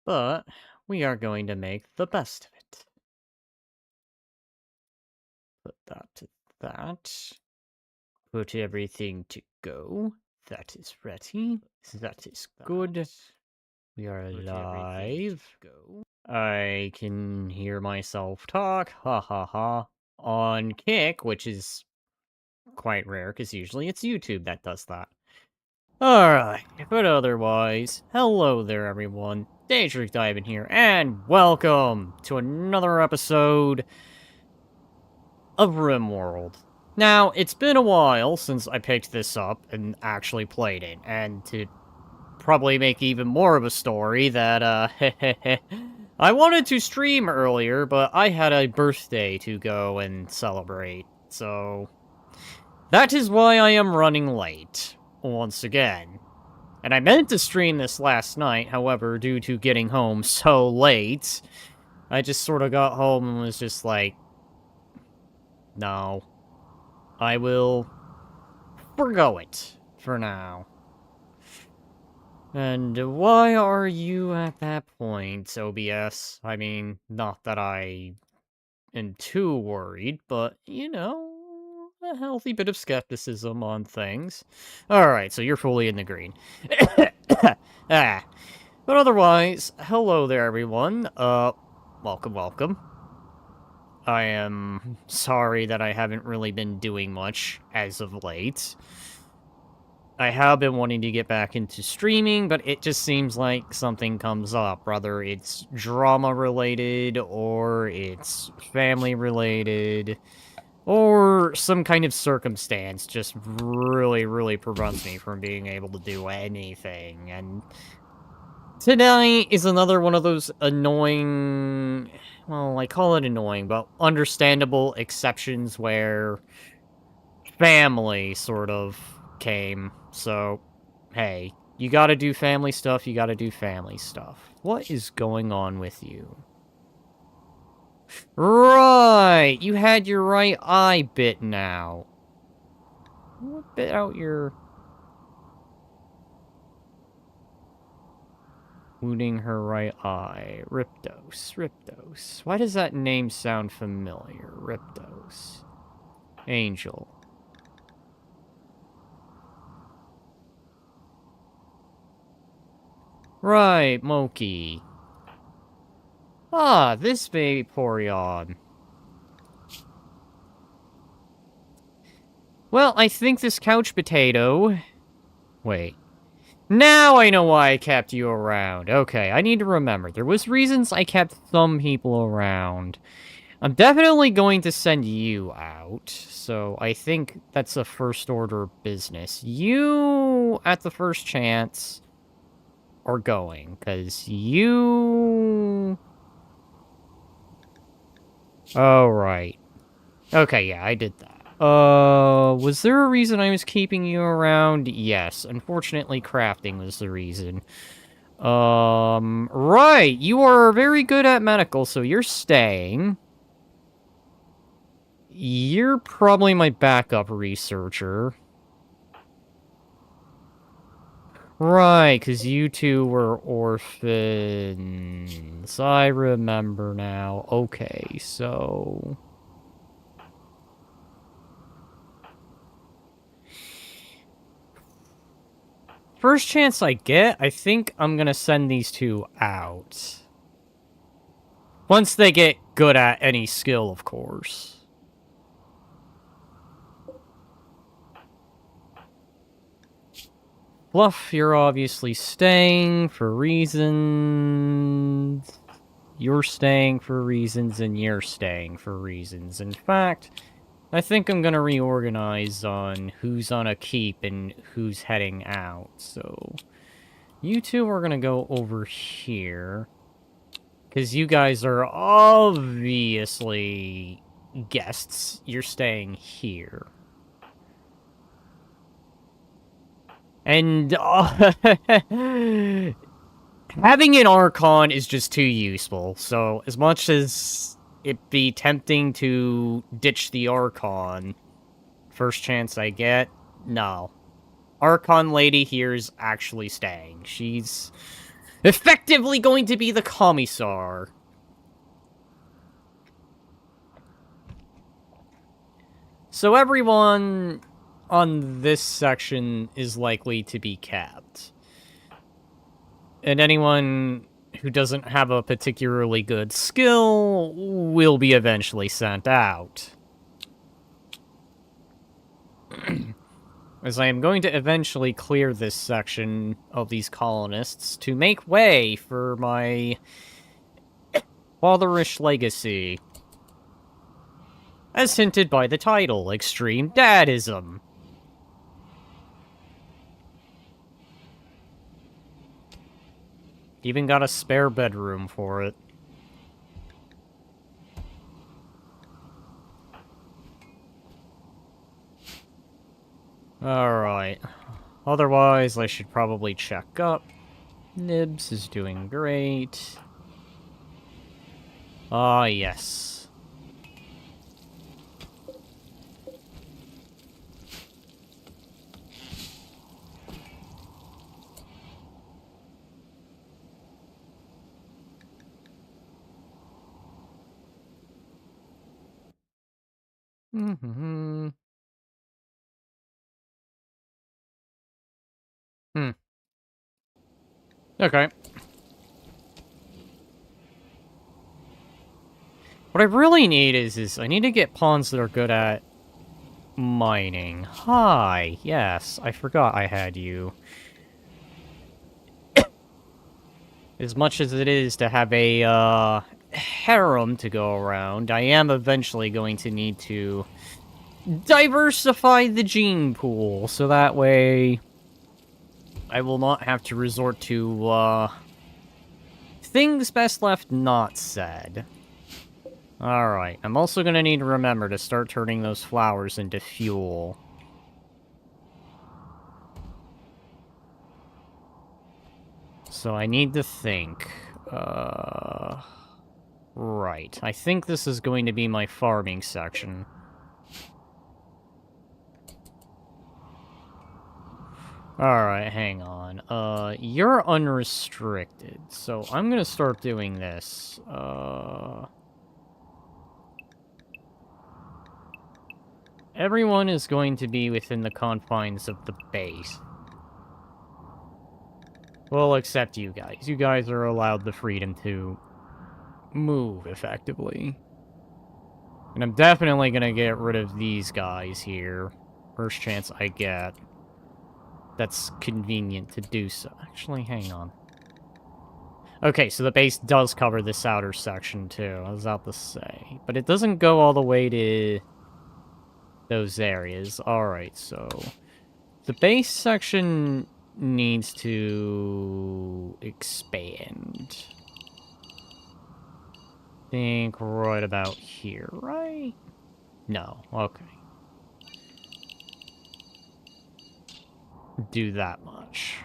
but we are going to make the best of it. Put that to that. Put everything to go. That is ready. That is good. We are live. I can hear myself talk. Ha ha ha. On Kick, which is quite rare because usually it's YouTube that does that. Alright, but otherwise, hello there everyone. Dadism here, and welcome to another episode of Rimworld. Now, it's been a while since I picked this up and actually played it, and to probably make even more of a story that, I wanted to stream earlier, but I had a birthday to go and celebrate, so that is why I am running late, once again. And I meant to stream this last night, however, due to getting home so late, I just sort of got home and was just like, no. I will forgo it for now. And why are you at that point, OBS? I mean, not that I am too worried, but, you know, a healthy bit of skepticism on things. Alright, so you're fully in the green. But otherwise, hello there, everyone. Welcome. I am sorry that I haven't really been doing much as of late. I have been wanting to get back into streaming, but it just seems like something comes up, whether it's drama-related, or it's family-related, or some kind of circumstance just really prevents me from being able to do anything, and tonight is another one of those annoying, well, I call it annoying, but understandable exceptions where family sort of came. So, hey, you gotta do family stuff, you gotta do family stuff. What is going on with you? Right, you had your right eye bit now. What bit out your... wounding her right eye. Riptos. Why does that name sound familiar? Riptos. Angel. Right, Moki. Ah, this Vaporeon. Well, I think this couch potato... Wait. Now I know why I kept you around. Okay, I need to remember. There was reasons I kept some people around. I'm definitely going to send you out, so I think that's a first order of business. You, at the first chance, are going, because you... Oh, right. Okay, yeah, I did that. Was there a reason I was keeping you around? Yes. Unfortunately, crafting was the reason. Right. You are very good at medical, so you're staying. You're probably my backup researcher. Right, because you two were orphans. I remember now. Okay, so... First chance I get, I think I'm gonna send these two out. Once they get good at any skill, of course. Fluff, you're obviously staying for reasons. You're staying for reasons, and you're staying for reasons. In fact, I think I'm gonna reorganize on who's on a keep and who's heading out. So, you two are gonna go over here. Because you guys are obviously guests. You're staying here. And having an Archon is just too useful. So as much as it be tempting to ditch the Archon, first chance I get, no. Archon lady here is actually staying. She's effectively going to be the commissar. So everyone on this section is likely to be capped. And anyone who doesn't have a particularly good skill will be eventually sent out. As I am going to eventually clear this section of these colonists to make way for my fatherish legacy. As hinted by the title, Extreme Dadism. Even got a spare bedroom for it. Alright. Otherwise, I should probably check up. Nibs is doing great. Ah, yes. Mm-hmm. Okay. What I really need is I need to get pawns that are good at mining. Hi, yes, I forgot I had you. As much as it is to have a, harem to go around, I am eventually going to need to diversify the gene pool, so that way I will not have to resort to, things best left not said. Alright, I'm also gonna need to remember to start turning those flowers into fuel. So I need to think. Right. I think this is going to be my farming section. Alright, hang on. You're unrestricted, so I'm gonna start doing this. Everyone is going to be within the confines of the base. Well, except you guys. You guys are allowed the freedom to move, effectively. And I'm definitely gonna get rid of these guys here. First chance I get. That's convenient to do so. Actually, hang on. Okay, so the base does cover this outer section, too. I was about to say. But it doesn't go all the way to those areas. Alright, so the base section needs to expand. I think right about here, right? No, okay. Do that much.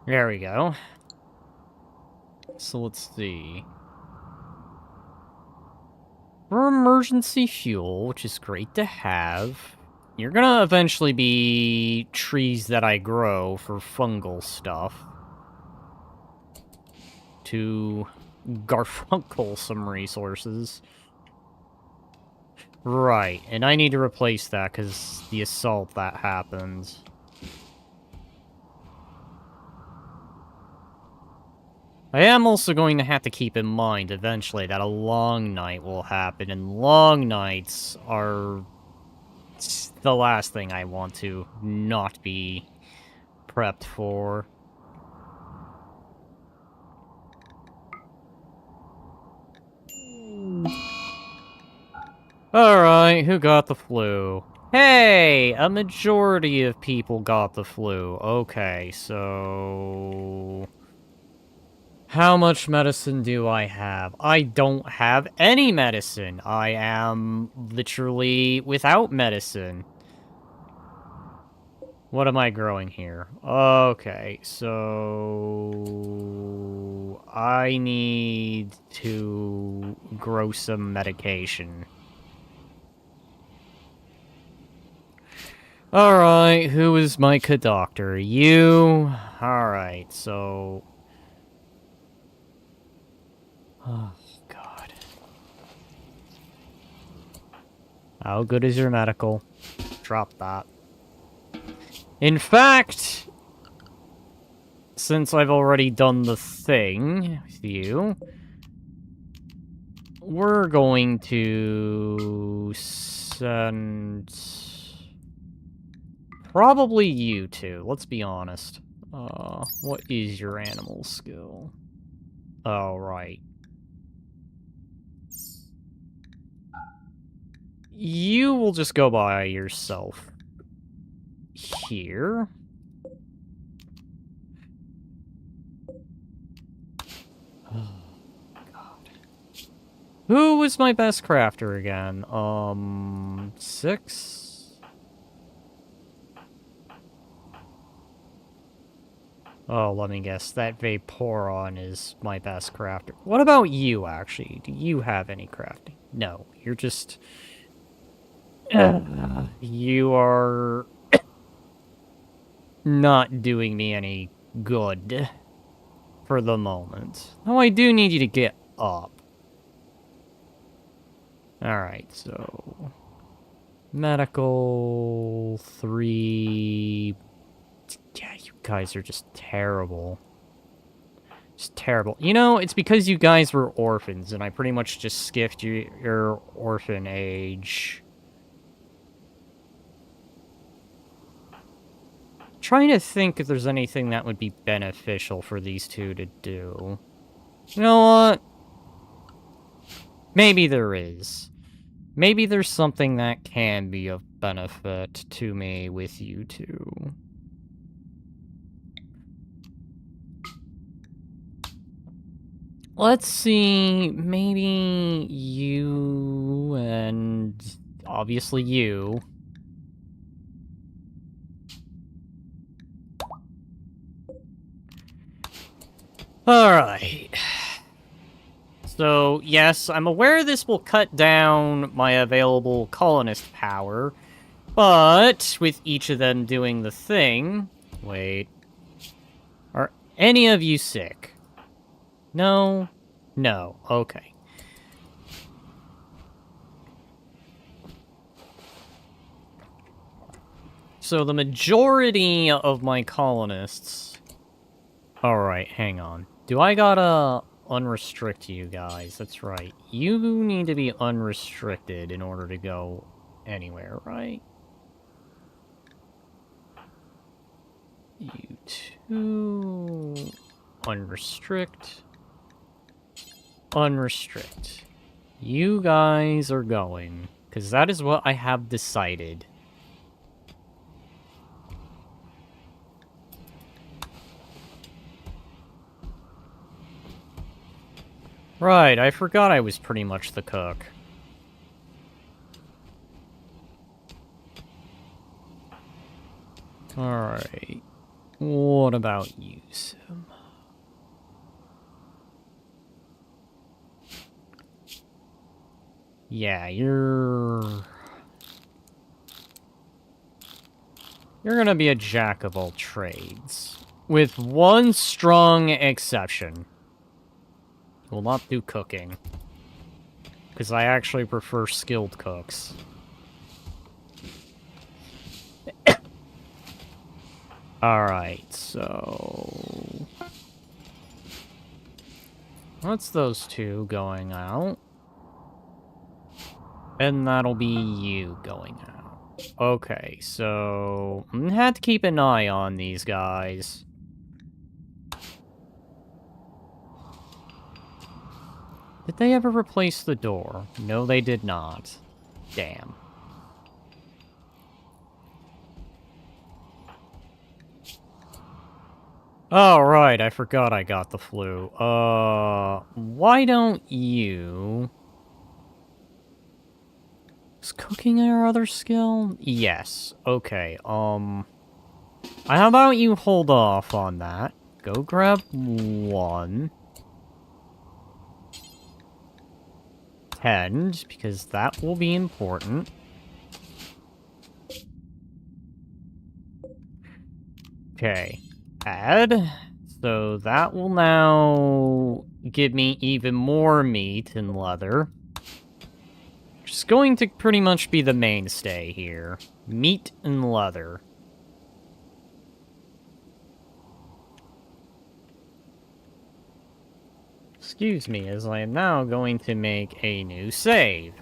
There we go. So let's see. For emergency fuel, which is great to have, you're gonna eventually be trees that I grow for fungal stuff. To garfunkel some resources. Right, and I need to replace that because the assault that happened. I am also going to have to keep in mind eventually that a long night will happen, and long nights are the last thing I want to not be prepped for. Alright, who got the flu? Hey, a majority of people got the flu. Okay, so How much medicine do I have? I don't have any medicine. I am literally without medicine. What am I growing here? Okay, so I need to grow some medication. Alright, who is my doctor? You? Alright, so... Oh, God. How good is your medical? Drop that. In fact, since I've already done the thing with you, we're going to send... probably you two, let's be honest. What is your animal skill? Oh, right. You will just go by yourself. Here. Oh, God. Who was my best crafter again? 6? Oh, let me guess. That Vaporon is my best crafter. What about you, actually? Do you have any crafting? No, you're just... you are... not doing me any good for the moment. Oh, I do need you to get up. Alright, so... medical... 3... Yeah, you guys are just terrible. Just terrible. You know, it's because you guys were orphans, and I pretty much just skipped your orphan age. Trying to think if there's anything that would be beneficial for these two to do. You know what? Maybe there is. Maybe there's something that can be of benefit to me with you two. Let's see, maybe you and obviously you. Alright. So, yes, I'm aware this will cut down my available colonist power, but with each of them doing the thing... Wait. Are any of you sick? No? No. Okay. So the majority of my colonists... Alright, hang on. Do I gotta unrestrict you guys? That's right. You need to be unrestricted in order to go anywhere, right? You two... Unrestrict. Unrestrict. You guys are going, because that is what I have decided. Right, I forgot I was pretty much the cook. Alright. What about you, Sim? Yeah, you're gonna be a jack of all trades. With one strong exception. Will not do cooking. Because I actually prefer skilled cooks. Alright, so... What's those two going out? And that'll be you going out. Okay, so... I'm gonna have to keep an eye on these guys. Did they ever replace the door? No, they did not. Damn. Oh, right, I forgot I got the flu. Why don't you... Is cooking our other skill? Yes. Okay, how about you hold off on that? Go grab one. Tend, because that will be important. Okay. Add. So that will now give me even more meat and leather. Which is going to pretty much be the mainstay here. Meat and leather. Excuse me, as I am now going to make a new save.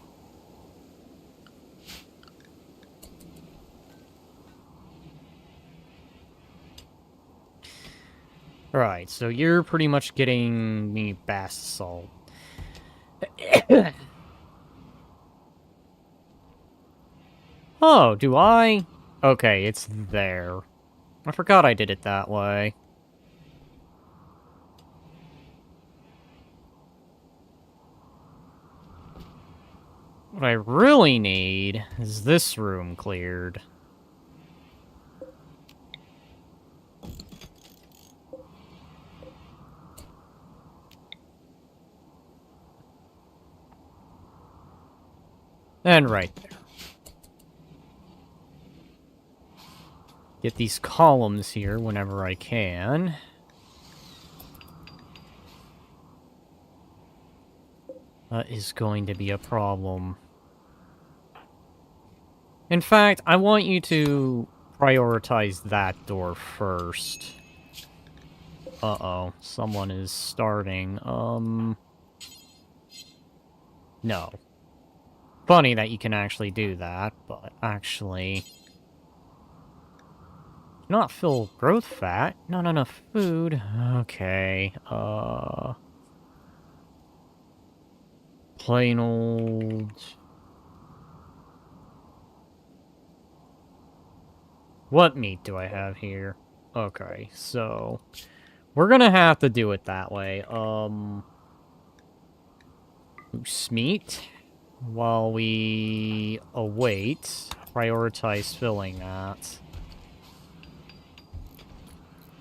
Right, so you're pretty much getting me bass salt. Oh, do I? Okay, it's there. I forgot I did it that way. What I really need is this room cleared. And right there. Get these columns here whenever I can. That is going to be a problem. In fact, I want you to prioritize that door first. Uh-oh, someone is starting. No. Funny that you can actually do that, but actually... Not fill growth fat, not enough food. Okay, plain old... What meat do I have here? Okay, so... We're gonna have to do it that way. Loose meat. While we await, prioritize filling that.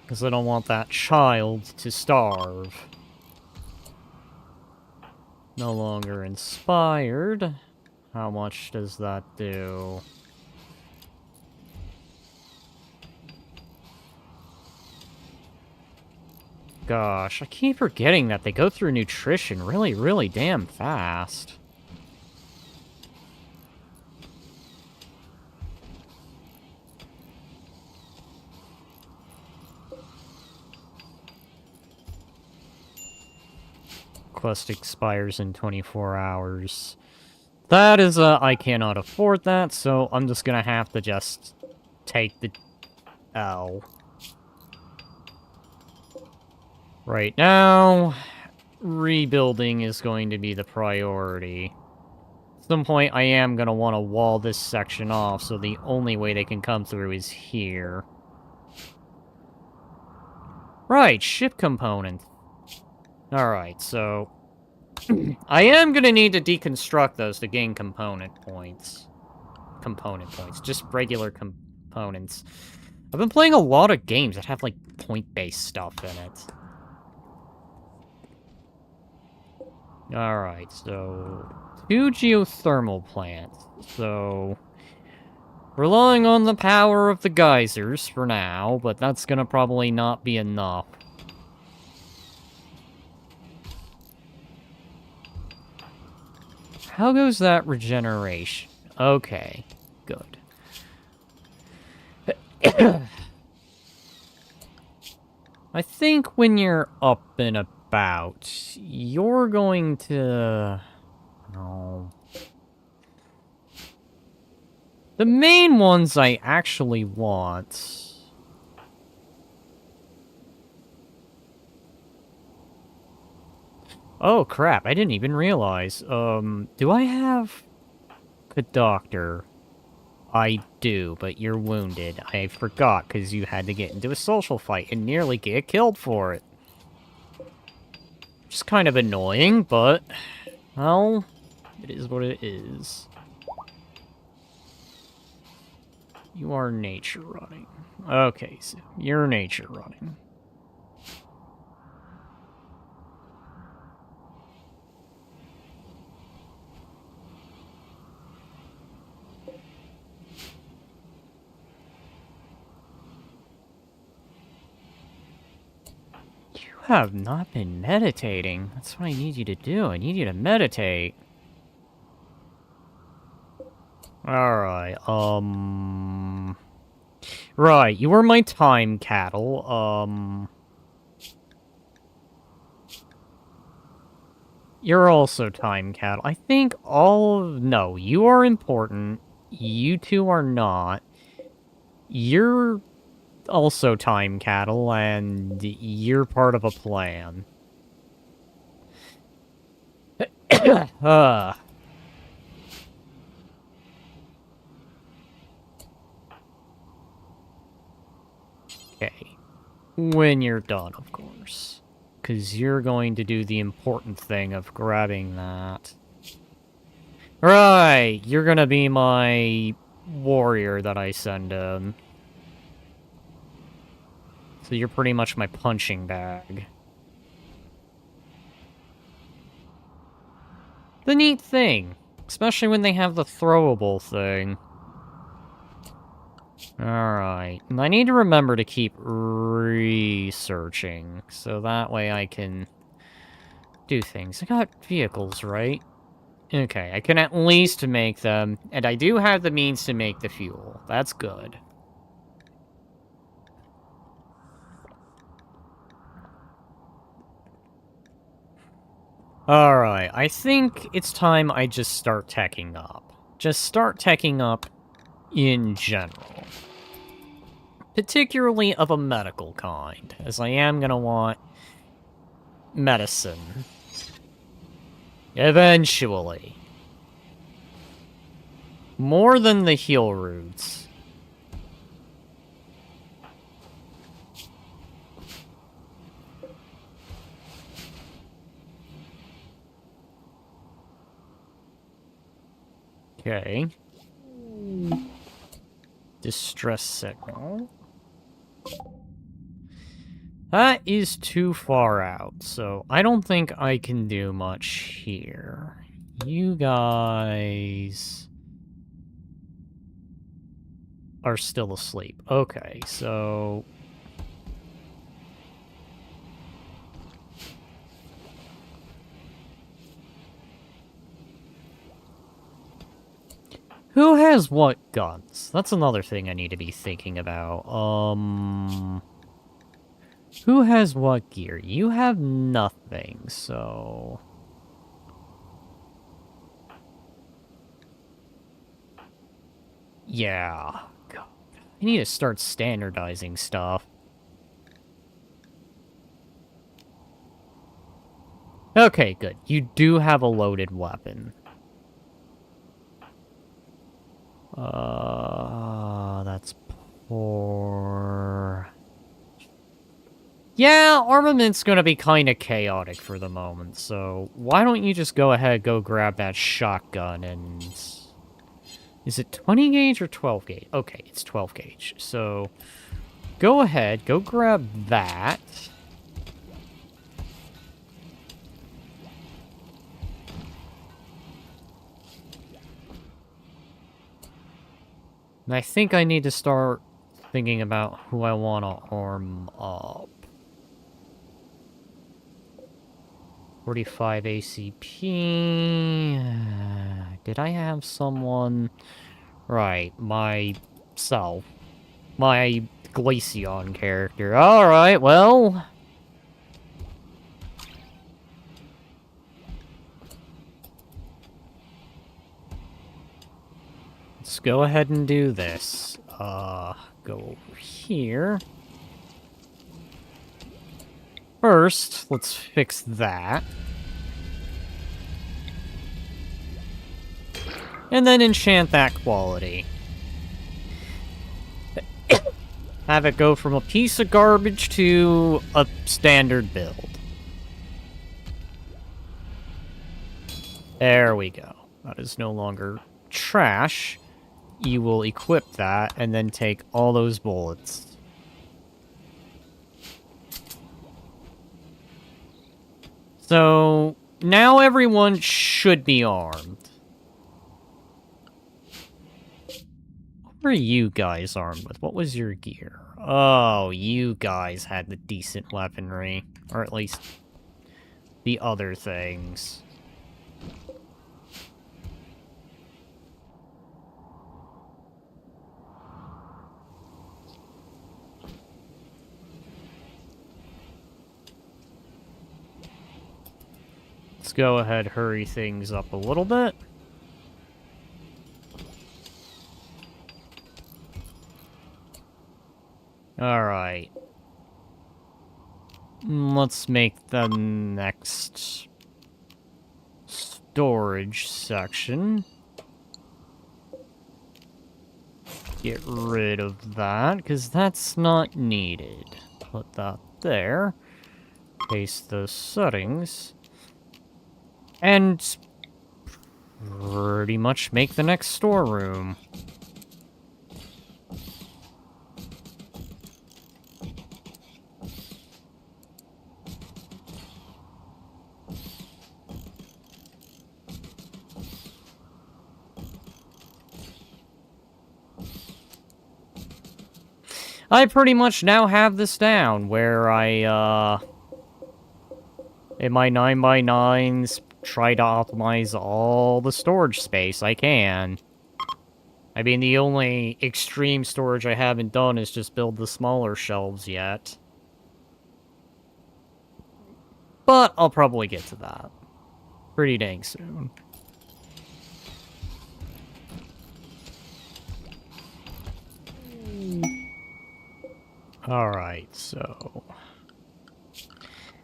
Because I don't want that child to starve. No longer inspired. How much does that do? Gosh, I keep forgetting that they go through nutrition really, really damn fast. Quest expires in 24 hours. That is, I cannot afford that, so I'm just gonna have to just take the L. Right now, rebuilding is going to be the priority. At some point, I am gonna want to wall this section off, so the only way they can come through is here. Right, ship component. Alright, so... I am gonna need to deconstruct those to gain component points. Just regular components. I've been playing a lot of games that have, like, point-based stuff in it. Alright, so... 2 geothermal plants. So... Relying on the power of the geysers for now, but that's gonna probably not be enough. How goes that regeneration? Okay, good. I think when you're up and about, you're going to... Oh... The main ones I actually want... Oh, crap, I didn't even realize. Do I have a doctor? I do, but you're wounded. I forgot, because you had to get into a social fight and nearly get killed for it. Just kind of annoying, but... well, it is what it is. You are nature running. Okay, so you're nature running. You have not been meditating. That's what I need you to do. I need you to meditate. Alright, right, you were my time cattle, you're also time cattle. I think no, you are important. You two are not. You're also time cattle, and you're part of a plan. Okay. When you're done, of course. Because you're going to do the important thing of grabbing that. Right, you're gonna be my warrior that I send in. So you're pretty much my punching bag. The neat thing. Especially when they have the throwable thing. Alright. And I need to remember to keep researching. So that way I can do things. I got vehicles, right? Okay, I can at least make them. And I do have the means to make the fuel. That's good. Alright, I think it's time I just start teching up. Just start teching up in general. Particularly of a medical kind, as I am gonna want medicine. Eventually. More than the heal roots. Okay. Distress signal. That is too far out, so I don't think I can do much here. You guys are still asleep. Okay, so... who has what guns? That's another thing I need to be thinking about. Who has what gear? You have nothing, so... yeah. God. I need to start standardizing stuff. Okay, good. You do have a loaded weapon. That's poor. Yeah, armament's gonna be kinda chaotic for the moment, so why don't you just go ahead, go grab that shotgun and... is it 20 gauge or 12 gauge? Okay, it's 12 gauge, so go ahead, go grab that. And I think I need to start thinking about who I want to arm up. 45 ACP... did I have someone... right, myself. My Glaceon character. Alright, well... let's go ahead and do this. Go over here. First, let's fix that. And then enchant that quality. have it go from a piece of garbage to a standard build. There we go. That is no longer trash. You will equip that and then take all those bullets. So now everyone should be armed. What were you guys armed with? What was your gear? Oh, you guys had the decent weaponry. Or at least the other things. Let's go ahead, hurry things up a little bit. Alright. Let's make the next storage section. Get rid of that, because that's not needed. Put that there. Paste those settings. And pretty much make the next storeroom. I pretty much now have this down, where I, in my 9x9s, try to optimize all the storage space I can. I mean, the only extreme storage I haven't done is just build the smaller shelves yet. But I'll probably get to that pretty dang soon. Alright, so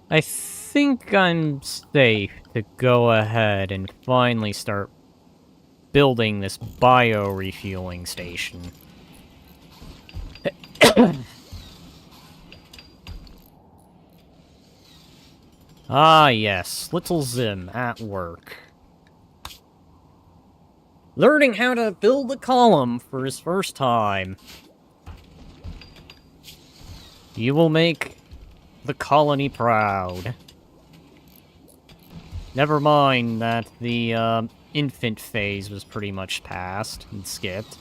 I think I'm safe to go ahead and finally start building this bio-refueling station. Ah, yes, little Zim at work. Learning how to build a column for his first time. You will make the colony proud. Never mind that the infant phase was pretty much past and skipped.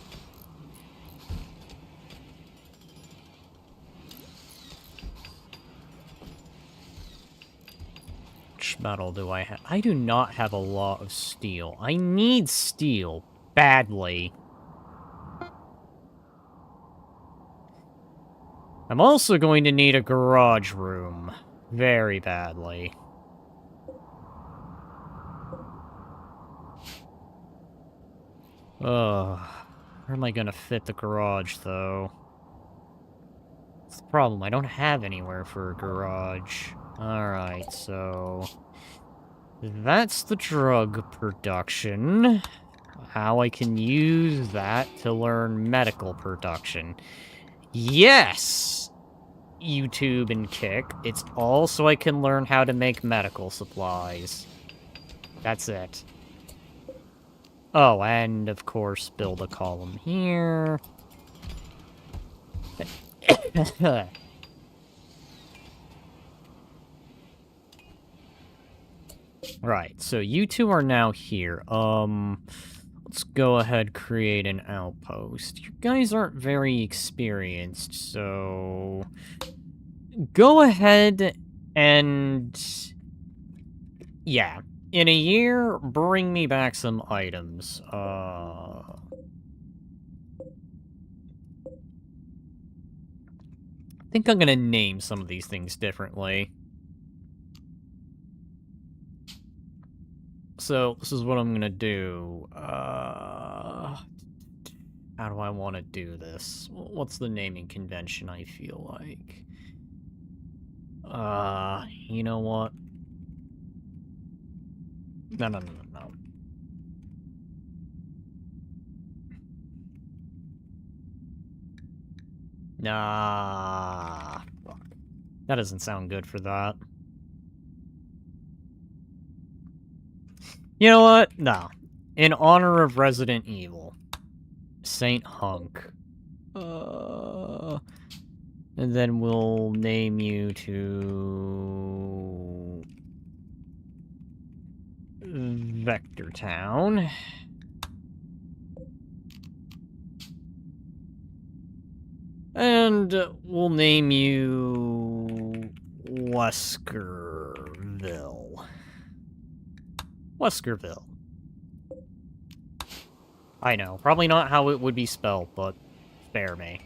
Which metal do I have? I do not have a lot of steel. I need steel badly. I'm also going to need a garage room very badly. Ugh. Where am I gonna fit the garage, though? That's the problem. I don't have anywhere for a garage. Alright, so that's the drug production. How I can use that to learn medical production. Yes! YouTube and Kick. It's all so I can learn how to make medical supplies. That's it. Oh, and of course, build a column here. Right, so you two are now here. Let's go ahead, create an outpost. You guys aren't very experienced, so go ahead and yeah, in a year, bring me back some items. I think I'm gonna name some of these things differently. So, this is what I'm gonna do. How do I want to do this? What's the naming convention I feel like? You know what? No. Nah. Fuck. That doesn't sound good for that. You know what? No. In honor of Resident Evil. Saint Hunk. And then we'll name you to... Vector Town. And we'll name you... Weskerville. Weskerville. I know, probably not how it would be spelled, but spare me.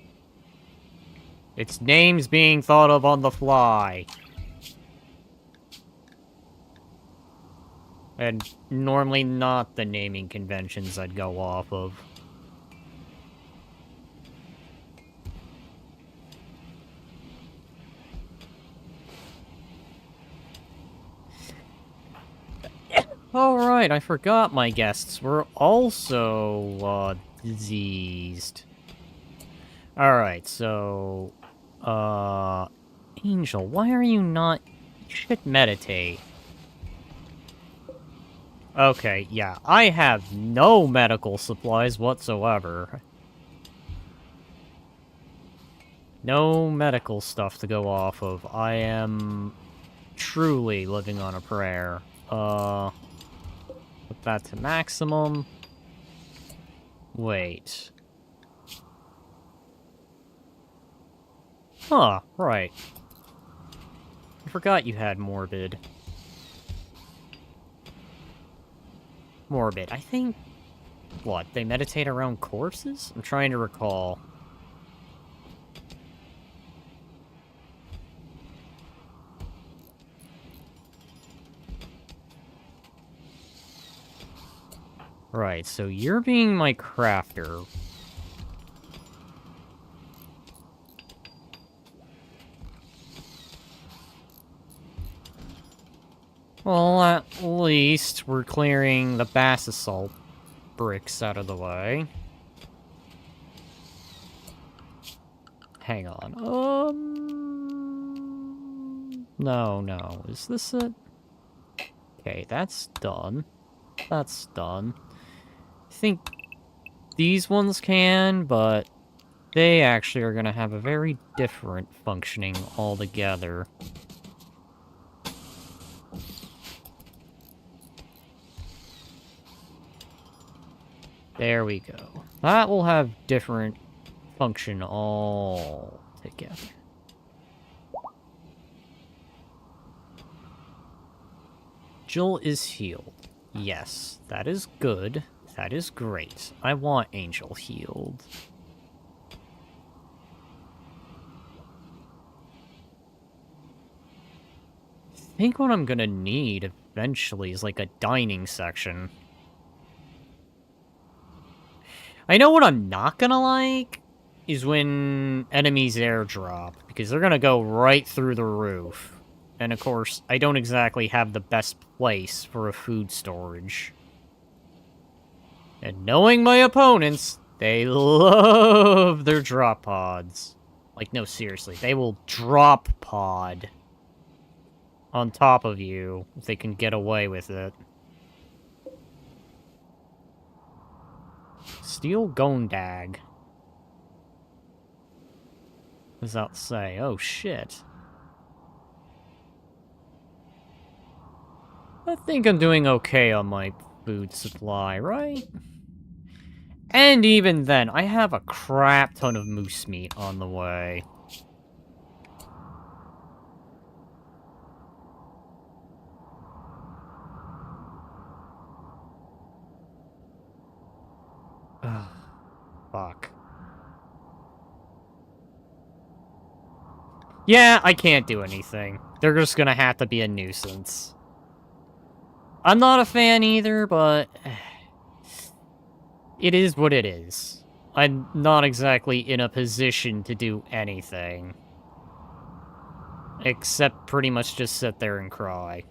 Its name's being thought of on the fly. And normally not the naming conventions I'd go off of. Alright, I forgot my guests were also, diseased. Alright, so... Angel, why are you not... You should meditate. Okay, yeah, I have no medical supplies whatsoever. No medical stuff to go off of. I am truly living on a prayer. Put that to maximum. Wait. Huh, right. I forgot you had morbid. Morbid. I think... What, they meditate around corpses? I'm trying to recall. Right, so you're being my crafter. Well, at least we're clearing the basalt bricks out of the way. Hang on. No. Is this it? Okay, that's done. That's done. I think these ones can, but they actually are going to have a very different functioning altogether. There we go. That will have different function all together. Angel is healed. Yes, that is good. That is great. I want Angel healed. I think what I'm gonna need eventually is like a dining section. I know what I'm not gonna like is when enemies airdrop, because they're gonna go right through the roof. And of course, I don't exactly have the best place for a food storage. And knowing my opponents, they love their drop pods. Like, no, seriously, they will drop pod on top of you if they can get away with it. Steel Gondag. What does that say? Oh, shit. I think I'm doing okay on my food supply, right? And even then, I have a crap ton of moose meat on the way. Ugh. Fuck. Yeah, I can't do anything. They're just gonna have to be a nuisance. I'm not a fan either, but... It is what it is. I'm not exactly in a position to do anything. Except pretty much just sit there and cry.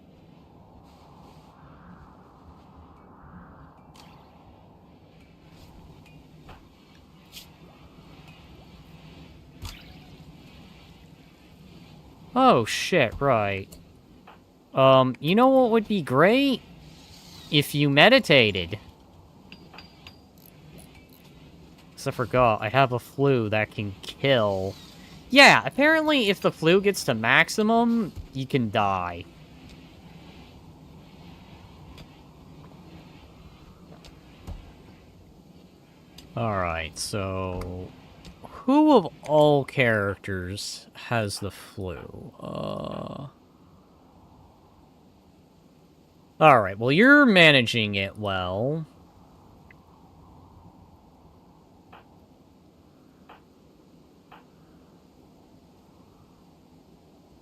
Oh, shit, right. You know what would be great? If you meditated. 'Cause I forgot, I have a flu that can kill. Yeah, apparently if the flu gets to maximum, you can die. Alright, so... Who of all characters has the flu? Alright, well, you're managing it well.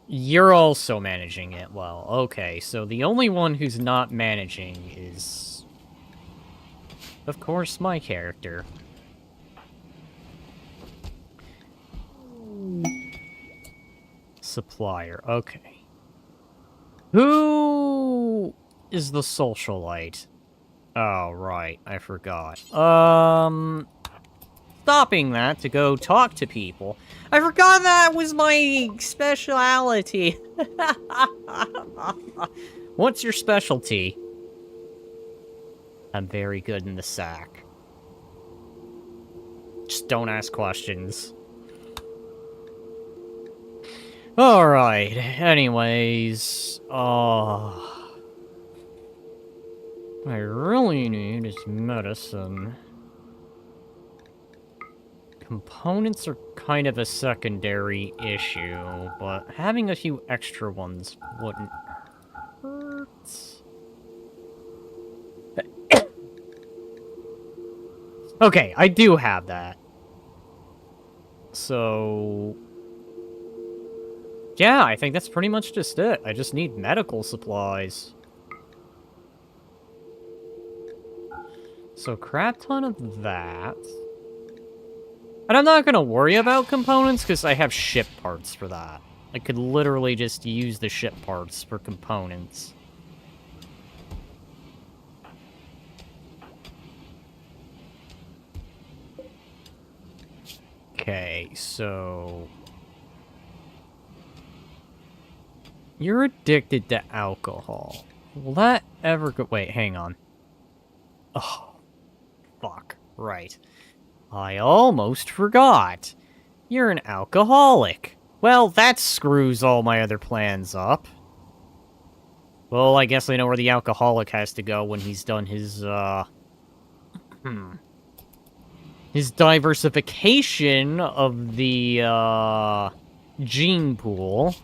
You're also managing it well. Okay, so the only one who's not managing is... of course, my character. Supplier, okay. Who is the socialite? Oh, right, I forgot. Stopping that to go talk to people. I forgot that was my speciality. What's your specialty? I'm very good in the sack. Just don't ask questions. Alright, anyways, I really need is medicine. Components are kind of a secondary issue, but having a few extra ones wouldn't hurt. Okay, I do have that. So... yeah, I think that's pretty much just it. I just need medical supplies. So, crap ton of that. And I'm not gonna worry about components, because I have ship parts for that. I could literally just use the ship parts for components. Okay, so... you're addicted to alcohol. Will that ever go... wait, hang on. Oh, fuck. Right. I almost forgot. You're an alcoholic. Well, that screws all my other plans up. Well, I guess I know where the alcoholic has to go when he's done his, his diversification of the, gene pool.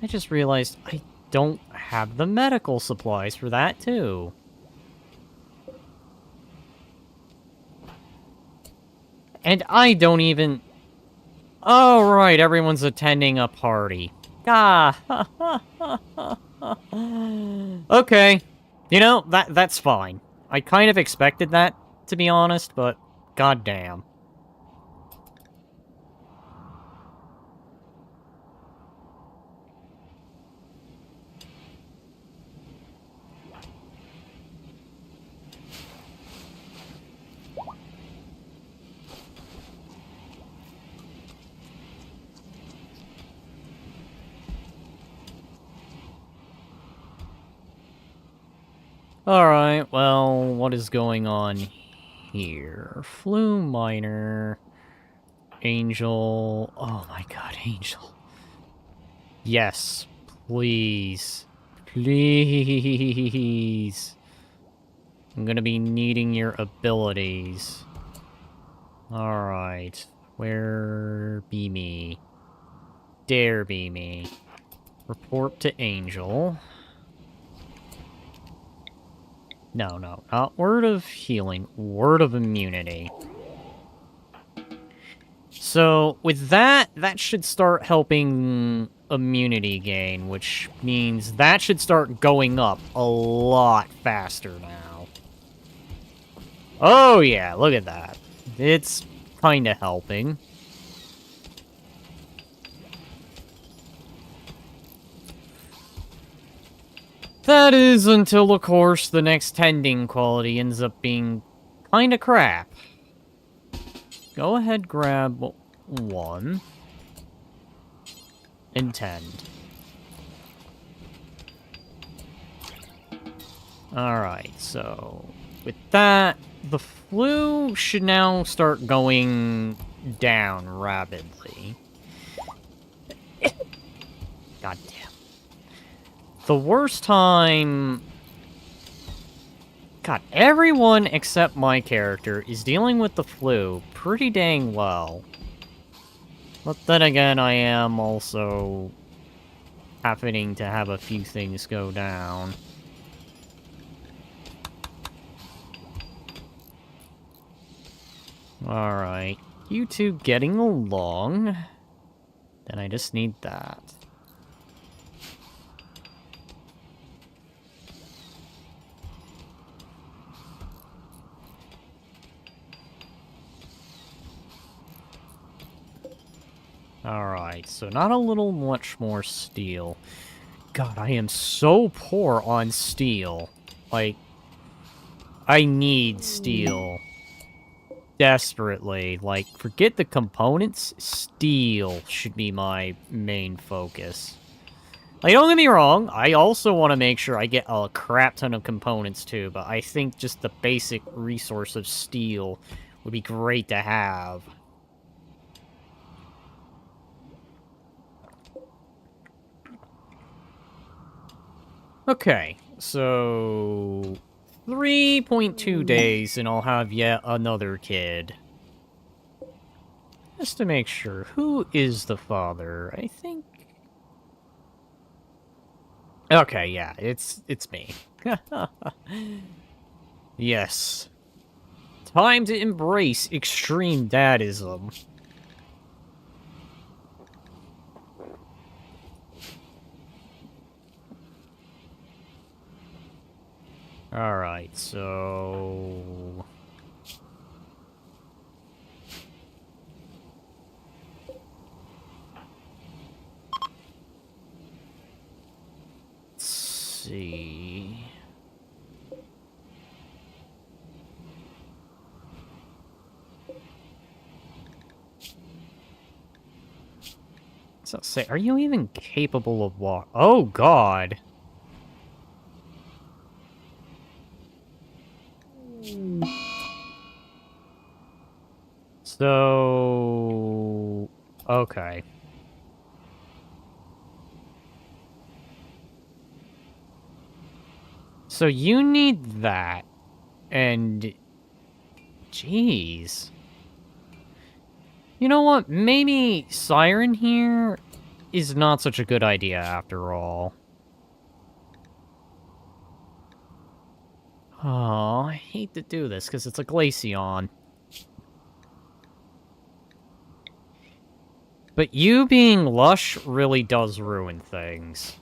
I just realized I don't have the medical supplies for that, too. And I don't even... oh, right, everyone's attending a party. Ah. Okay. You know, that's fine. I kind of expected that, to be honest, but goddamn. Alright, well, what is going on here? Flu Minor... Angel... oh my god, Angel. Yes, please. Please. I'm gonna be needing your abilities. Alright. Where be me? Dare be me. Report to Angel. No, not word of healing. Word of immunity. So, with that, that should start helping immunity gain, which means that should start going up a lot faster now. Oh yeah, look at that. It's kinda helping. That is until, of course, the next tending quality ends up being kinda crap. Go ahead, grab... well, 1. Intend. Alright, so with that, the flu should now start going down rapidly. God damn. The worst time... God, everyone except my character is dealing with the flu pretty dang well. But then again, I am also happening to have a few things go down. Alright, you two getting along. Then I just need that. Alright, so not a little much more steel. God, I am so poor on steel. Like, I need steel. Desperately. Like, forget the components. Steel should be my main focus. Like, don't get me wrong, I also want to make sure I get a crap ton of components too, but I think just the basic resource of steel would be great to have. Okay, so 3.2 days and I'll have yet another kid. Just to make sure, who is the father? I think... Okay, yeah, it's me. Yes. Time to embrace extreme dadism. Alright, so... Let's see... So say, are you even capable of walk? Oh, God! So... Okay. So you need that, and... Jeez. You know what? Maybe Siren here is not such a good idea after all. Oh, I hate to do this, because it's a Glaceon. But you being lush really does ruin things.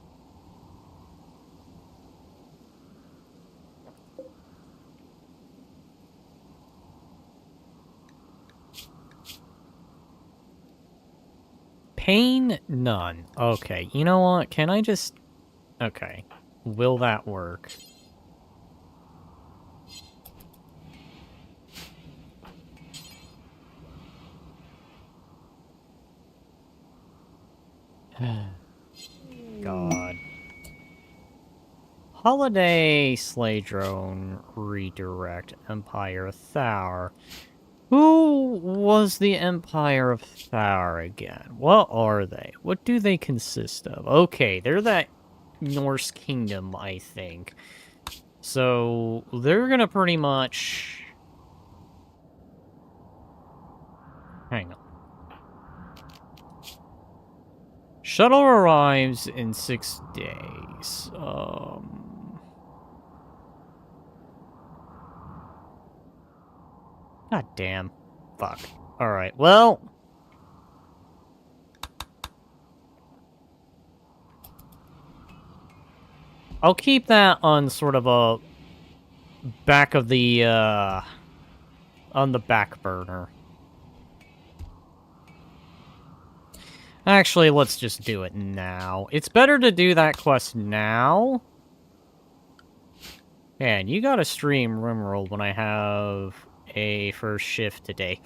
Pain? None. Okay, you know what? Can I just... Okay. Will that work? God. Holiday Slay Drone Redirect Empire Thar. Who was the Empire of Thar again? What are they? What do they consist of? Okay, they're that Norse kingdom, I think. So, they're gonna pretty much... Hang on. Shuttle arrives in 6 days. God damn. Fuck. Alright, well... I'll keep that on sort of a... back of the, on the back burner. Actually, let's just do it now. It's better to do that quest now. Man, you gotta stream Rimworld when I have a first shift today.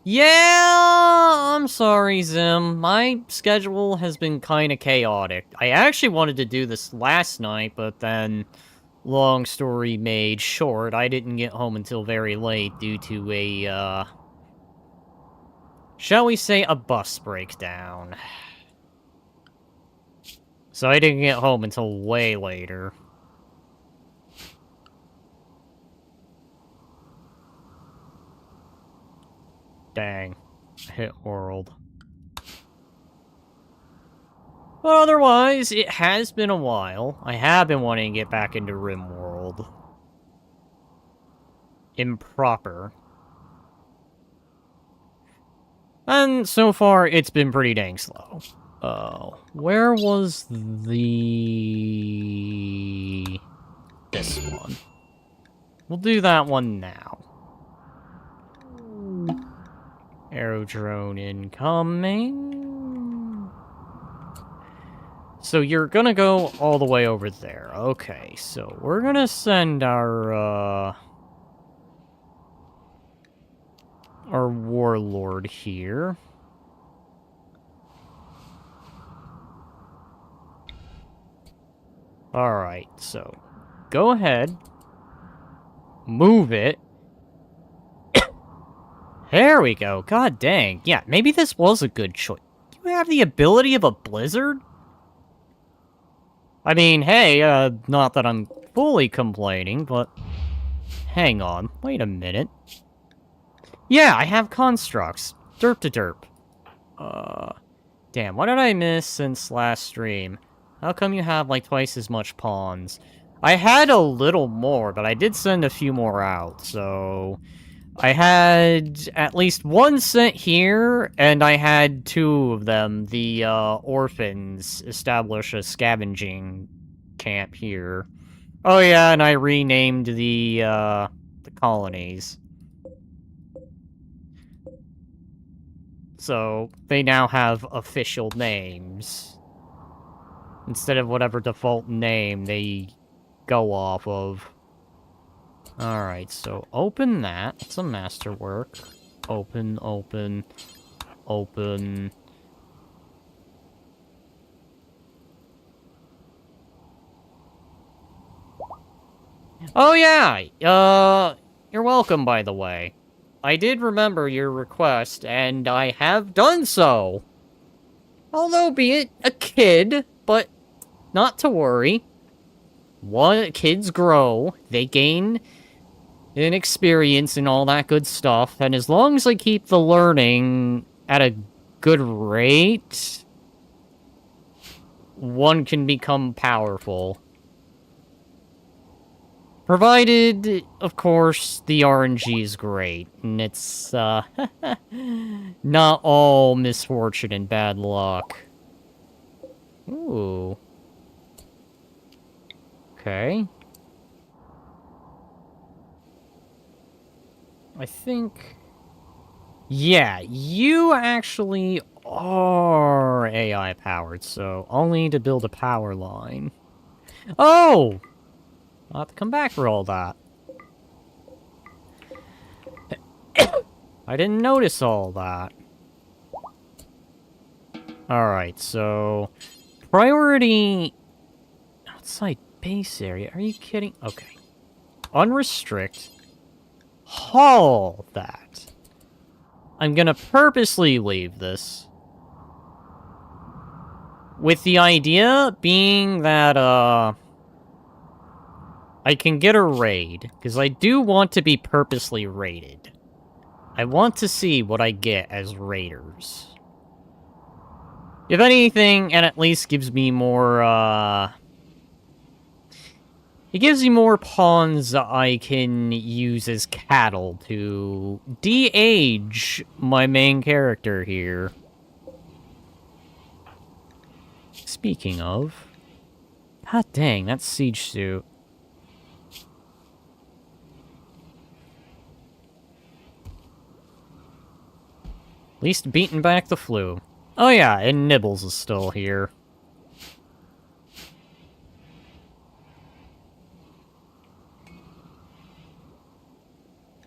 Yeah, I'm sorry, Zim. My schedule has been kind of chaotic. I actually wanted to do this last night, but then, long story made short, I didn't get home until very late due to a, shall we say, a bus breakdown. So I didn't get home until way later. Dang. Hit world. But otherwise, it has been a while. I have been wanting to get back into Rimworld. Improper. And so far, it's been pretty dang slow. Where was the... this one? We'll do that one now. Aerodrone incoming. So you're gonna go all the way over there. Okay, so we're gonna send our warlord here. Alright, so go ahead. Move it. There we go. God dang. Yeah, maybe this was a good choice. You have the ability of a blizzard? I mean, hey, not that I'm fully complaining, but... hang on. Wait a minute. Yeah, I have constructs. Derp to derp. Damn, what did I miss since last stream? How come you have, like, twice as much pawns? I had a little more, but I did send a few more out, so... I had at least one sent here, and I had two of them. The, orphans establish a scavenging camp here. Oh yeah, and I renamed the colonies. So, they now have official names. Instead of whatever default name they go off of. Alright, so open that. It's a masterwork. Open, open, open. Oh yeah! You're welcome, by the way. I did remember your request, and I have done so! Although be it a kid, but not to worry. Kids grow, they gain an experience and all that good stuff, and as long as I keep the learning at a good rate, one can become powerful. Provided, of course, the RNG is great, and it's, not all misfortune and bad luck. Ooh. Okay. I think... yeah, you actually are AI-powered, so I'll need to build a power line. Oh! I'll have to come back for all that. I didn't notice all that. Alright, so... priority... outside base area? Are you kidding? Okay. Unrestrict. Haul that. I'm gonna purposely leave this. With the idea being that, I can get a raid, because I do want to be purposely raided. I want to see what I get as raiders. If anything, it at least gives me more, it gives me more pawns I can use as cattle to de-age my main character here. Speaking of... god dang, that siege suit. At least beating back the flu. Oh yeah, and Nibbles is still here.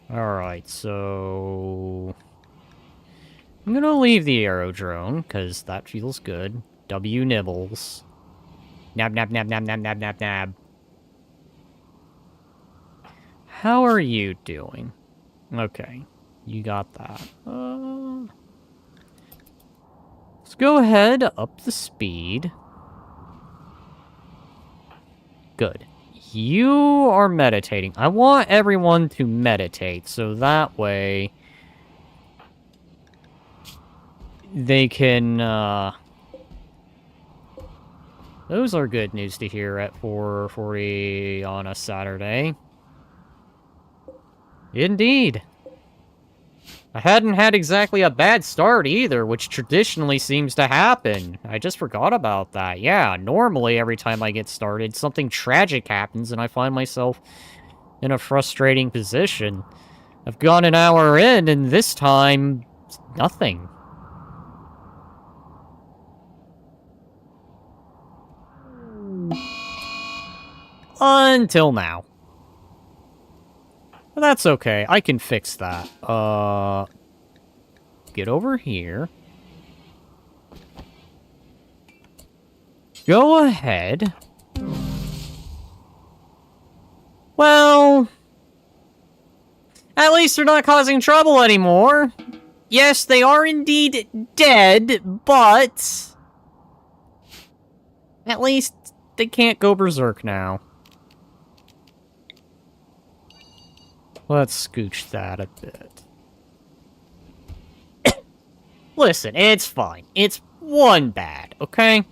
Alright, so... I'm gonna leave the aerodrome, because that feels good. W nibbles. Nab, nab, nab, nab, nab, nab, nab, nab. How are you doing? Okay, you got that. Let's go ahead, up the speed. Good. You are meditating. I want everyone to meditate, so that way they can, those are good news to hear at 4:40 on a Saturday. Indeed. I hadn't had exactly a bad start either, which traditionally seems to happen. I just forgot about that. Yeah, normally every time I get started, something tragic happens and I find myself in a frustrating position. I've gone an hour in, and this time, nothing. Until now. But that's okay. I can fix that. Get over here. Go ahead. Well, at least they're not causing trouble anymore. Yes, they are indeed dead, but at least they can't go berserk now. Let's scooch that a bit. Listen, it's fine. It's one bad, okay?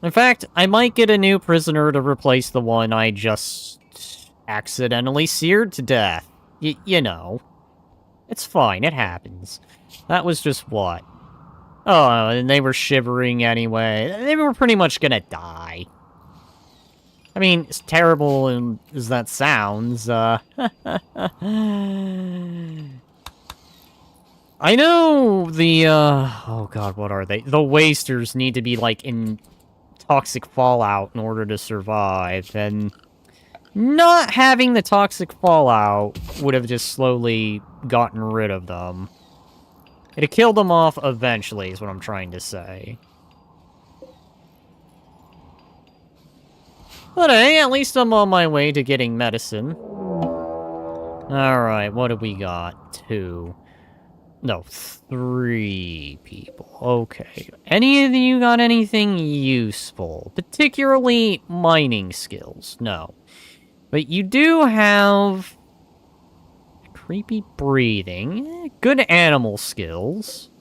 In fact, I might get a new prisoner to replace the one I just accidentally seared to death. You know. It's fine, it happens. That was just what? Oh, and they were shivering anyway. They were pretty much gonna die. I mean, as terrible as that sounds, I know the, oh god, what are they? The wasters need to be, like, in toxic fallout in order to survive, and not having the toxic fallout would have just slowly gotten rid of them. It'd kill them off eventually, is what I'm trying to say. But hey, at least I'm on my way to getting medicine. Alright, what do we got? 2. No, 3 people. Okay. Any of you got anything useful? Particularly mining skills? No. But you do have creepy breathing, good animal skills.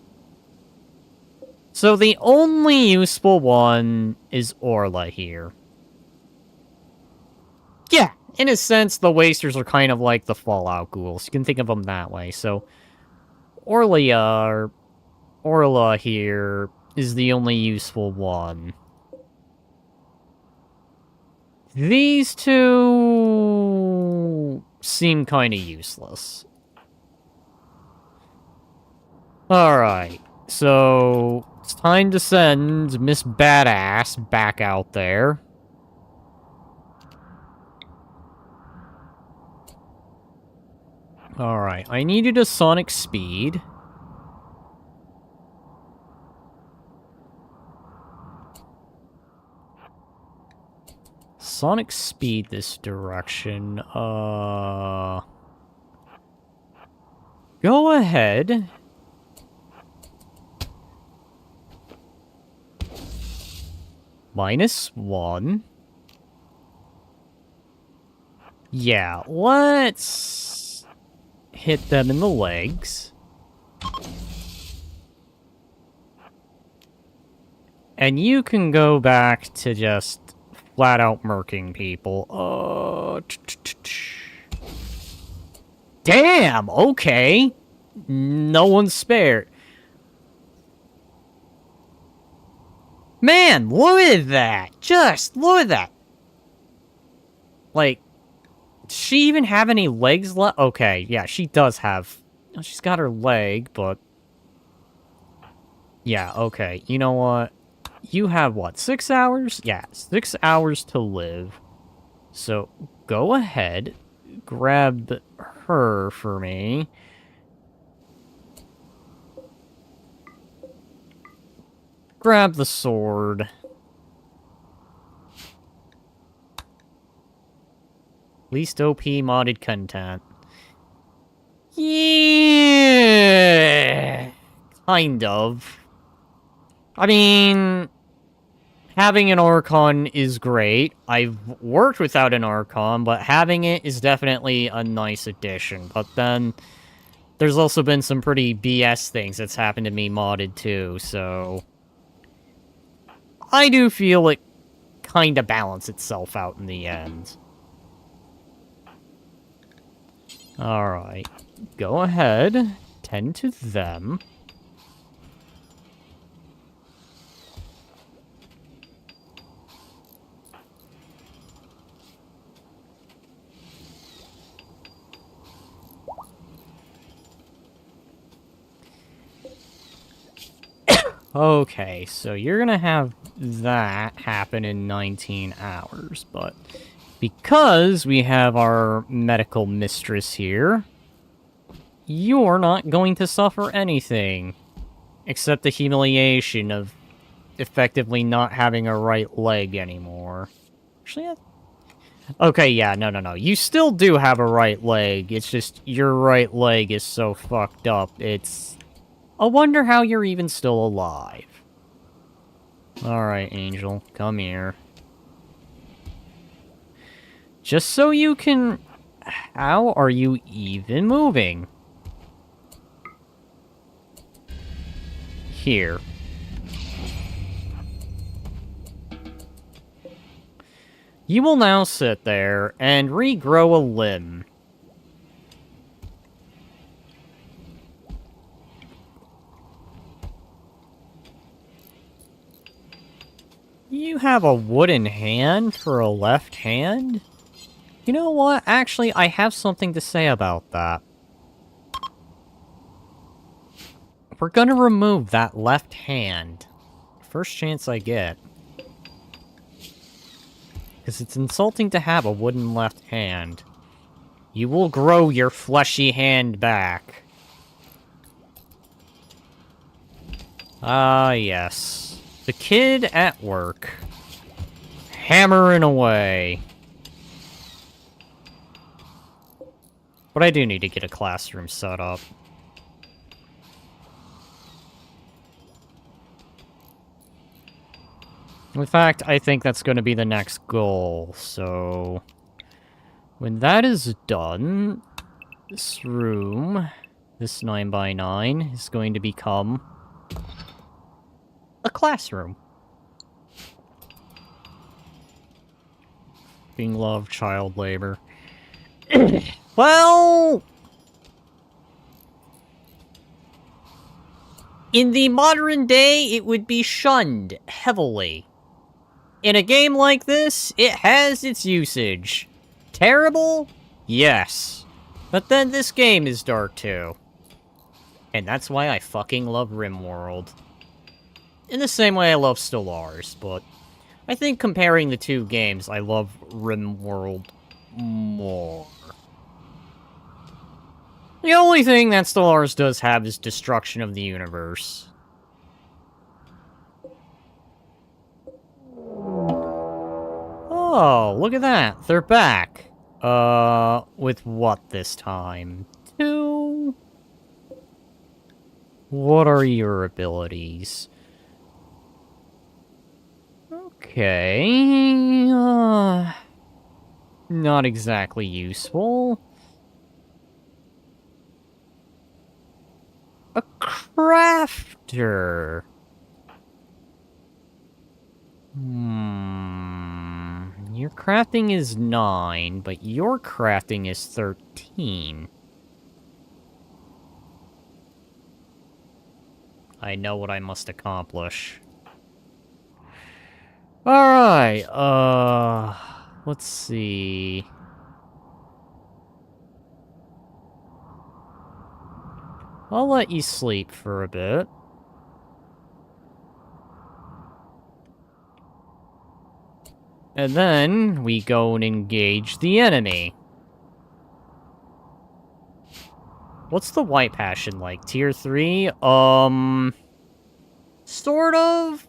So the only useful one is Orla here. Yeah, in a sense, the Wasters are kind of like the Fallout ghouls. You can think of them that way. So Orla here is the only useful one. These two seem kind of useless. Alright, so it's time to send Miss Badass back out there. Alright, I needed a sonic speed. Sonic speed this direction, go ahead. -1. Yeah, let's hit them in the legs. And you can go back to just flat out murking people. Damn, okay. No one's spared. Man, look at that. Just look at that. Like, does she even have any legs left? Okay, yeah, she does have... She's got her leg, but... Yeah, okay. You know what? You have, what, 6 hours? Yeah, 6 hours to live. So, go ahead. Grab her for me. grab the sword. Least OP modded content. Yeah, kind of. I mean, having an Archon is great. I've worked without an Archon, but having it is definitely a nice addition. But then, there's also been some pretty BS things that's happened to me modded too, so... I do feel it kinda balanced itself out in the end. Alright. Go ahead. Tend to them. Okay, so you're gonna have that happen in 19 hours, but because we have our medical mistress here, you're not going to suffer anything, except the humiliation of effectively not having a right leg anymore. Actually, okay, yeah, no. You still do have a right leg, it's just your right leg is so fucked up, it's... I wonder how you're even still alive. Alright, Angel, come here. Just so you can... How are you even moving? Here. You will now sit there and regrow a limb. You have a wooden hand for a left hand? You know what? Actually, I have something to say about that. We're gonna remove that left hand. First chance I get. Because it's insulting to have a wooden left hand. You will grow your fleshy hand back. Ah, yes. The kid at work. Hammering away. But I do need to get a classroom set up. In fact, I think that's going to be the next goal, so... When that is done, this room, this 9x9, is going to become... a classroom. Being loved child labor. Well... in the modern day, it would be shunned heavily. In a game like this, it has its usage. Terrible? Yes. But then this game is dark too. And that's why I fucking love Rimworld. In the same way I love Stellaris, but I think comparing the two games, I love Rimworld more. The only thing that Stellaris does have is destruction of the universe. Oh, look at that. They're back. With what this time? 2? What are your abilities? Okay, not exactly useful. A crafter. Your crafting is 9, but your crafting is 13. I know what I must accomplish. Alright, let's see. I'll let you sleep for a bit. And then, we go and engage the enemy. What's the white passion like? Tier 3? Sort of?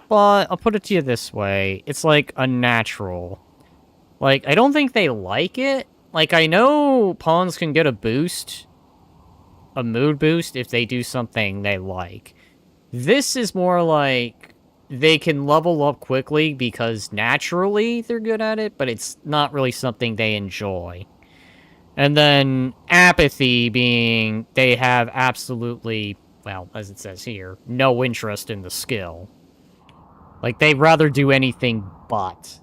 but I'll put it to you this way. It's like a natural. Like, I don't think they like it. Like, I know pawns can get a boost, a mood boost, if they do something they like. This is more like they can level up quickly because naturally they're good at it, but it's not really something they enjoy. And then apathy being they have absolutely, well, as it says here, no interest in the skill. Like, they'd rather do anything but.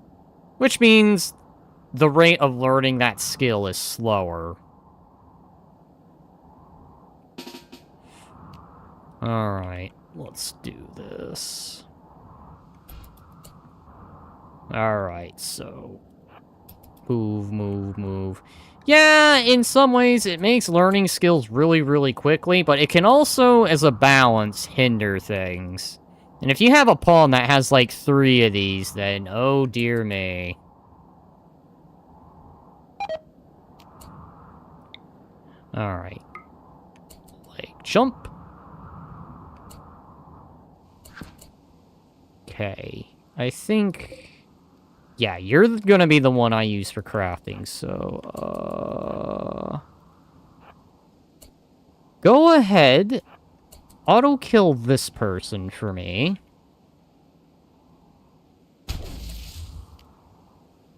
Which means the rate of learning that skill is slower. Alright, let's do this. Alright, so... Move, move, move. Yeah, in some ways it makes learning skills really, really quickly, but it can also, as a balance, hinder things. And if you have a pawn that has, like, 3 of these, then oh dear me. Alright. Like, jump. Okay. I think... Yeah, you're gonna be the one I use for crafting, so, go ahead. Auto-kill this person for me.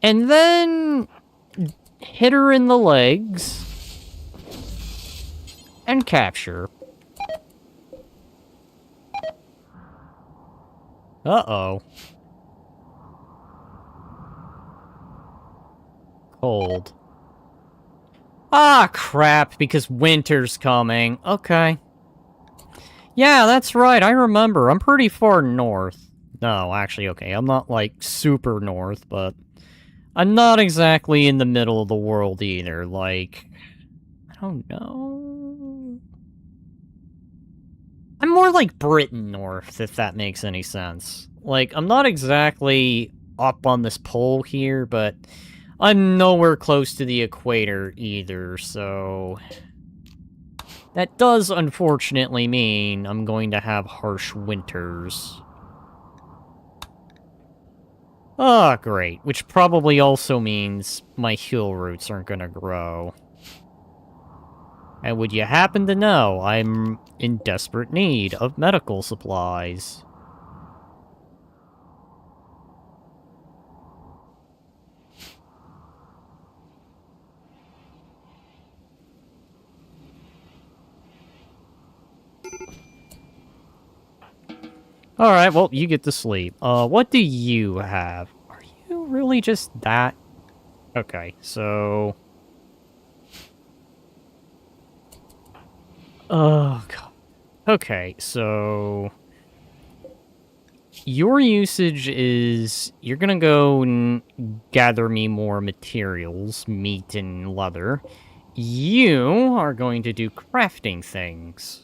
And then... hit her in the legs. And capture. Uh-oh. Cold. Ah, crap, because winter's coming. Okay. Yeah, that's right, I remember. I'm pretty far north. No, actually, okay, I'm not, like, super north, but... I'm not exactly in the middle of the world either, like... I don't know... I'm more like Britain north, if that makes any sense. Like, I'm not exactly up on this pole here, but... I'm nowhere close to the equator either, so... That does, unfortunately, mean I'm going to have harsh winters. Ah, great. Which probably also means my hill roots aren't gonna grow. And would you happen to know, I'm in desperate need of medical supplies. Alright, well, you get to sleep. What do you have? Are you really just that? Okay, so... Oh, God. Okay, so... Your usage is... You're gonna go and gather me more materials, meat and leather. You are going to do crafting things.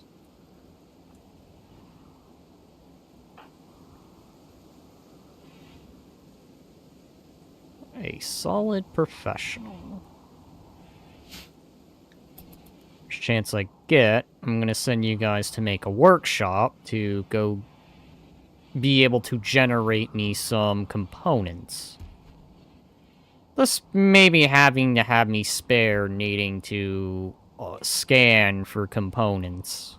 A solid professional. Chance I get, I'm gonna send you guys to make a workshop to go be able to generate me some components. Thus, maybe having to have me spare needing to scan for components.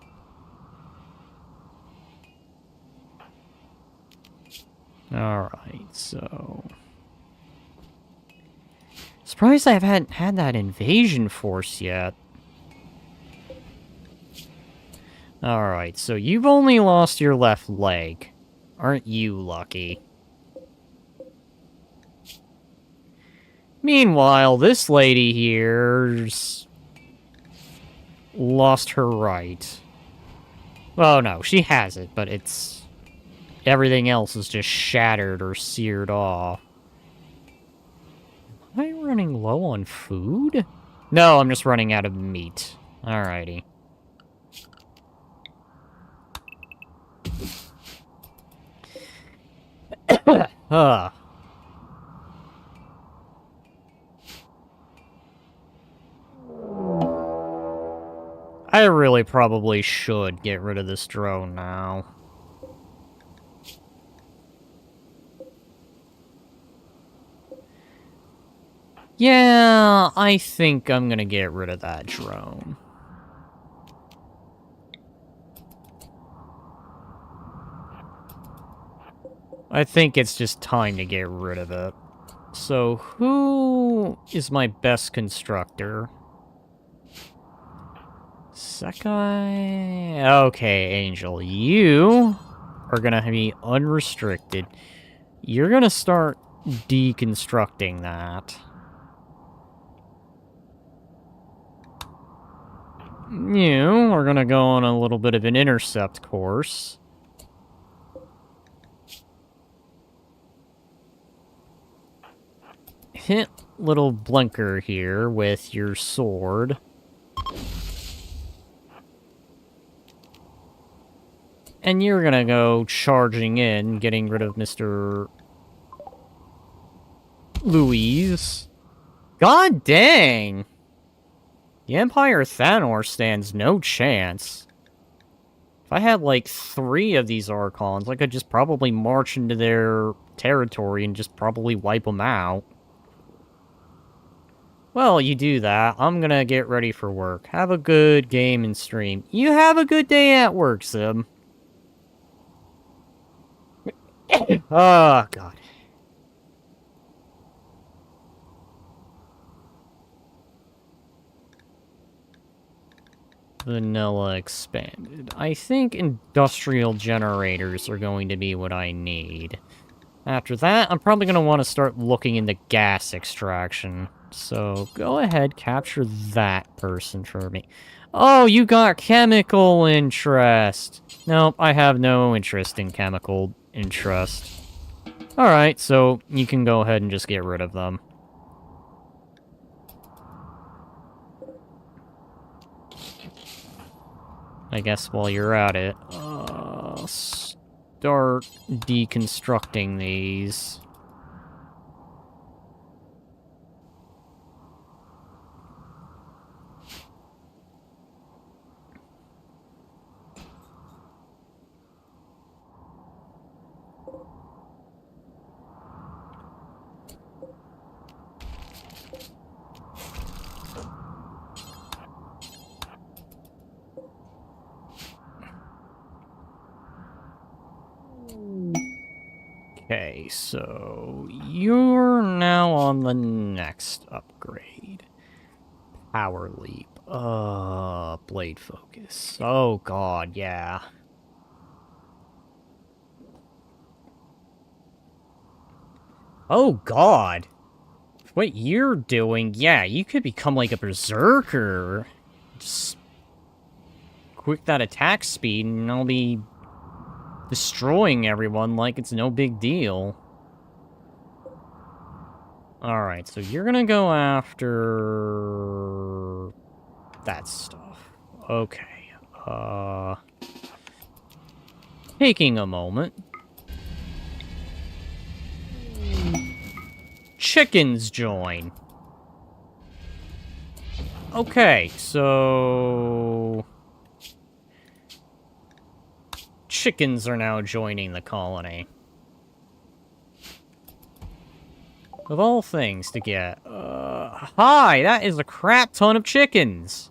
Alright, so... Surprised I haven't had that invasion force yet. Alright, so you've only lost your left leg. Aren't you lucky? Meanwhile, this lady here's... lost her right. Oh no, she has it, but it's... everything else is just shattered or seared off. Am I running low on food? No, I'm just running out of meat. Alrighty. I really probably should get rid of this drone now. Yeah, I think I'm gonna get rid of that drone. I think it's just time to get rid of it. So, who is my best constructor? Sekai? Okay, Angel. You are gonna be unrestricted. You're gonna start deconstructing that. You are gonna go on a little bit of an intercept course. Hit little blinker here with your sword. And you're gonna go charging in, getting rid of Mr. Louise. God dang! The Empire Thanor stands no chance. If I had, like, 3 of these Archons, I could just probably march into their territory and just probably wipe them out. Well, you do that. I'm gonna get ready for work. Have a good game and stream. You have a good day at work, Sim. Oh, God. Vanilla expanded. I think industrial generators are going to be what I need. After that, I'm probably going to want to start looking into gas extraction. So, go ahead, capture that person for me. Oh, you got chemical interest! Nope, I have no interest in chemical interest. Alright, so you can go ahead and just get rid of them. I guess while you're at it, start deconstructing these. Okay, so you're now on the next upgrade. Power leap. Blade focus. Oh god, yeah. Oh god. What you're doing, yeah, you could become like a berserker. Just quick that attack speed and I'll be destroying everyone like it's no big deal. Alright, so you're gonna go after that stuff. Okay. Taking a moment. Chickens join. Okay, so... chickens are now joining the colony. Of all things to get. Hi, that is a crap ton of chickens.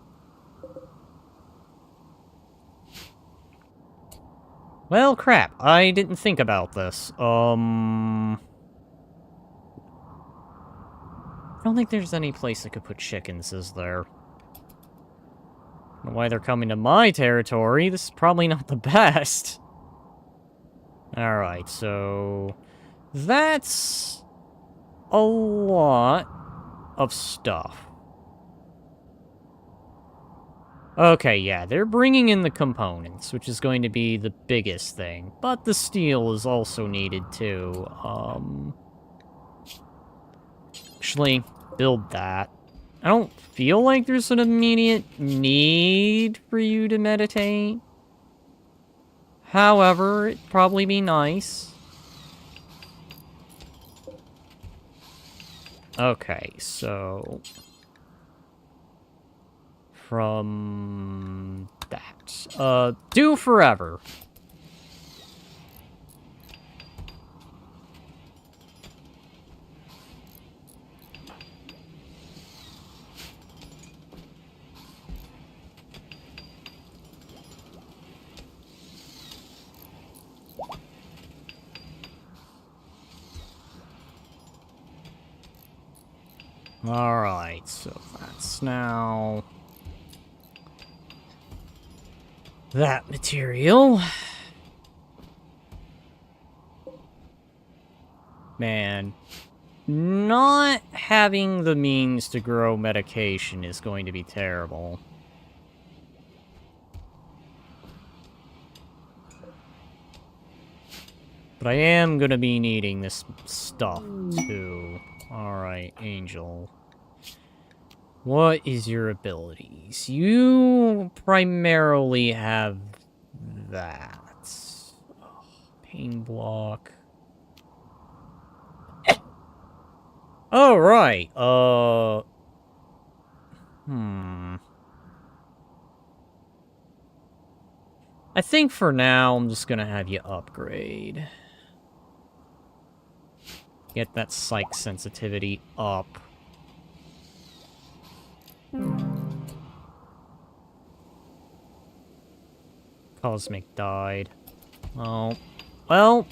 Well, crap. I didn't think about this. I don't think there's any place I could put chickens, is there? I don't know why they're coming to my territory. This is probably not the best. Alright, so... that's... a lot of stuff. Okay, yeah, they're bringing in the components, which is going to be the biggest thing. But the steel is also needed, too. Actually, build that. I don't feel like there's an immediate need for you to meditate. However, it'd probably be nice. Okay, so... from... that. Do forever. Alright, so that's now that material. Man, not having the means to grow medication is going to be terrible. But I am gonna be needing this stuff, too. Alright, Angel. What is your abilities? You primarily have that. Oh, pain block. Oh, right. I think for now, I'm just gonna have you upgrade. Get that psych sensitivity up. Cosmic died. Oh. Well.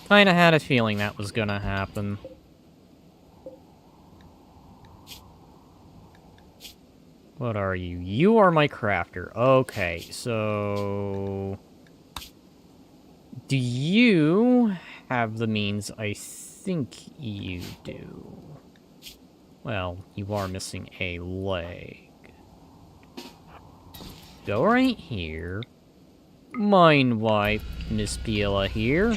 Kinda had a feeling that was gonna happen. What are you? You are my crafter. Okay, so... Do you have the means I think you do? Well, you are missing a leg. Go right here. Mind wipe Miss Piela here.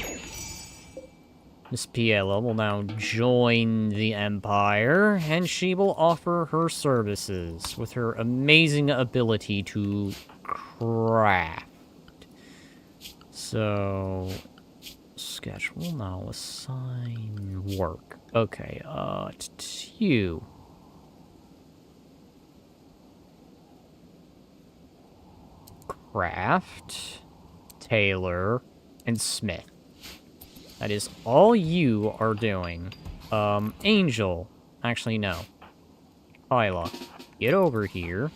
Miss Piela will now join the Empire, and she will offer her services with her amazing ability to craft. So, schedule now, assign work. Okay, you. Craft, tailor, and smith. That is all you are doing. Angel. Actually, no. Hyla, get over here.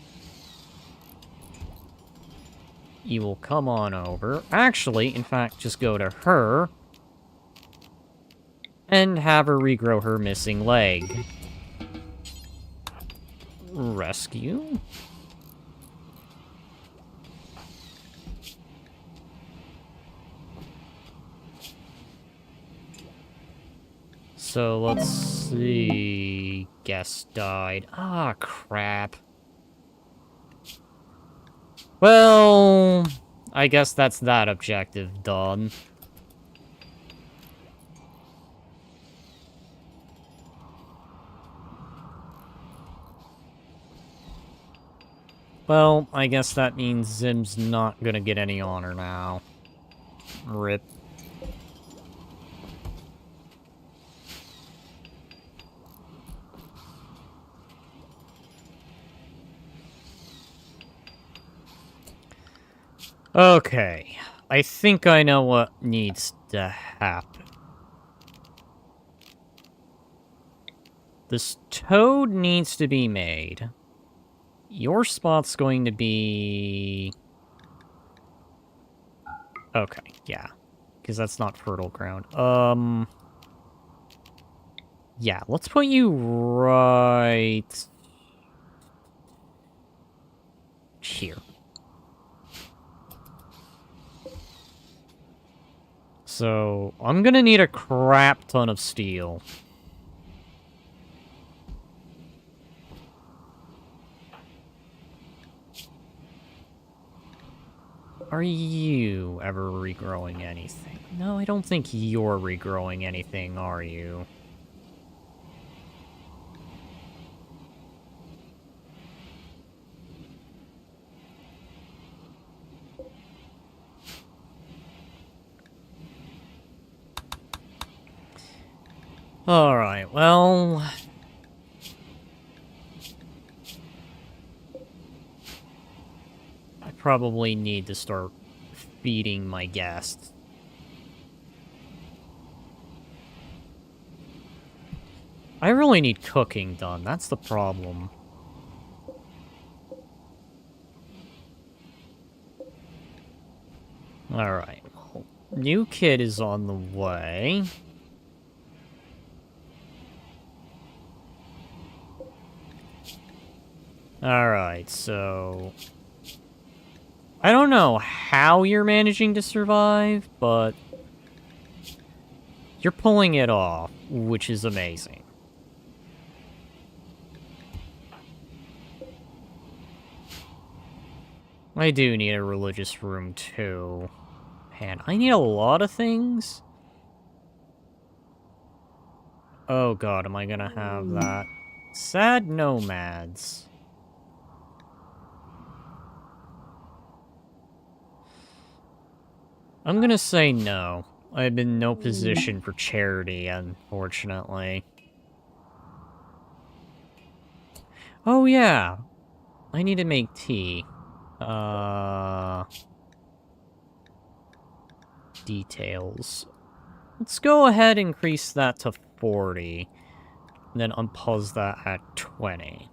You will come on over. Actually, in fact, just go to her. And have her regrow her missing leg. Rescue? So, let's see... Guest died. Ah, crap. Well... I guess that's that objective done. Well, I guess that means Zim's not gonna get any honor now. RIP. Okay, I think I know what needs to happen. This toad needs to be made. Your spot's going to be... Okay, yeah. Because that's not fertile ground. Yeah, let's put you right... here. So, I'm gonna need a crap ton of steel. Are you ever regrowing anything? No, I don't think you're regrowing anything, are you? Alright, well... I probably need to start feeding my guests. I really need cooking done, that's the problem. Alright, well, new kid is on the way. Alright, so... I don't know how you're managing to survive, but... you're pulling it off, which is amazing. I do need a religious room, too. Man, I need a lot of things. Oh god, am I gonna have that? Sad nomads. I'm gonna say no. I'm in no position for charity, unfortunately. Oh yeah, I need to make tea. Details. Let's go ahead and increase that to 40. And then unpause that at 20.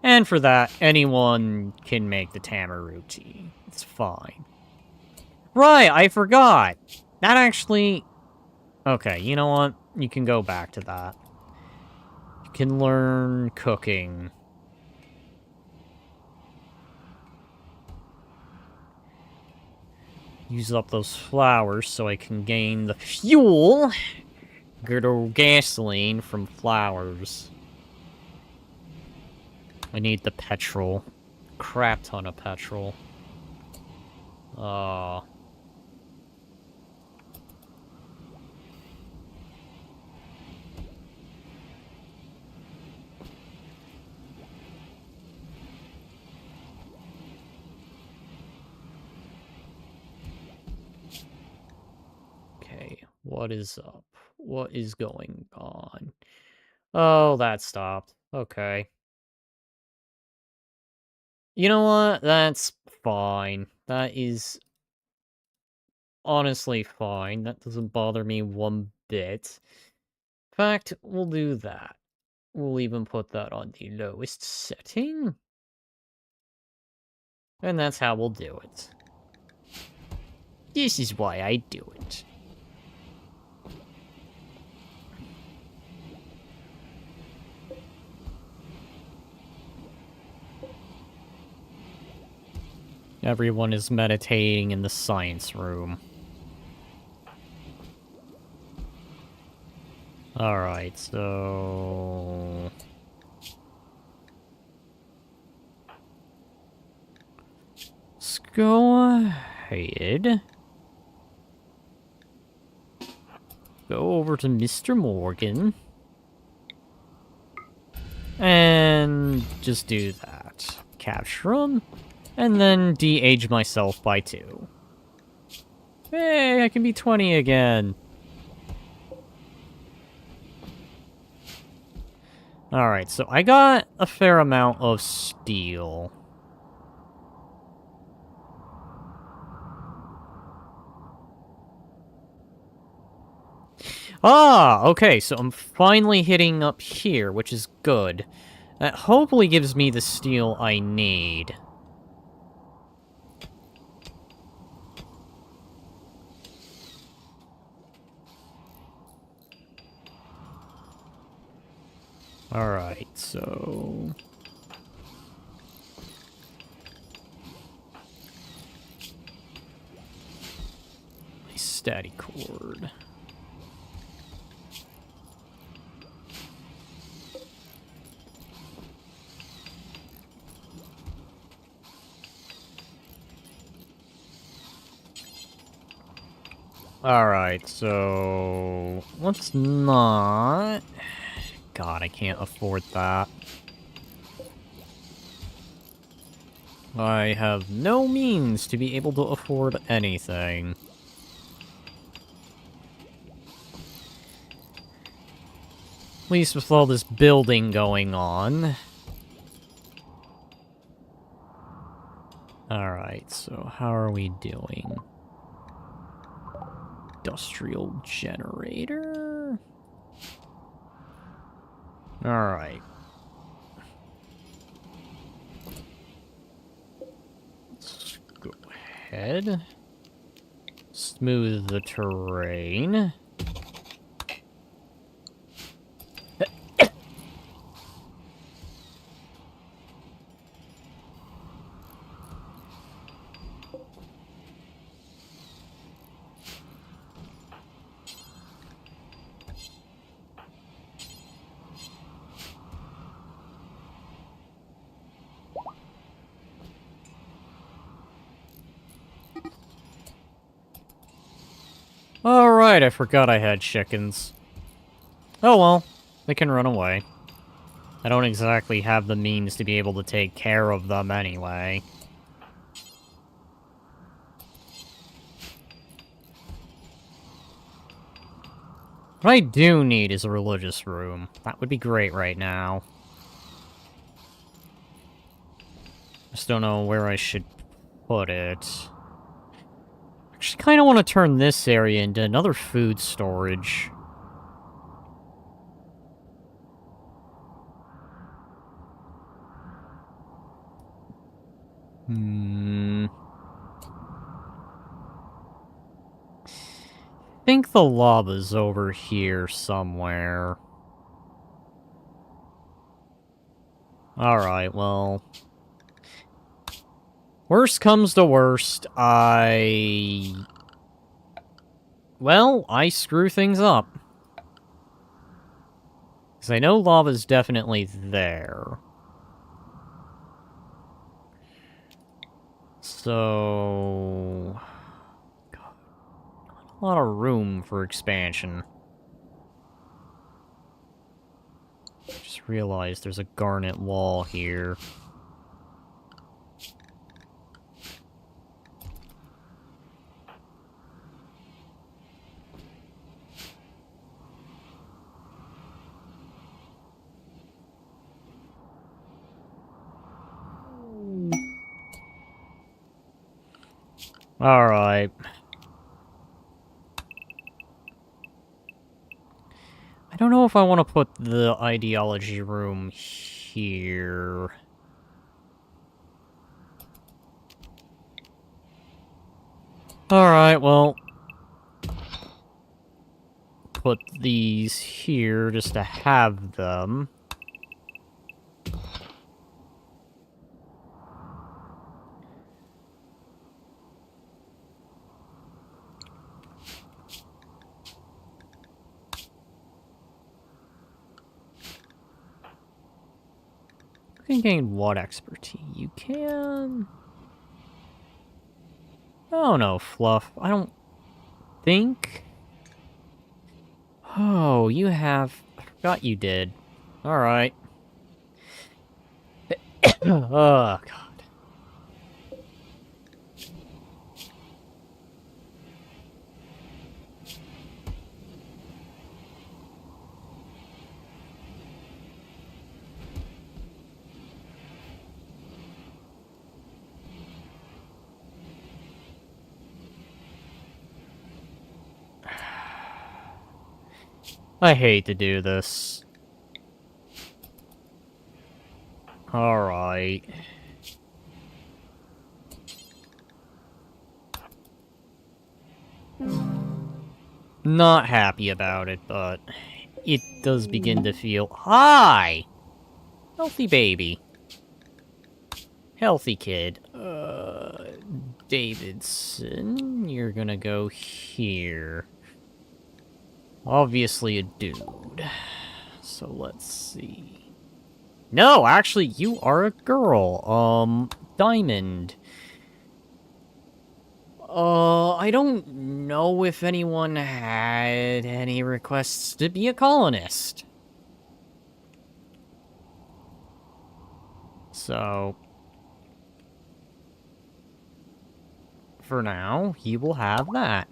And for that, anyone can make the tamarind tea. It's fine. Right, I forgot! That actually... Okay, you know what? You can go back to that. You can learn cooking. Use up those flowers so I can gain the fuel! Good old gasoline from flowers. I need the petrol. Crap ton of petrol. Okay, what is up? What is going on? Oh, that stopped. Okay. You know what? That's fine. That is honestly fine. That doesn't bother me one bit. In fact, we'll do that. We'll even put that on the lowest setting. And that's how we'll do it. This is why I do it. Everyone is meditating in the science room. Alright, so... let's go ahead. Go over to Mr. Morgan. And just do that. Capture him. And then de-age myself by 2. Hey, I can be 20 again. Alright, so I got a fair amount of steel. Ah, okay, so I'm finally hitting up here, which is good. That hopefully gives me the steel I need. Alright, so... my static cord. Alright, so... let's not... God, I can't afford that. I have no means to be able to afford anything. At least with all this building going on. Alright, so how are we doing? Industrial generator? Alright. Let's go ahead. Smooth the terrain. right, I forgot I had chickens. Oh well, they can run away. I don't exactly have the means to be able to take care of them anyway. What I do need is a religious room. That would be great right now. Just don't know where I should put it. Actually, kind of want to turn this area into another food storage. I think the lava's over here somewhere. Alright, well... Worst comes to worst, well, I screw things up. Because I know lava's definitely there. So... God, not a lot of room for expansion. Just realized there's a garnet wall here. Alright. I don't know if I want to put the ideology room here. Alright, well... Put these here just to have them. You can gain what expertise? You can... Oh no, Fluff. I don't think... Oh, you have... I forgot you did. Alright. Oh, God. I hate to do this. Alright. Not happy about it, but it does begin to feel... Hi! Healthy baby. Healthy kid. Davidson, you're gonna go here. Obviously a dude. So let's see. No, actually, you are a girl. Diamond. I don't know if anyone had any requests to be a colonist. So... for now, he will have that.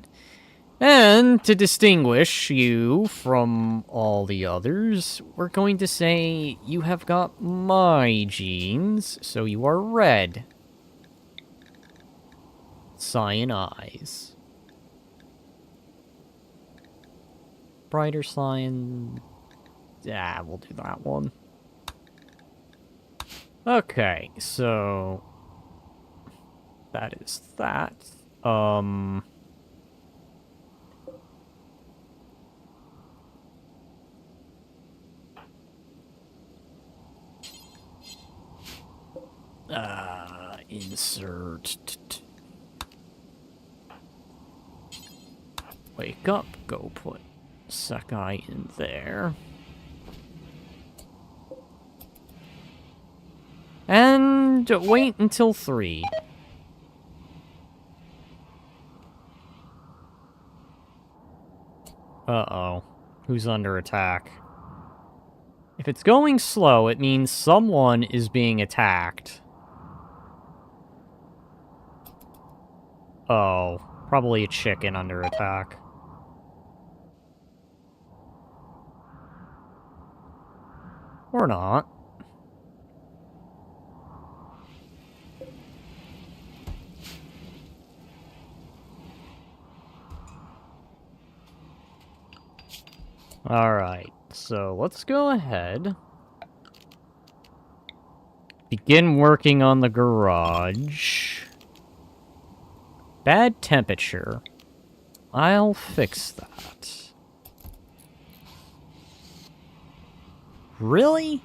And to distinguish you from all the others, we're going to say you have got my genes, so you are red. Cyan eyes. Brighter cyan... Yeah, we'll do that one. Okay, so... that is that. Insert. Wake up, go put Sakai in there. And wait until 3. Uh-oh. Who's under attack? If it's going slow, it means someone is being attacked. Oh, probably a chicken under attack. Or not. Alright, so let's go ahead. Begin working on the garage. Bad temperature. I'll fix that. Really?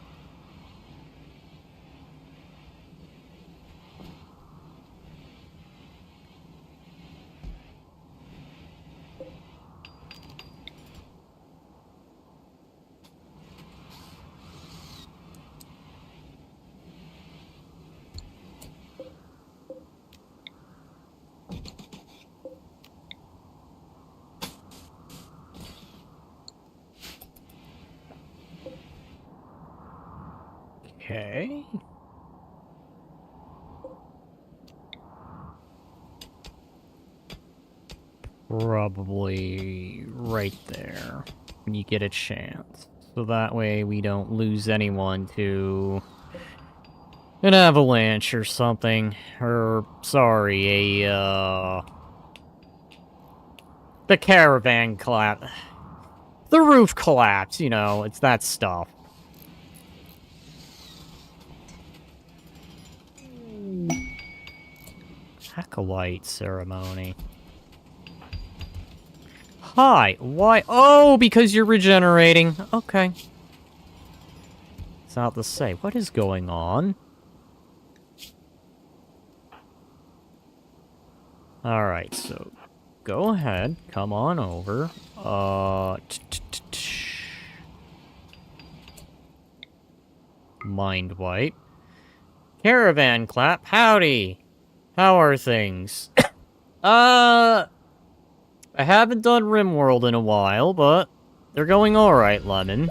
Okay. Probably right there when you get a chance. So that way we don't lose anyone to an avalanche or something. Or, sorry, the caravan collapse. The roof collapse, you know, it's that stuff. Acolyte ceremony. Hi, why? Oh, because you're regenerating. Okay. It's not to say. What is going on? Alright, so go ahead. Come on over. Mind wipe. Caravan clap. Howdy. How are things? I haven't done Rimworld in a while, but they're going alright, Lemon.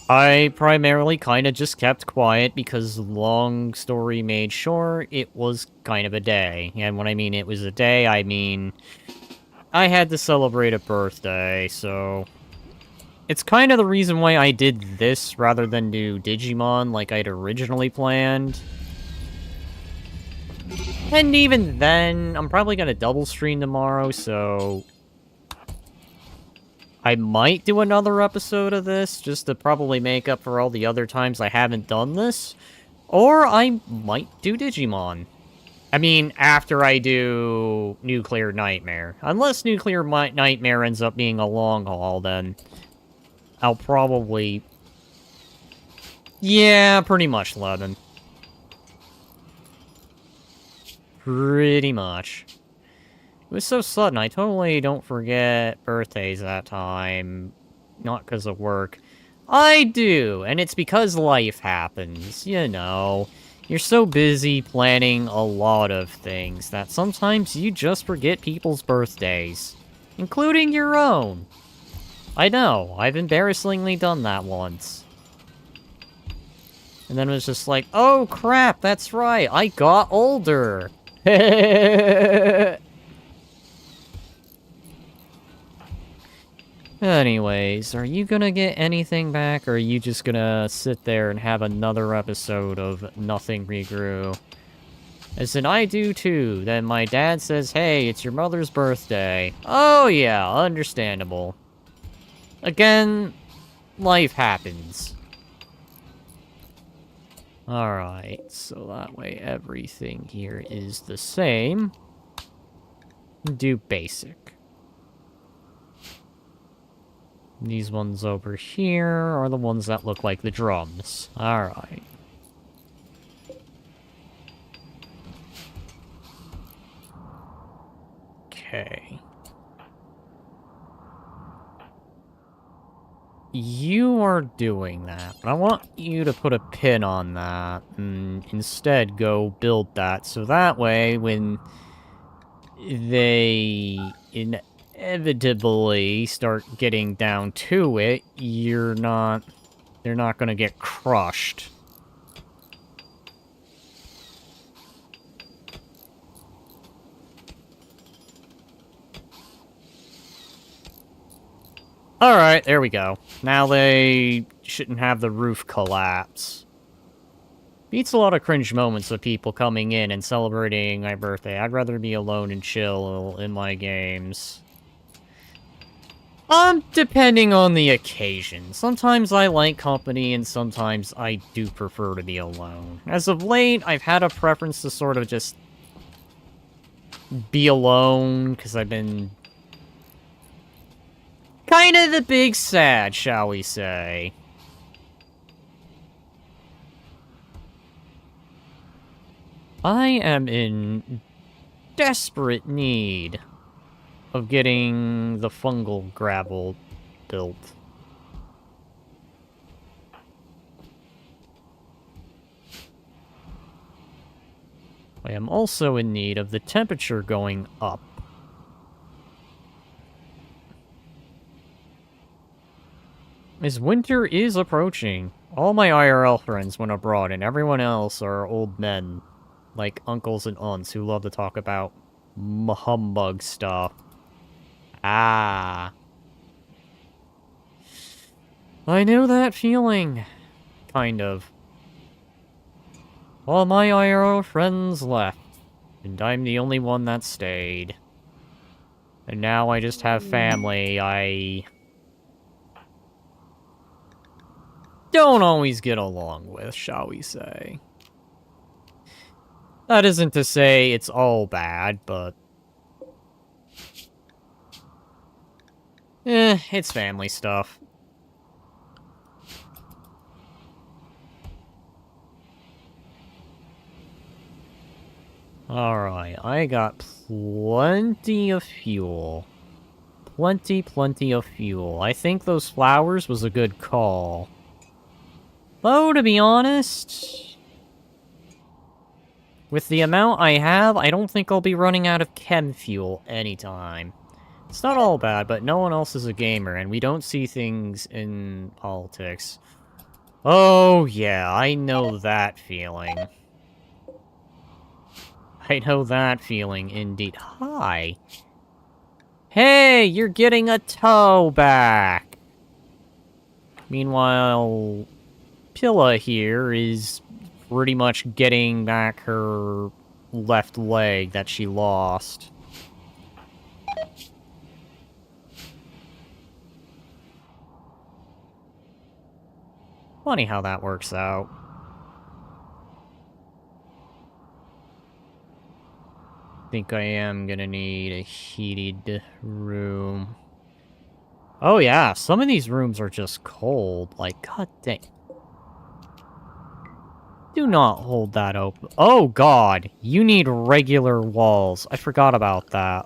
I primarily kind of just kept quiet because, long story made short, it was kind of a day. And when I mean it was a day, I mean I had to celebrate a birthday, so it's kind of the reason why I did this rather than do Digimon like I'd originally planned. And even then, I'm probably going to double stream tomorrow, so I might do another episode of this, just to probably make up for all the other times I haven't done this. Or I might do Digimon. I mean, after I do Nuclear Nightmare. Unless Nuclear Nightmare ends up being a long haul, then I'll probably... Yeah, pretty much, Levin. Pretty much. It was so sudden, I totally don't forget birthdays that time. Not because of work. I do, and it's because life happens, you know. You're so busy planning a lot of things that sometimes you just forget people's birthdays. Including your own. I know, I've embarrassingly done that once. And then it was just like, oh crap, that's right, I got older. Anyways, are you gonna get anything back, or are you just gonna sit there and have another episode of Nothing Regrew? As in, I do too. Then my dad says, hey, it's your mother's birthday. Oh yeah, understandable. Again, life happens. Alright, so that way everything here is the same. Do basic. These ones over here are the ones that look like the drums. Alright. Okay. You are doing that, but I want you to put a pin on that, and instead go build that, so that way, when they inevitably start getting down to it, they're not gonna get crushed. Alright, there we go. Now they shouldn't have the roof collapse. Beats a lot of cringe moments of people coming in and celebrating my birthday. I'd rather be alone and chill in my games. Depending on the occasion. Sometimes I like company, and sometimes I do prefer to be alone. As of late, I've had a preference to sort of just be alone, because I've been kind of the big sad, shall we say. I am in desperate need of getting the fungal gravel built. I am also in need of the temperature going up. As winter is approaching, all my IRL friends went abroad and everyone else are old men, like uncles and aunts who love to talk about humbug stuff. Ah. I know that feeling. Kind of. All my IRL friends left, and I'm the only one that stayed. And now I just have family I don't always get along with, shall we say. That isn't to say it's all bad, but... it's family stuff. Alright, I got plenty of fuel. Plenty of fuel. I think those flowers was a good call. Though, to be honest... with the amount I have, I don't think I'll be running out of chem fuel anytime. It's not all bad, but no one else is a gamer, and we don't see things in politics. Oh, yeah, I know that feeling. I know that feeling, indeed. Hi. Hey, you're getting a toe back! Meanwhile, Pilla here is pretty much getting back her left leg that she lost. Funny how that works out. Think I am gonna need a heated room. Oh yeah, some of these rooms are just cold. Like, god dang. Do not hold that open. Oh god, you need regular walls. I forgot about that.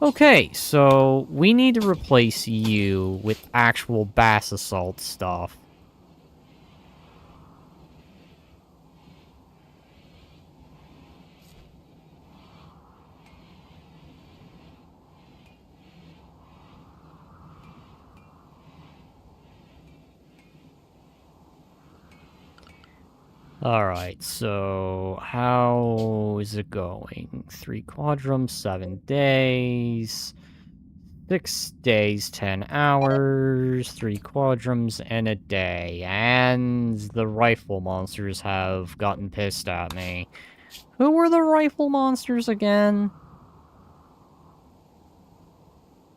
Okay, so we need to replace you with actual bass assault stuff. Alright, so how is it going? 3 quadrums, 7 days. 6 days, 10 hours, 3 quadrums, and a day. And the rifle monsters have gotten pissed at me. Who were the rifle monsters again?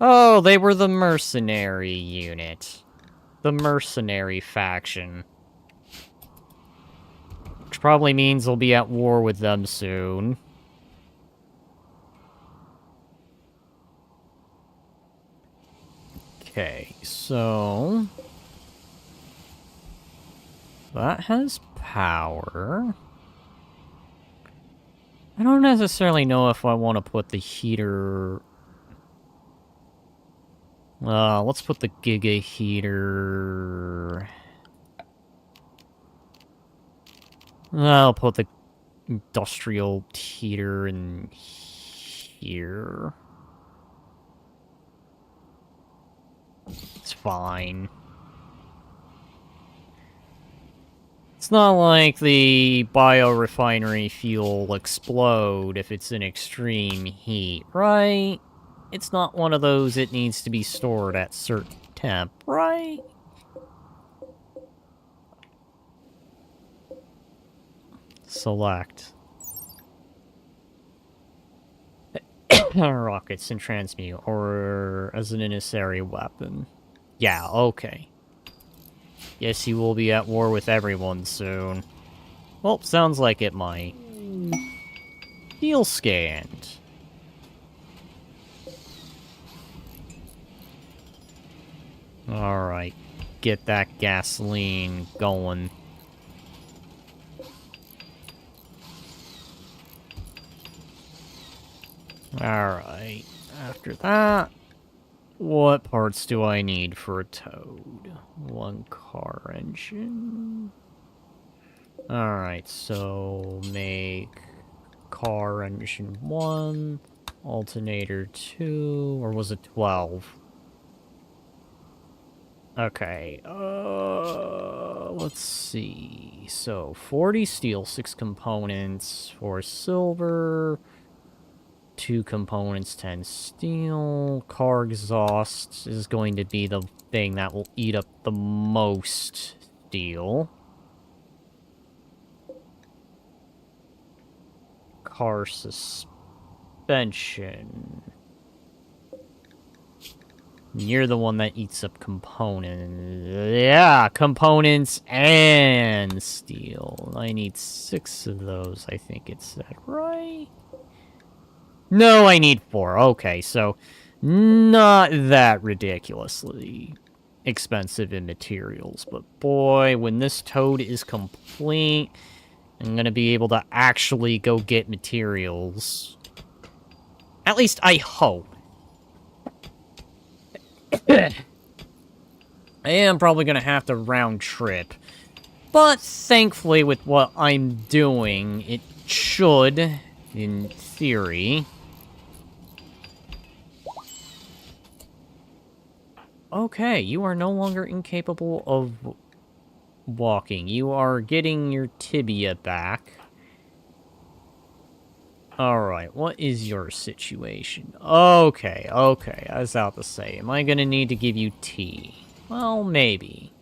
Oh, they were the mercenary unit. The mercenary faction. Which probably means we'll be at war with them soon. Okay, so... that has power. I don't necessarily know if I want to put the heater... let's put the Giga heater... I'll put the industrial heater in here. fine. It's not like the biorefinery fuel will explode if it's in extreme heat, right? It's not one of those it needs to be stored at certain temp, right? Select. Rockets and transmute, or as an incendiary weapon. Yeah, okay. Yes, he will be at war with everyone soon. Well, sounds like it might. Deal scanned. Alright. Get that gasoline going. Alright. After that, what parts do I need for a Toad? One car engine. Alright, so make car engine 1, alternator 2, or was it 12? Okay, let's see. So, 40 steel, 6 components, 4 silver, 2 components, 10 steel. Car exhaust is going to be the thing that will eat up the most steel. Car suspension. You're the one that eats up components. Yeah, components and steel. I need 6 of those, I think it said, right? No, I need 4. Okay, so not that ridiculously expensive in materials. But boy, when this Toad is complete, I'm gonna be able to actually go get materials. At least I hope. I am probably gonna have to round trip. But thankfully with what I'm doing, it should, in theory... Okay, you are no longer incapable of walking. You are getting your tibia back. Alright, what is your situation? Okay, okay, I was about to say, am I gonna need to give you tea? Well, maybe.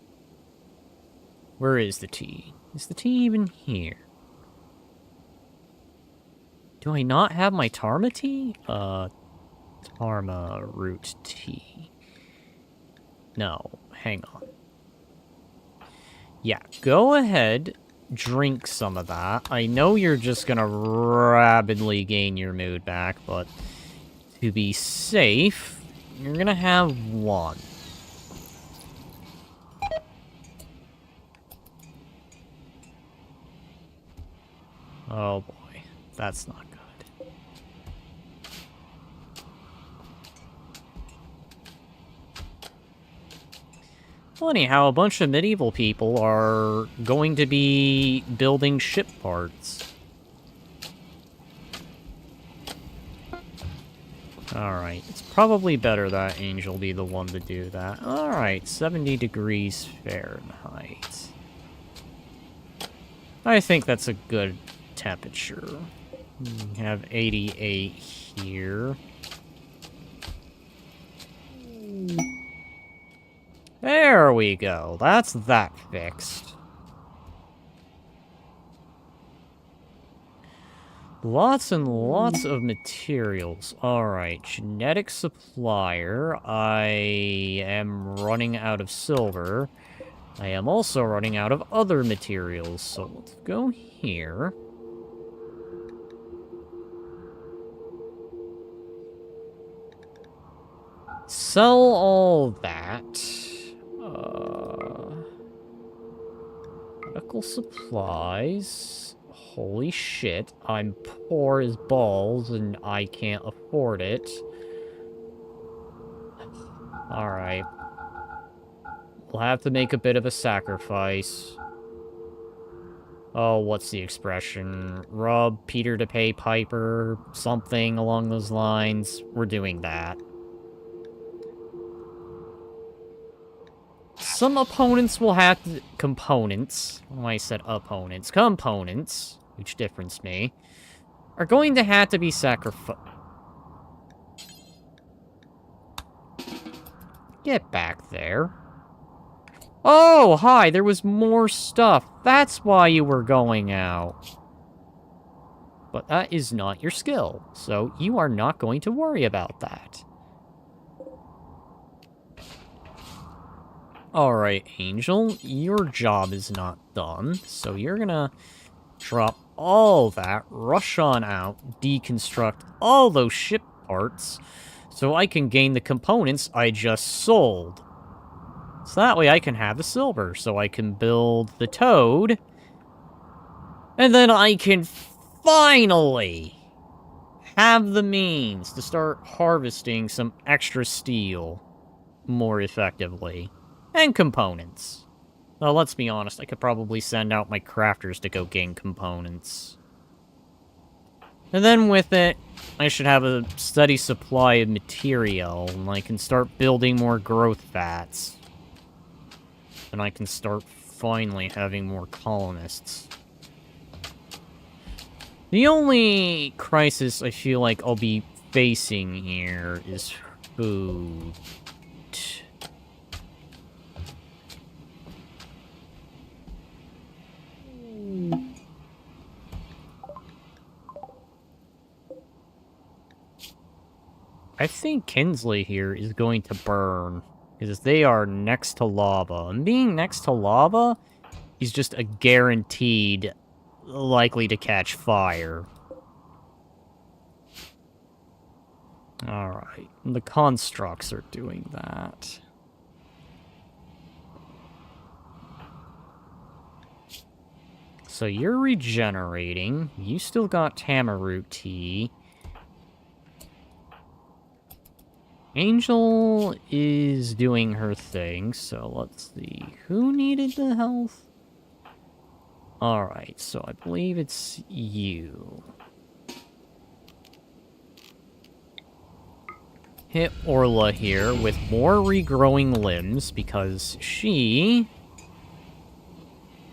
Where is the tea? Is the tea even here? Do I not have my Tarma tea? Tarma root tea. No, hang on. Yeah, go ahead, drink some of that. I know you're just gonna rapidly gain your mood back, but to be safe, you're gonna have 1. Oh boy, that's not good. Funny how a bunch of medieval people are going to be building ship parts. Alright, it's probably better that Angel be the one to do that. Alright, 70 degrees Fahrenheit. I think that's a good temperature. We have 88 here. There we go. That's that fixed. Lots and lots of materials. Alright, genetic supplier. I am running out of silver. I am also running out of other materials, so let's go here. Sell all that. Medical supplies. Holy shit, I'm poor as balls and I can't afford it. Alright. We'll have to make a bit of a sacrifice. Oh, what's the expression? Rob Peter to pay Piper, something along those lines. We're doing that. some opponents will have to... Components. Oh, I said opponents. Components, which difference me, are going to have to be sacrificed. Get back there. Oh, hi, there was more stuff. That's why you were going out. But that is not your skill, so you are not going to worry about that. Alright, Angel, your job is not done, so you're gonna drop all that, rush on out, deconstruct all those ship parts, so I can gain the components I just sold. So that way I can have the silver, so I can build the toad, and then I can finally have the means to start harvesting some extra steel more effectively. And components. Well, let's be honest, I could probably send out my crafters to go gain components. And then with it, I should have a steady supply of material, and I can start building more growth vats. And I can start finally having more colonists. The only crisis I feel like I'll be facing here is food. I think Kinsley here is going to burn, because they are next to lava. And being next to lava is just a guaranteed likely to catch fire. Alright, the constructs are doing that. So you're regenerating. You still got Tamaroot tea. Angel is doing her thing, so let's see. Who needed the health? Alright, so I believe it's you. Hit Orla here with more regrowing limbs, because she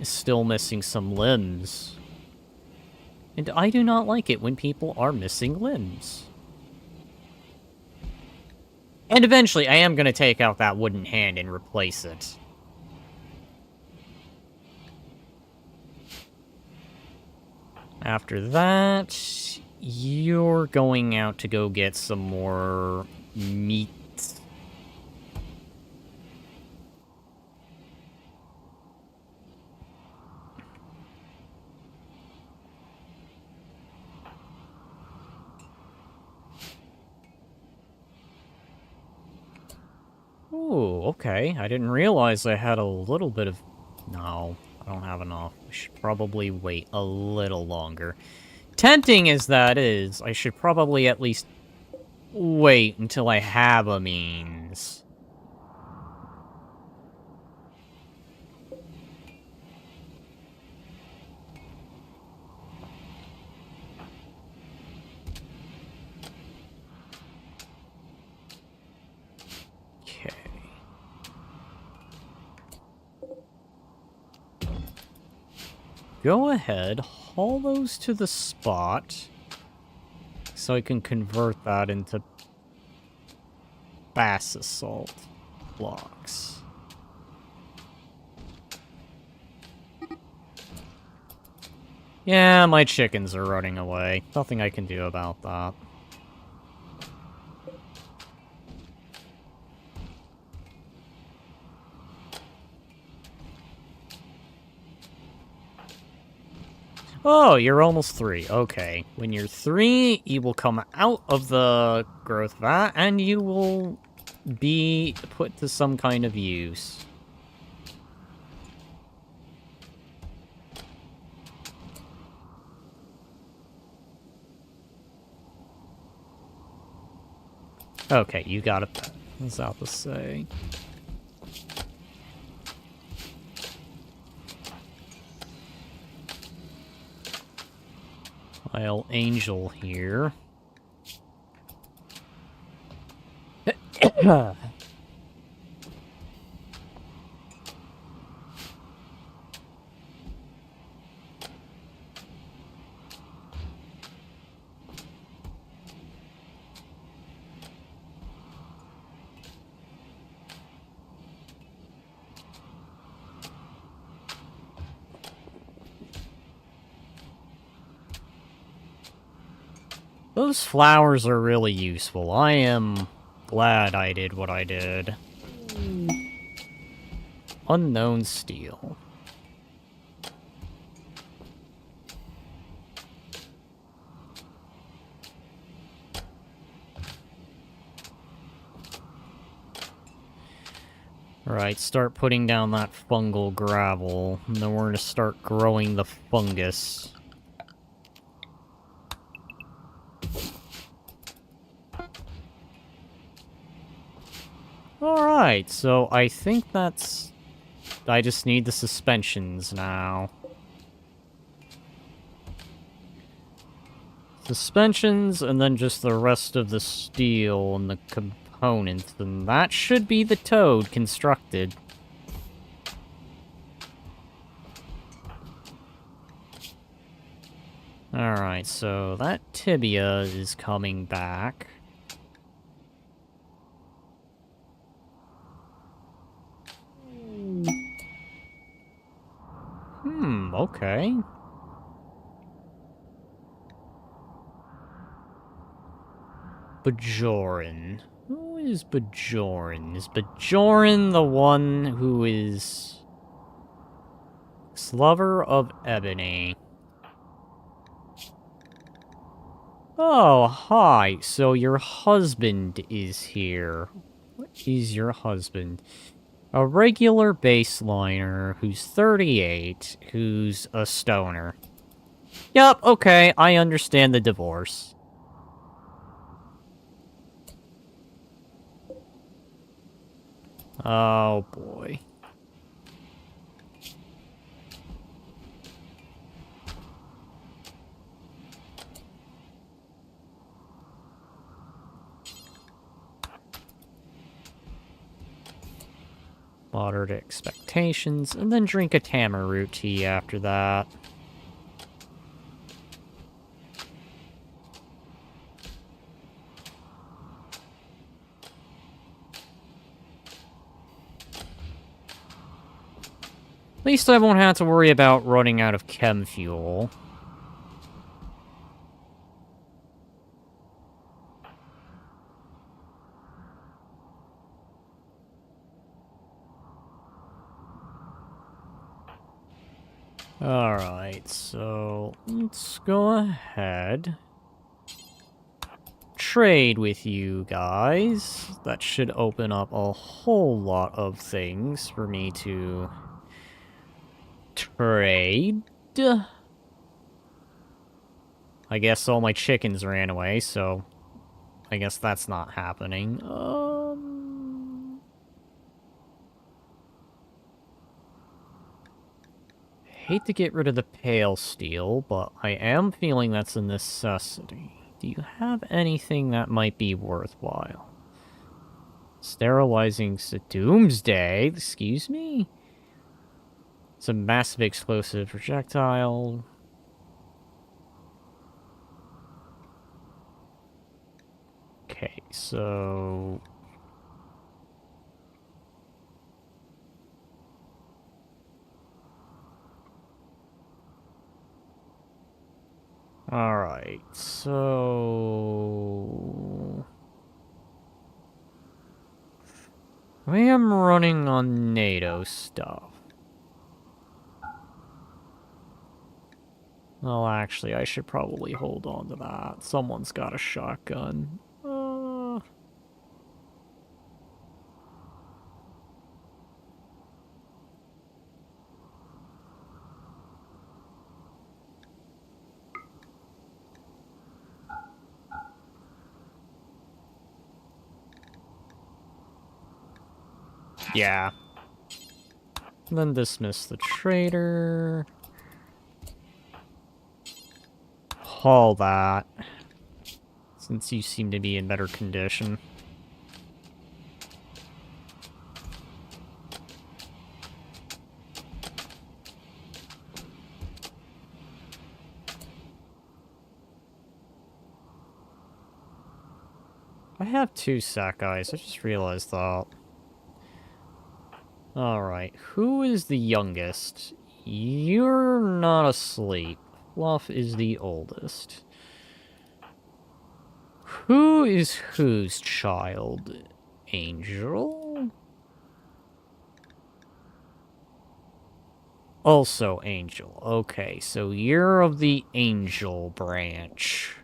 is still missing some limbs. And I do not like it when people are missing limbs. And eventually, I am going to take out that wooden hand and replace it. After that, you're going out to go get some more meat. Ooh, okay. I didn't realize I had a little bit of... No, I don't have enough. I should probably wait a little longer. Tempting as that is, I should probably at least wait until I have a means. Go ahead, haul those to the spot, so I can convert that into basalt blocks. Yeah, my chickens are running away. Nothing I can do about that. Oh, you're almost 3. Okay. When you're 3, you will come out of the growth vat, and you will be put to some kind of use. Okay, you got it. What's that to say? I'll Angel here. Those flowers are really useful. I am glad I did what I did. Unknown steel. Right, start putting down that fungal gravel, and then we're gonna start growing the fungus. Alright, so I think that's... I just need the suspensions now. Suspensions, and then just the rest of the steel and the components, and that should be the toad constructed. Alright, so that tibia is coming back. Okay. Bajoran. Who is Bajoran? Is Bajoran the one who is... Lover of Ebony? Oh, hi. So your husband is here. What is your husband? A regular baseliner who's 38, who's a stoner. Yup, okay, I understand the divorce. Oh, boy. Moderate expectations, and then drink a tamarind tea after that. At least I won't have to worry about running out of chem fuel. Alright, so let's go ahead. Trade with you guys. That should open up a whole lot of things for me to trade. I guess all my chickens ran away, so I guess that's not happening. Hate to get rid of the pale steel, but I am feeling that's a necessity. Do you have anything that might be worthwhile? Sterilizing Doomsday? Excuse me? It's a massive explosive projectile. Okay, so... Alright, so... I am running on NATO stuff. Well, actually, I should probably hold on to that. Someone's got a shotgun. Yeah. Then dismiss the trader. Haul that. Since you seem to be in better condition. I have 2 Sakai's, I just realized that. Alright, who is the youngest? You're not asleep. Fluff is the oldest. Who is whose child? Angel? Also Angel. Okay, so you're of the Angel branch.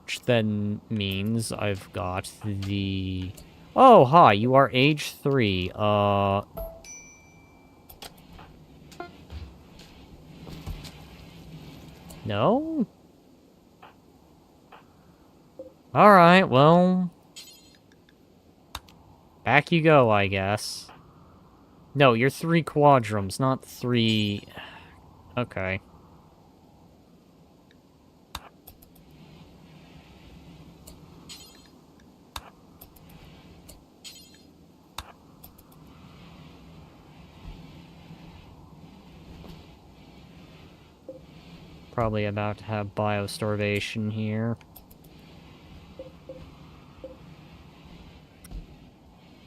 Which then means I've got the... Oh, hi, you are age 3. No? Alright, well... Back you go, I guess. No, you're 3 quadrums, not 3... Okay. Probably about to have biostarvation here.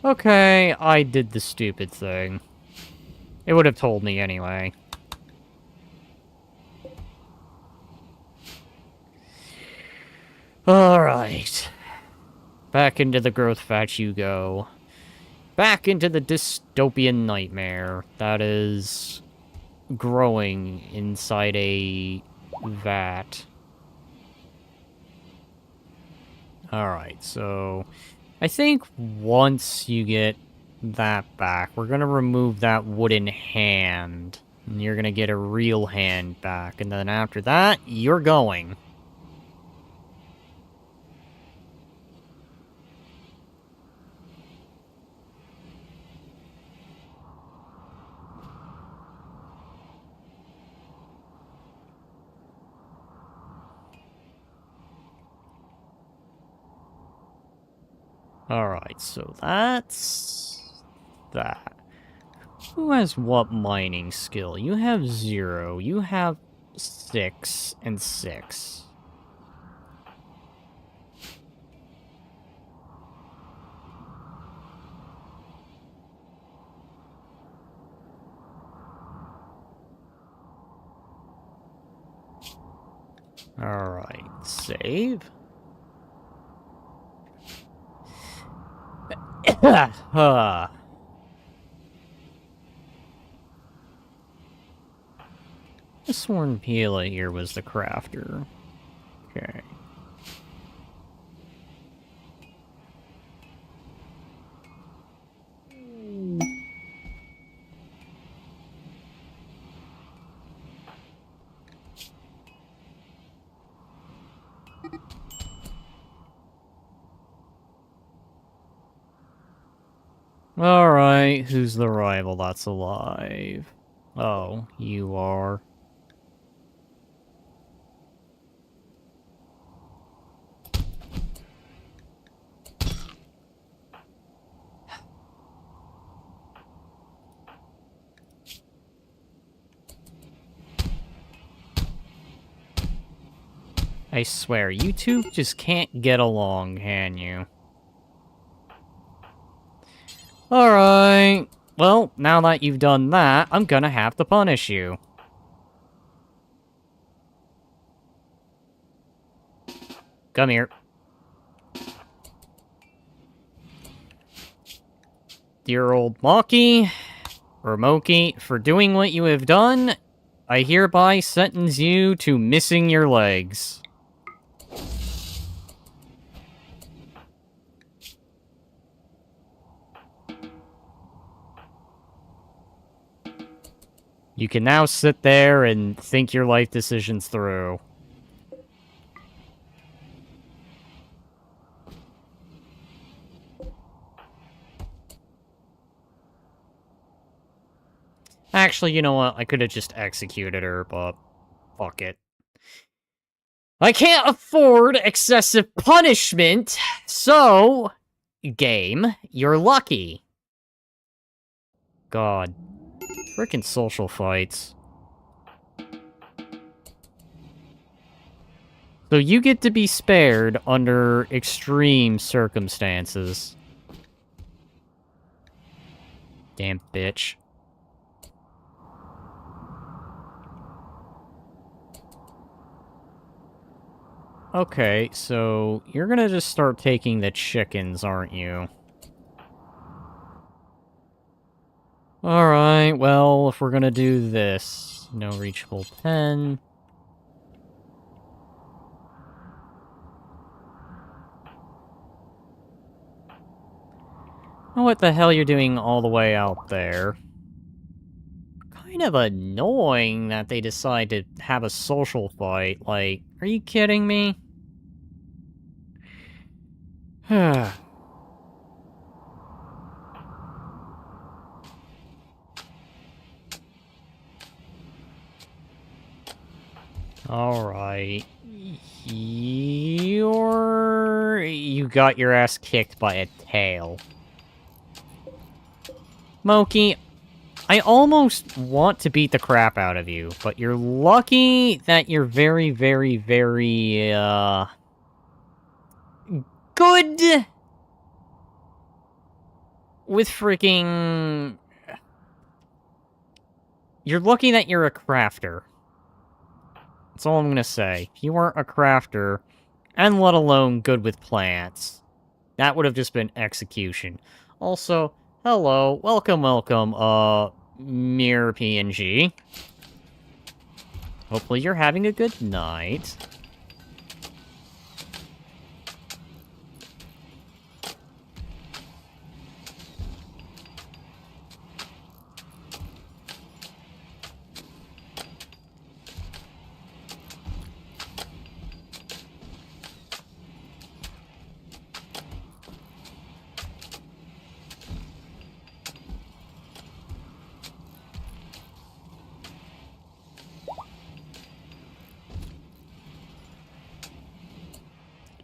Okay, I did the stupid thing. It would have told me anyway. Alright. Back into the growth vat you go. Back into the dystopian nightmare that is growing inside a vat. Alright, so I think once you get that back, we're gonna remove that wooden hand. And you're gonna get a real hand back, and then after that, you're going. Alright, so that's... that. Who has what mining skill? You have 0, you have 6, and 6. Alright, save. I sworn Pila here was the crafter. Okay. Alright, who's the rival that's alive? Oh, you are. I swear, you two just can't get along, can you? Alright. Well, now that you've done that, I'm gonna have to punish you. Come here. Dear old Moki, or Moki, for doing what you have done, I hereby sentence you to missing your legs. You can now sit there and think your life decisions through. Actually, you know what? I could have just executed her, but fuck it. I can't afford excessive punishment, so... game, you're lucky. God. Frickin' social fights. So you get to be spared under extreme circumstances. Damn bitch. Okay, so you're gonna just start taking the chickens, aren't you? Alright, well, if we're gonna do this, no reachable pen. What the hell you're doing all the way out there? Kind of annoying that they decide to have a social fight. Like, are you kidding me? Alright. You got your ass kicked by a tail. Moki, I almost want to beat the crap out of you, but you're lucky that you're very, very, very, good with freaking... You're lucky that you're a crafter. That's all I'm gonna say. If you weren't a crafter, and let alone good with plants, that would have just been execution. Also, hello, welcome, Mirror PNG. Hopefully you're having a good night.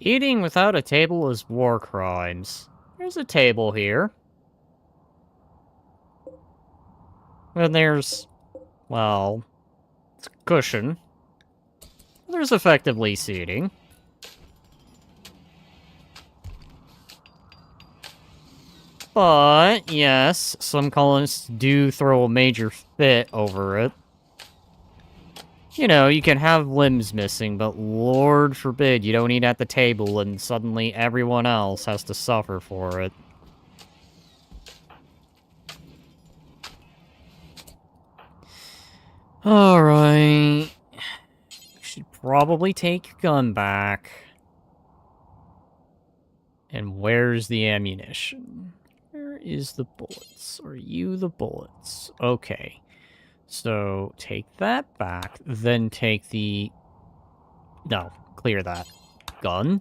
Eating without a table is war crimes. There's a table here. And there's, well, it's a cushion. There's effectively seating. But, yes, some colonists do throw a major fit over it. You know, you can have limbs missing, but Lord forbid you don't eat at the table and suddenly everyone else has to suffer for it. Alright. Should probably take your gun back. And where's the ammunition? Where is the bullets? Are you the bullets? Okay. So, take that back, then take the... No, clear that. Gun.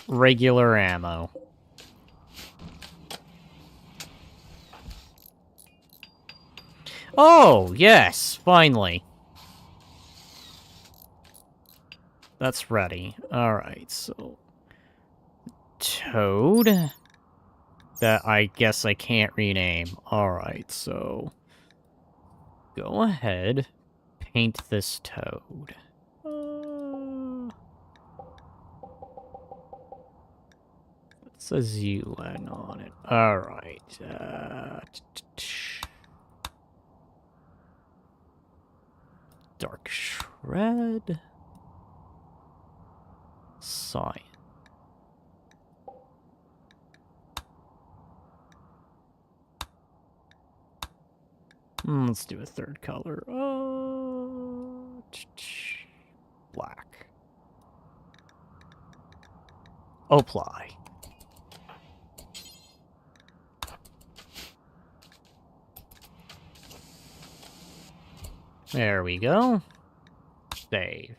Regular ammo. Oh, yes, finally. That's ready. Alright, so... Toad. That I guess I can't rename. Alright, so... Go ahead, paint this toad. It says UN on it. Alright. Dark shred. Cyan. Let's do a third color. Black. Apply. There we go. Save.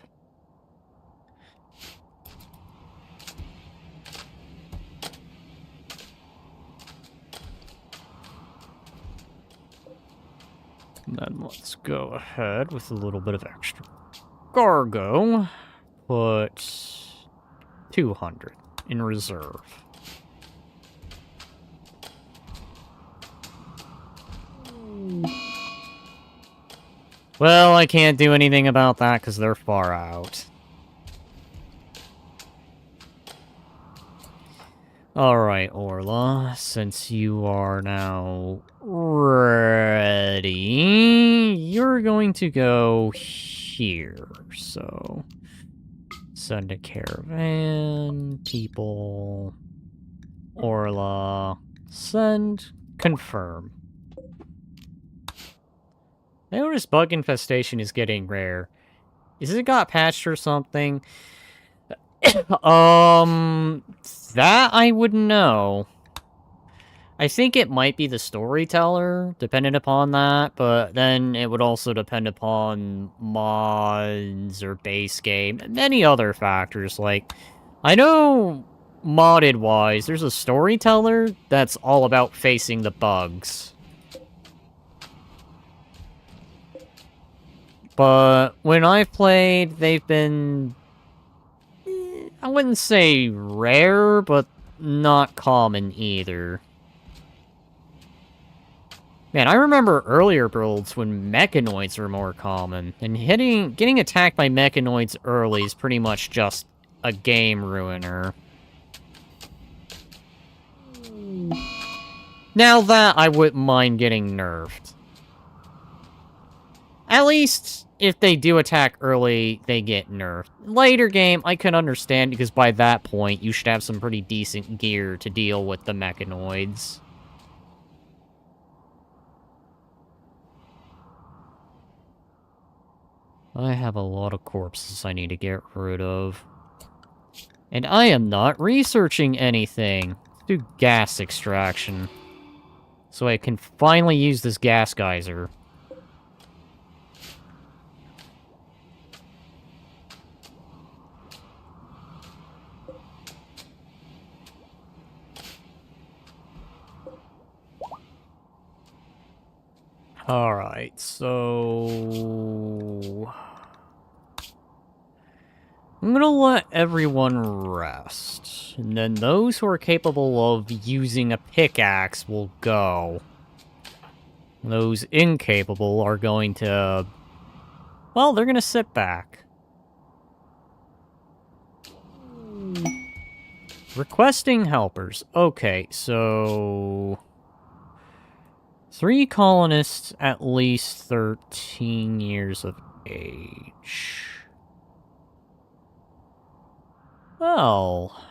And then let's go ahead with a little bit of extra cargo. Put 200 in reserve. Well, I can't do anything about that because they're far out. Alright, Orla, since you are now ready, you're going to go here, so Send a caravan, people, Orla, send, confirm. I notice bug infestation is getting rare. Is it got patched or something? That I wouldn't know. I think it might be the storyteller, dependent upon that, but then it would also depend upon mods or base game, and many other factors. Like, I know modded-wise, there's a storyteller that's all about facing the bugs. But when I've played, they've been... I wouldn't say rare, but not common either. Man, I remember earlier builds when mechanoids were more common, and getting attacked by mechanoids early is pretty much just a game ruiner. Now that I wouldn't mind getting nerfed. At least, if they do attack early, they get nerfed. Later game, I can understand, because by that point, you should have some pretty decent gear to deal with the mechanoids. I have a lot of corpses I need to get rid of. And I am not researching anything. Let's do gas extraction. So I can finally use this gas geyser. Alright, so... I'm gonna let everyone rest. And then those who are capable of using a pickaxe will go. Those incapable are going to... Well, they're gonna sit back. Requesting helpers. Okay, so... 3 colonists at least 13 years of age. Well...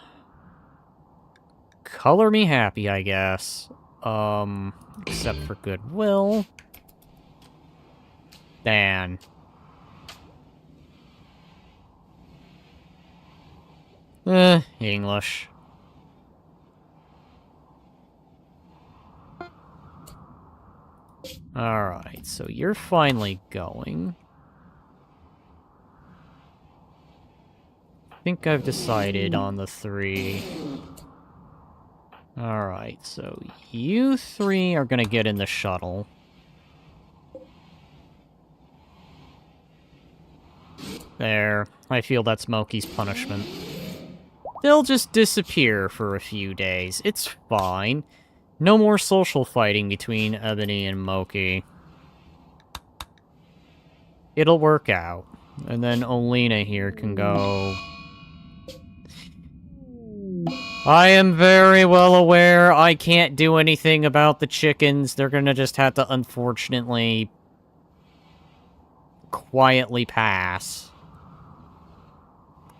Color me happy, I guess. Except for goodwill. Dan. English. Alright, so you're finally going. I think I've decided on the 3. Alright, so you 3 are gonna get in the shuttle. There. I feel that's Moki's punishment. They'll just disappear for a few days. It's fine. No more social fighting between Ebony and Moki. It'll work out. And then Olena here can go... I am very well aware I can't do anything about the chickens. They're gonna just have to, unfortunately, quietly pass.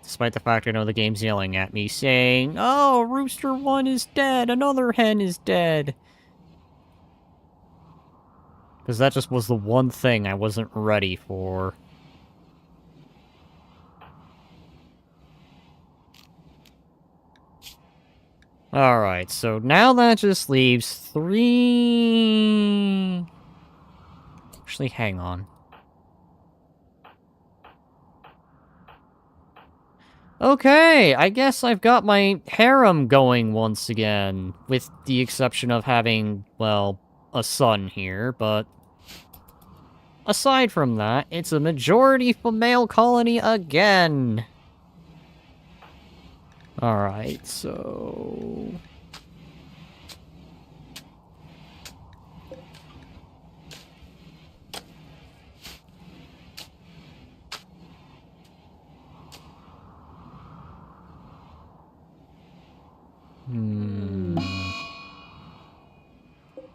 Despite the fact I know the game's yelling at me, saying, "Oh, Rooster 1 is dead, another hen is dead." Because that just was the one thing I wasn't ready for. Alright, so now that just leaves 3... Actually, hang on. Okay, I guess I've got my harem going once again, with the exception of having, well, a son here, but... Aside from that, it's a majority female colony again! Alright, so...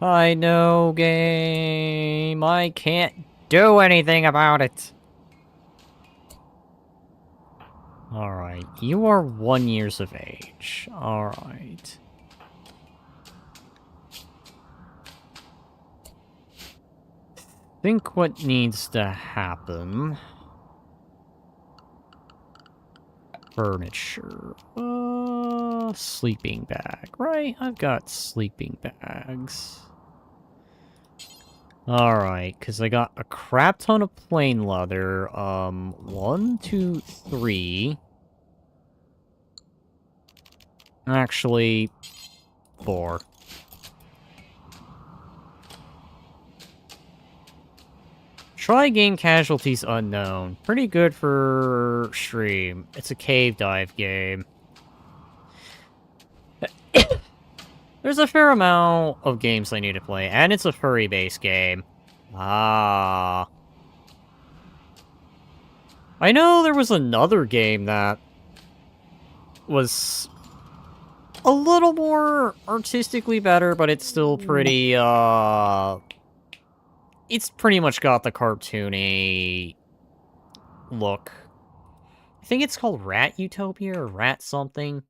I know, game. I can't do anything about it. Alright, you are 1 years of age. Alright. Think what needs to happen. Furniture. Sleeping bag. Right, I've got sleeping bags. Alright, because I got a crap ton of plain leather. 1, 2, 3. Actually, 4. Try game casualties unknown. Pretty good for stream. It's a cave dive game. There's a fair amount of games I need to play, and it's a furry-based game. Ah. I know there was another game that was a little more artistically better, but it's still pretty, it's pretty much got the cartoony look. I think it's called Rat Utopia or Rat something.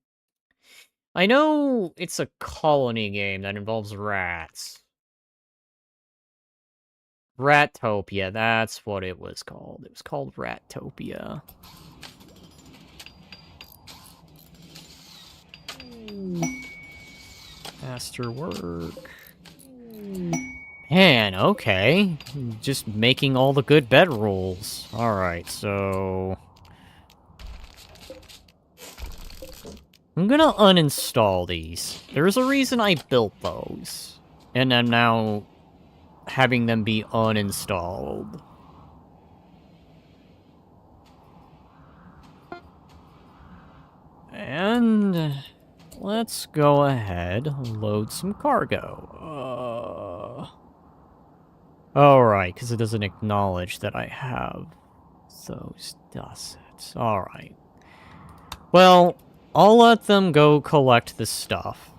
I know it's a colony game that involves rats. Rattopia, that's what it was called. It was called Rattopia. Faster work. Man, okay. Just making all the good bed rolls. Alright, so... I'm gonna uninstall these. There's a reason I built those. And I'm now having them be uninstalled. And... let's go ahead and load some cargo. Alright, because it doesn't acknowledge that I have those, does it? Alright. Well, I'll let them go collect the stuff.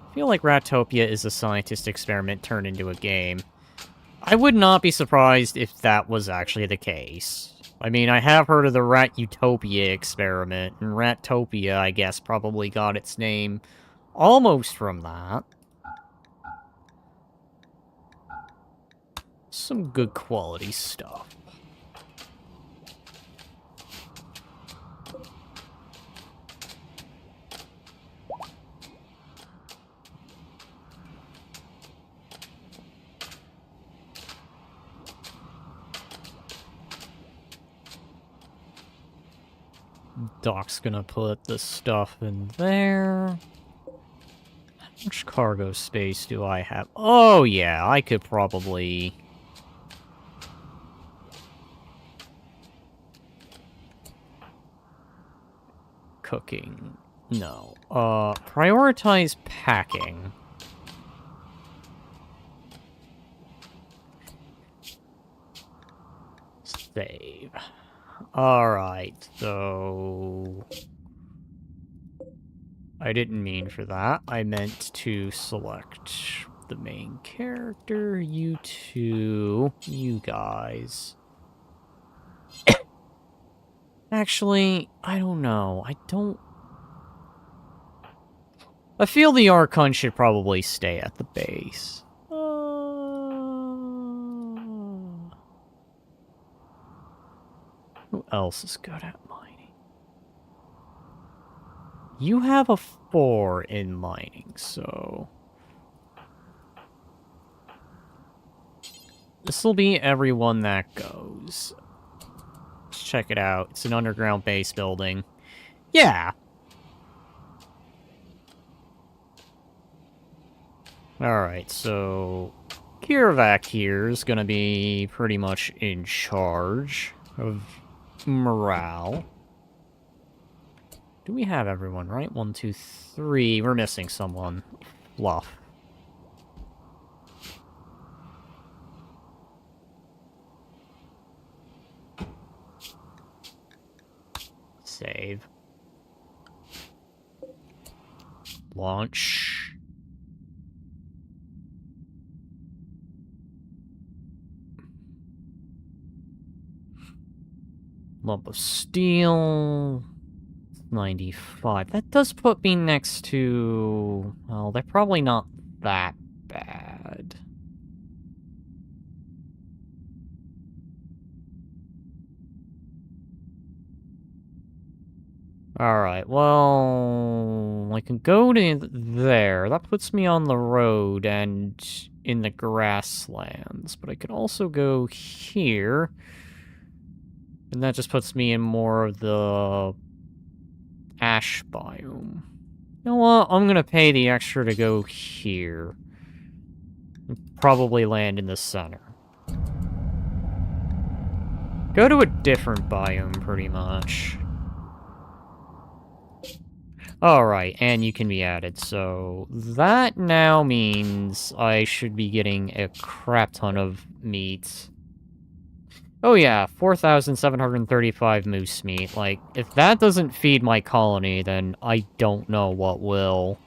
I feel like Rattopia is a scientist experiment turned into a game. I would not be surprised if that was actually the case. I mean, I have heard of the Rat Utopia experiment, and Rattopia, I guess, probably got its name almost from that. Some good quality stuff. Doc's gonna put the stuff in there. How much cargo space do I have? Oh, yeah, I could probably... cooking. No. Prioritize packing. Save. Alright, so... I didn't mean for that. I meant to select the main character, you two, you guys. Actually, I don't know. I feel the Archon should probably stay at the base. Who else is good at mining? You have a 4 in mining, so... this'll be everyone that goes. Let's check it out. It's an underground base building. Yeah! Alright, so... Kirvac here is gonna be pretty much in charge of morale. Do we have everyone, right? 1, 2, 3. We're missing someone. Fluff. Save. Launch. Lump of steel. 95. That does put me next to... Well, they're probably not that bad. Alright, well... I can go to there. That puts me on the road and in the grasslands. But I could also go here. And that just puts me in more of the ash biome. You know what? I'm gonna pay the extra to go here. And probably land in the center. Go to a different biome, pretty much. Alright, and you can be added, so... That now means I should be getting a crap ton of meat. Oh yeah, 4,735 moose meat. Like, if that doesn't feed my colony, then I don't know what will.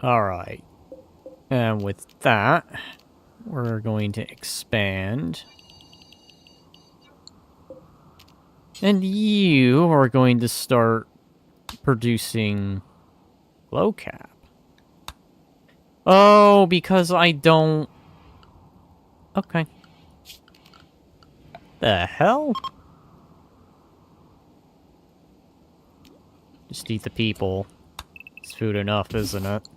Alright. And with that, we're going to expand. And you are going to start producing low cap. Oh, because I don't... Okay. The hell? Just eat the people. It's food enough, isn't it?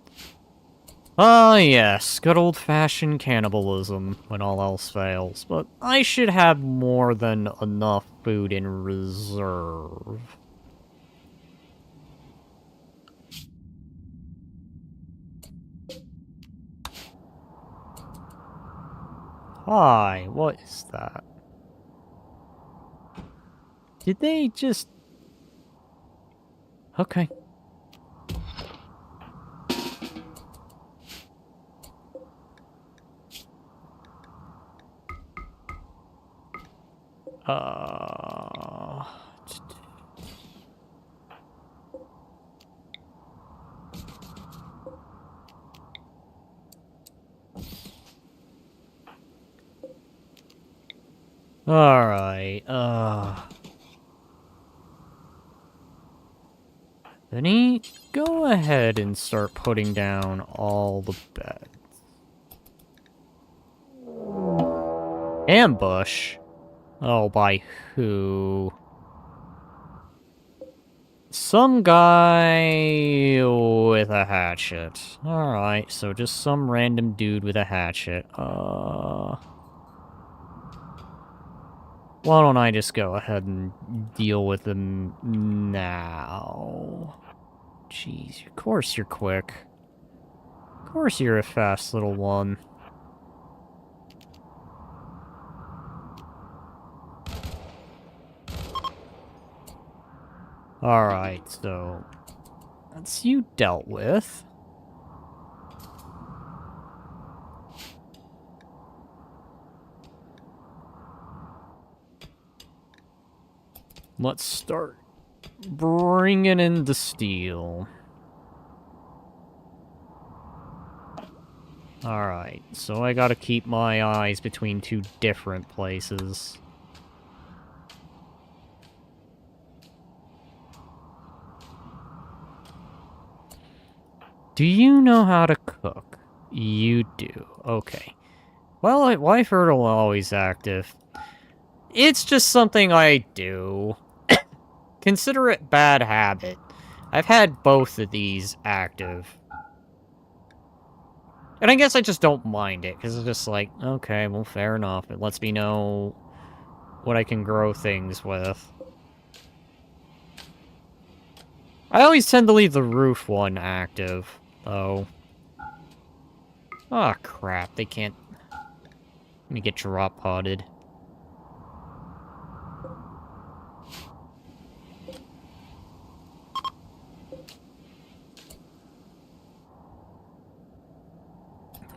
Ah, yes. Good old-fashioned cannibalism when all else fails. But I should have more than enough food in reserve. Hi, what is that? Did they just... Okay. Alright, Then go ahead and start putting down all the beds. Ambush? Oh, by who? Some guy with a hatchet. Alright, so just some random dude with a hatchet. Why don't I just go ahead and deal with them now? Jeez, of course you're quick. Of course you're a fast little one. Alright, so... That's you dealt with. Let's start bringing in the steel. Alright, so I gotta keep my eyes between two different places. Do you know how to cook? You do. Okay. Well, why fertile always active? It's just something I do. Consider it bad habit. I've had both of these active. And I guess I just don't mind it, because it's just like, okay, well, fair enough. It lets me know what I can grow things with. I always tend to leave the roof one active, though. Oh, crap, they can't... Let me get drop potted.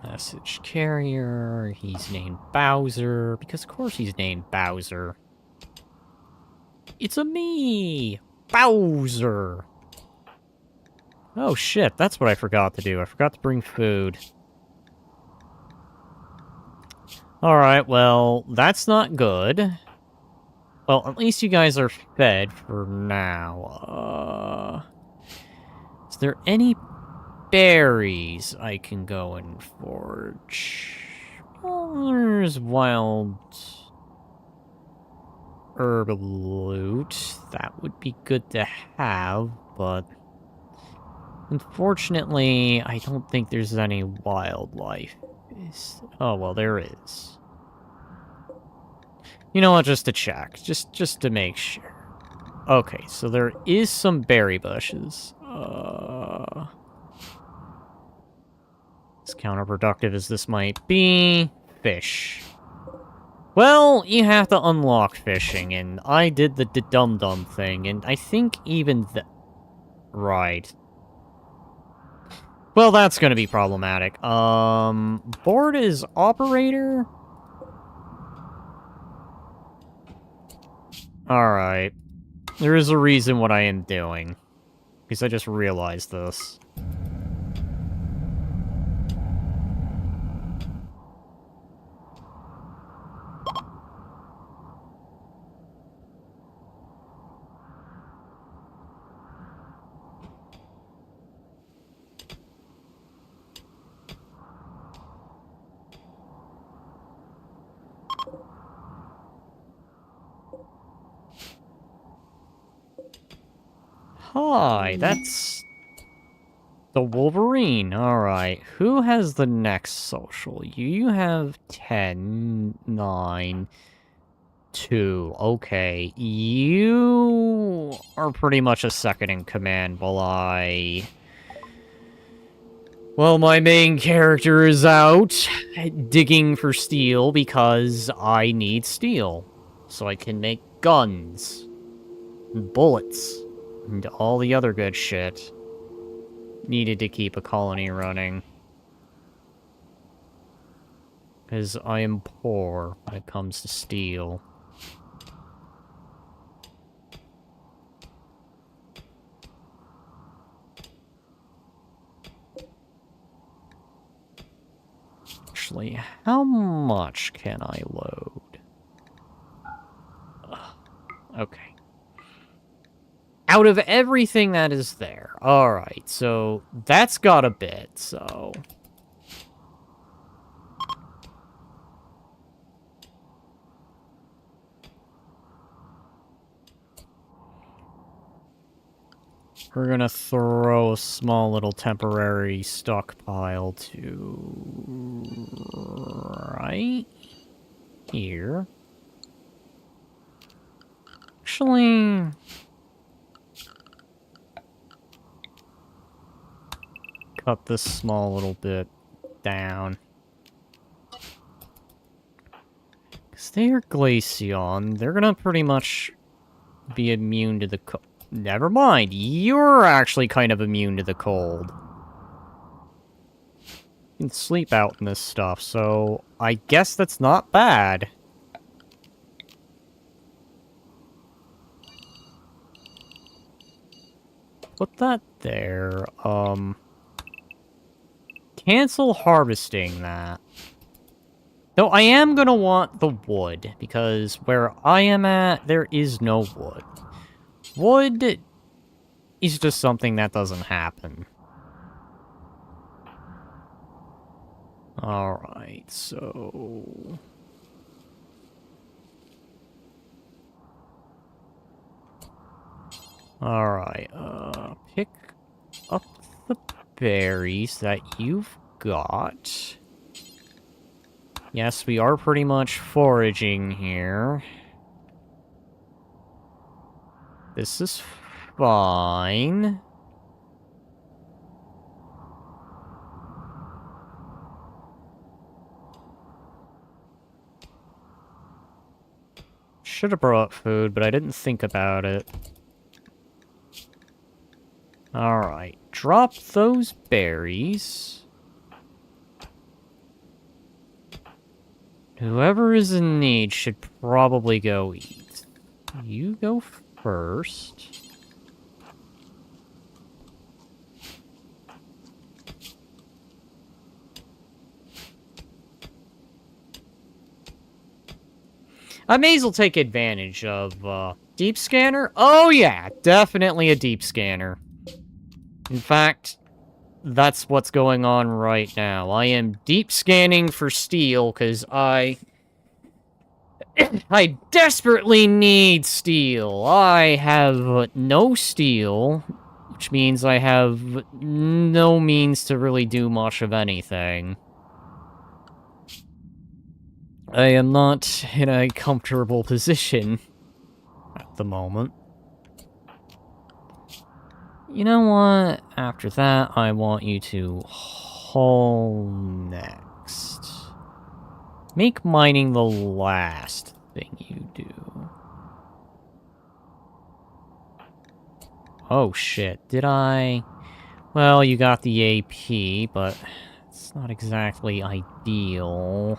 Message carrier, he's named Bowser, because of course he's named Bowser. It's a me! Bowser! Oh shit, that's what I forgot to do. I forgot to bring food. Alright, well, that's not good. Well, at least you guys are fed for now. Is there any berries I can go and forage? Well, there's wild herb loot. That would be good to have, but unfortunately, I don't think there's any wildlife. Oh, well, there is. You know what, just to check. Just to make sure. Okay, so there is some berry bushes. As counterproductive as this might be, fish. Well, you have to unlock fishing, and I did the dum-dum thing, and I think even the... Right. Well, that's gonna be problematic. Board is operator? Alright. There is a reason what I am doing. Because I just realized this. Hi, that's... the Wolverine. Alright. Who has the next social? You have 10, 9, 2. Okay. You are pretty much a second in command while well, my main character is out digging for steel because I need steel. So I can make guns, and bullets, and all the other good shit needed to keep a colony running. Because I am poor when it comes to steel. Actually, how much can I load? Okay. Out of everything that is there. Alright, so that's got a bit, so... We're gonna throw a small little temporary stockpile to... right here. Actually... cut this small little bit down. Because they are Glaceon, they're gonna pretty much be immune to the cold. Never mind, you're actually kind of immune to the cold. You can sleep out in this stuff, so I guess that's not bad. Put that there, cancel harvesting that. Though I am gonna want the wood, because where I am at, there is no wood. Wood is just something that doesn't happen. Alright, so... Alright, pick up the berries that you've got. Yes, we are pretty much foraging here. This is fine. Should have brought food, but I didn't think about it. Alright, drop those berries. Whoever is in need should probably go eat. You go first. I may as well take advantage of, deep scanner? Oh yeah, definitely a deep scanner. In fact, that's what's going on right now. I am deep scanning for steel, because I desperately need steel. I have no steel, which means I have no means to really do much of anything. I am not in a comfortable position at the moment. You know what? After that, I want you to haul next. Make mining the last thing you do. Oh shit, did I? Well, you got the AP, but it's not exactly ideal.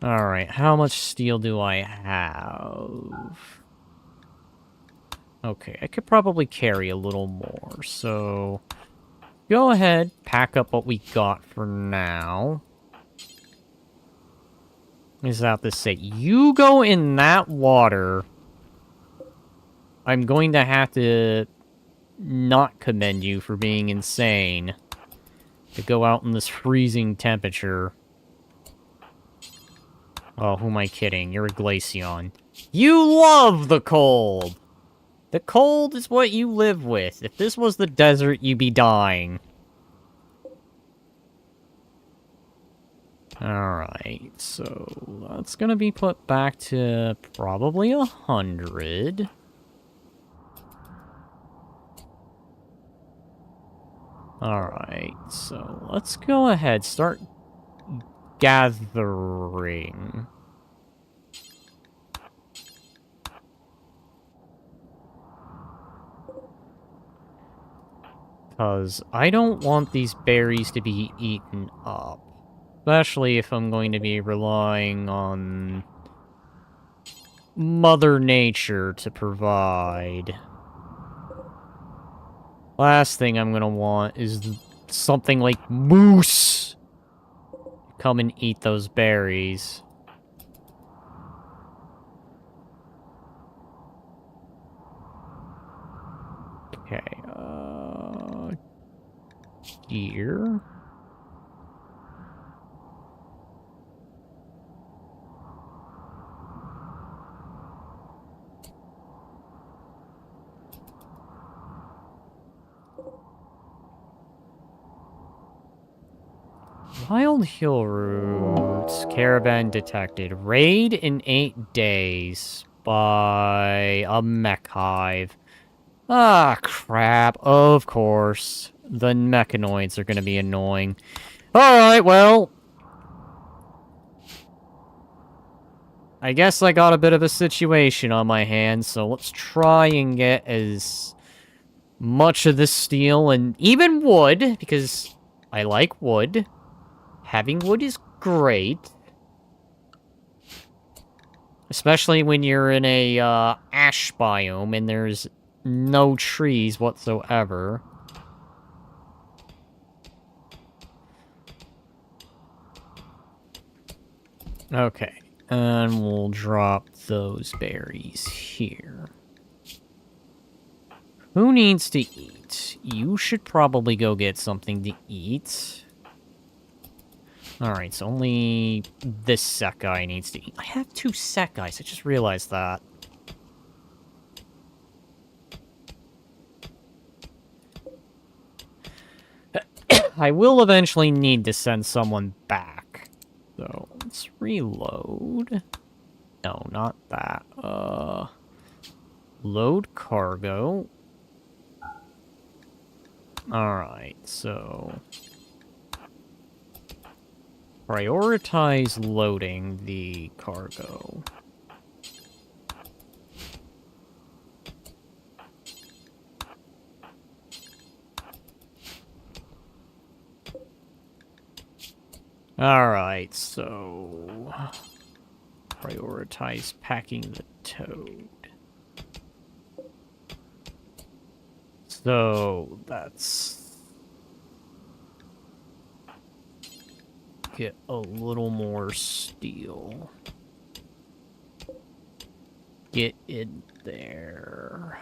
Alright, how much steel do I have? Okay, I could probably carry a little more, so... Go ahead, pack up what we got for now. Is that to say, you go in that water... I'm going to have to not commend you for being insane. To go out in this freezing temperature. Oh, who am I kidding? You're a Glaceon. You love the cold! The cold is what you live with. If this was the desert, you'd be dying. Alright, so that's gonna be put back to probably 100. Alright, so let's go ahead, start gathering. Because I don't want these berries to be eaten up. Especially if I'm going to be relying on Mother Nature to provide. Last thing I'm gonna want is something like moose. Come and eat those berries. Okay, here. Wild Hill Roots. Caravan detected. Raid in 8 days by a mech hive. Ah, crap. Of course. The mechanoids are gonna be annoying. Alright, well. I guess I got a bit of a situation on my hands, so let's try and get as much of this steel and even wood, because I like wood. Having wood is great. Especially when you're in a, ash biome and there's no trees whatsoever. Okay, and we'll drop those berries here. Who needs to eat? You should probably go get something to eat. Alright, so only this Sekai needs to eat. I have 2 Sekais, I just realized that. I will eventually need to send someone back. So, let's reload. No, not that. Load cargo. Alright, so... prioritize loading the cargo. Alright, so... prioritize packing the toad. So, that's... get a little more steel. Get in there.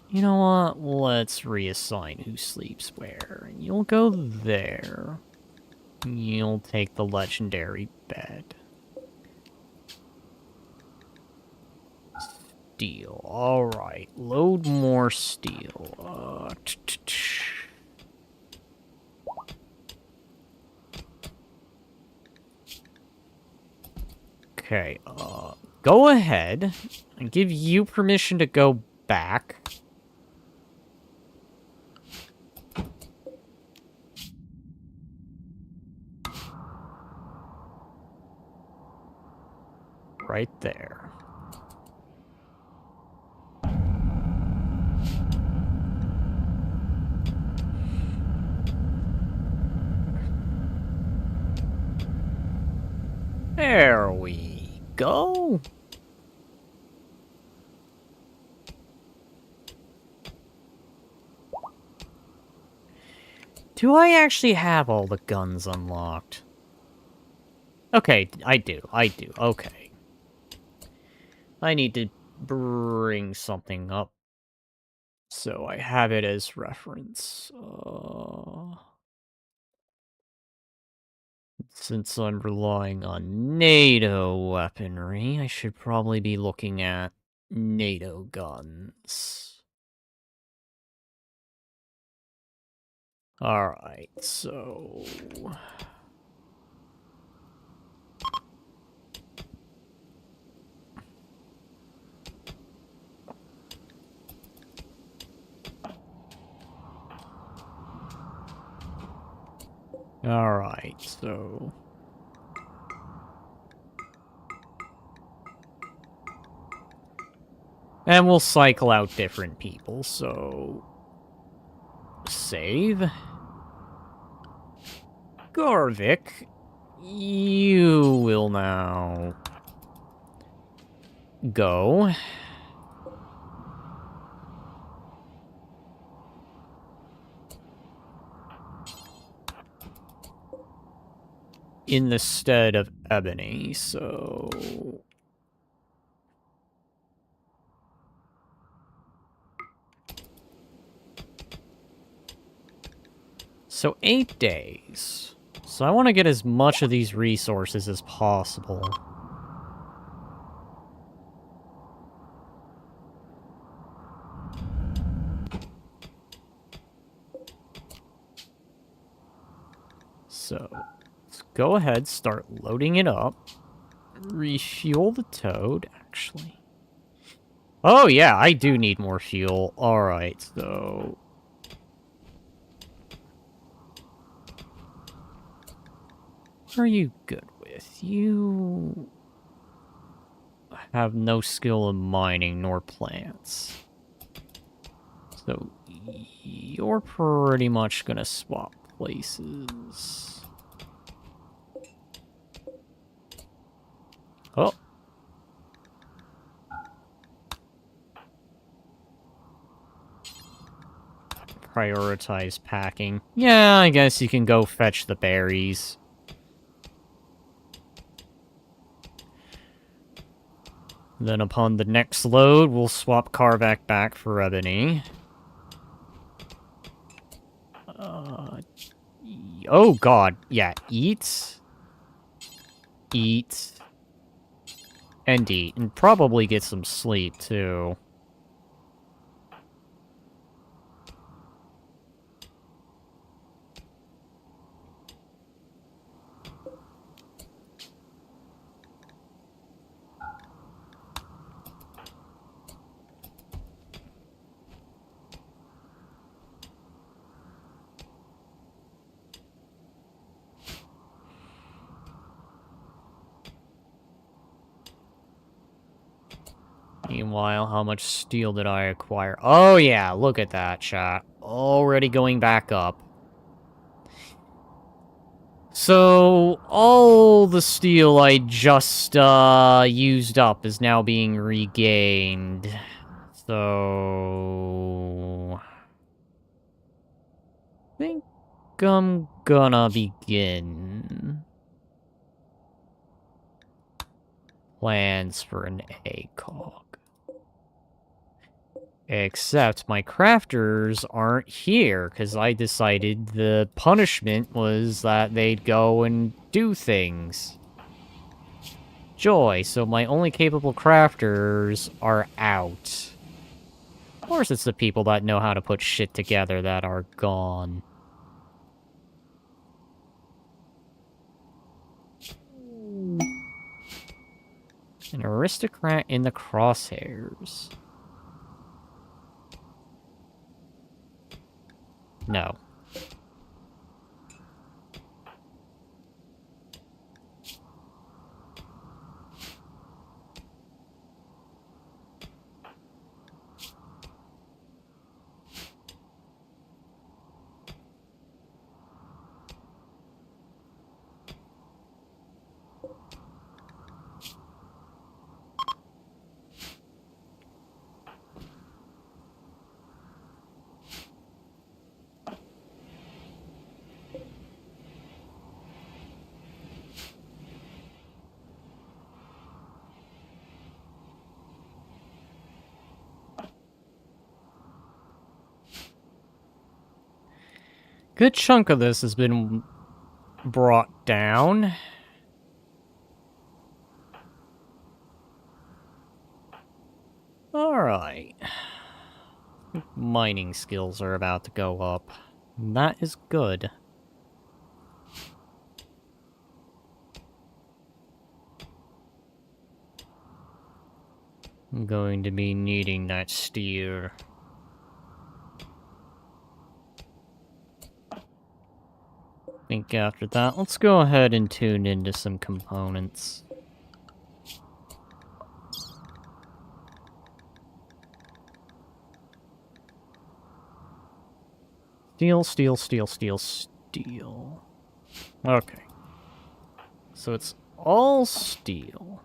You know what? Let's reassign who sleeps where. You'll go there. You'll take the legendary bed. Steel. Alright. Load more steel. Okay, go ahead and give you permission to go back. Right there. There we go. Do I actually have all the guns unlocked? Okay, I do. Okay. I need to bring something up so I have it as reference. Since I'm relying on NATO weaponry, I should probably be looking at NATO guns. Alright, so... Alright, so... And we'll cycle out different people, so... Save. Garvik, you will now... go. In the stead of Ebony, so... So 8 days. So I want to get as much of these resources as possible. So, let's go ahead, start loading it up. Refuel the Toad, actually. Oh yeah, I do need more fuel. Alright, so... What are you good with? You... have no skill in mining nor plants. So, you're pretty much gonna swap places. Oh. Prioritize packing. Yeah, I guess you can go fetch the berries. Then upon the next load, we'll swap Karvak back for Ebony. Oh god, yeah, eat. Eat. And eat. And probably get some sleep, too. Meanwhile, how much steel did I acquire? Oh yeah, look at that, chat. Already going back up. So, all the steel I just used up is now being regained. So... I'm gonna begin. Plans for an ACOG. Except my crafters aren't here, because I decided the punishment was that they'd go and do things. Joy, so my only capable crafters are out. Of course it's the people that know how to put shit together that are gone. An aristocrat in the crosshairs. No. Good chunk of this has been brought down. Alright. Mining skills are about to go up. That is good. I'm going to be needing that steel. I think after that, let's go ahead and tune into some components. Steel, steel, steel, steel, steel. Okay. So it's all steel.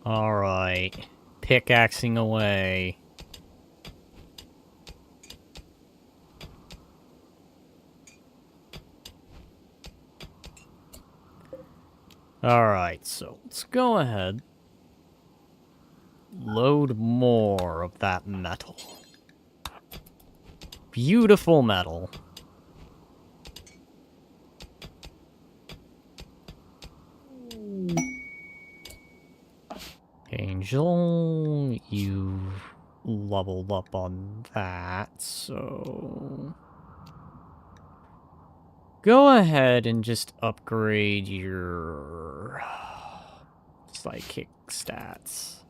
Alright. Pickaxing away. Alright, so let's go ahead. Load more of that metal. Beautiful metal. Angel, you've leveled up on that, so... Go ahead and just upgrade your psychic stats.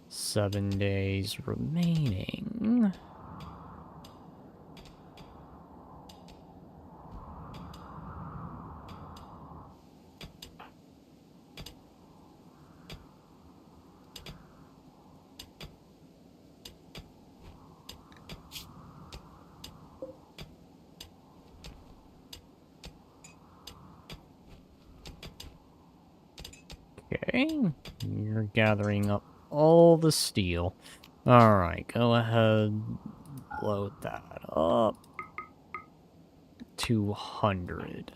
Seven days remaining. Okay, you're gathering up all the steel. Alright, go ahead, load that up. 200.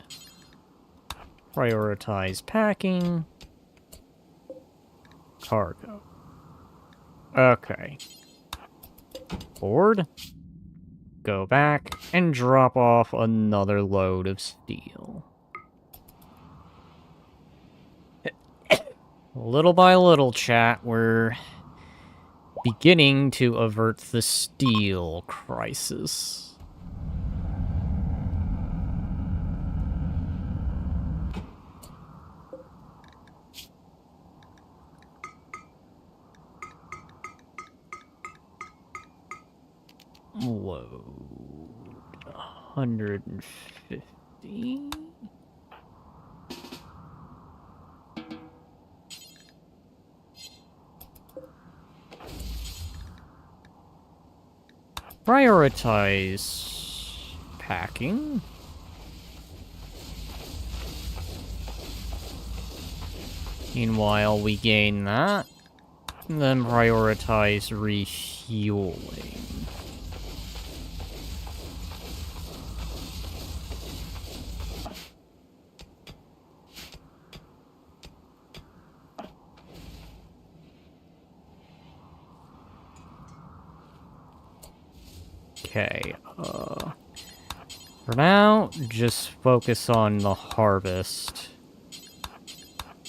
Prioritize packing. Cargo. Okay. Board. Go back and drop off another load of steel. Little by little, chat, we're beginning to avert the steel crisis. Load 150. prioritize packing. Meanwhile, we gain that. And then prioritize refueling. Okay, for now, just focus on the harvest.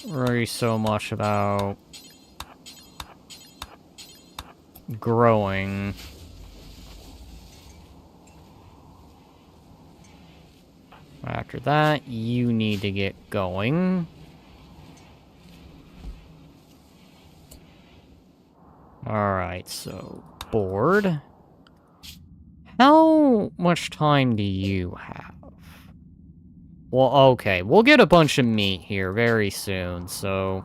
Worry so much about growing. After that, you need to get going. Alright, so board. How much time do you have? Well, okay, we'll get a bunch of meat here very soon, so...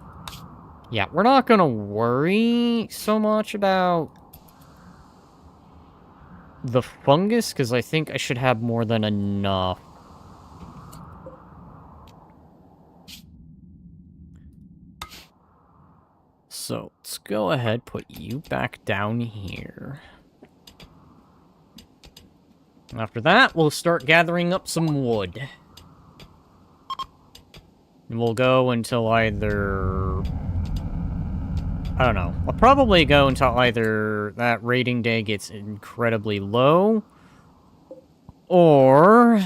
Yeah, we're not gonna worry so much about the fungus, because I think I should have more than enough. So, let's go ahead, put you back down here. After that, we'll start gathering up some wood. And we'll go until either... I don't know. I'll probably go until either that raiding day gets incredibly low, or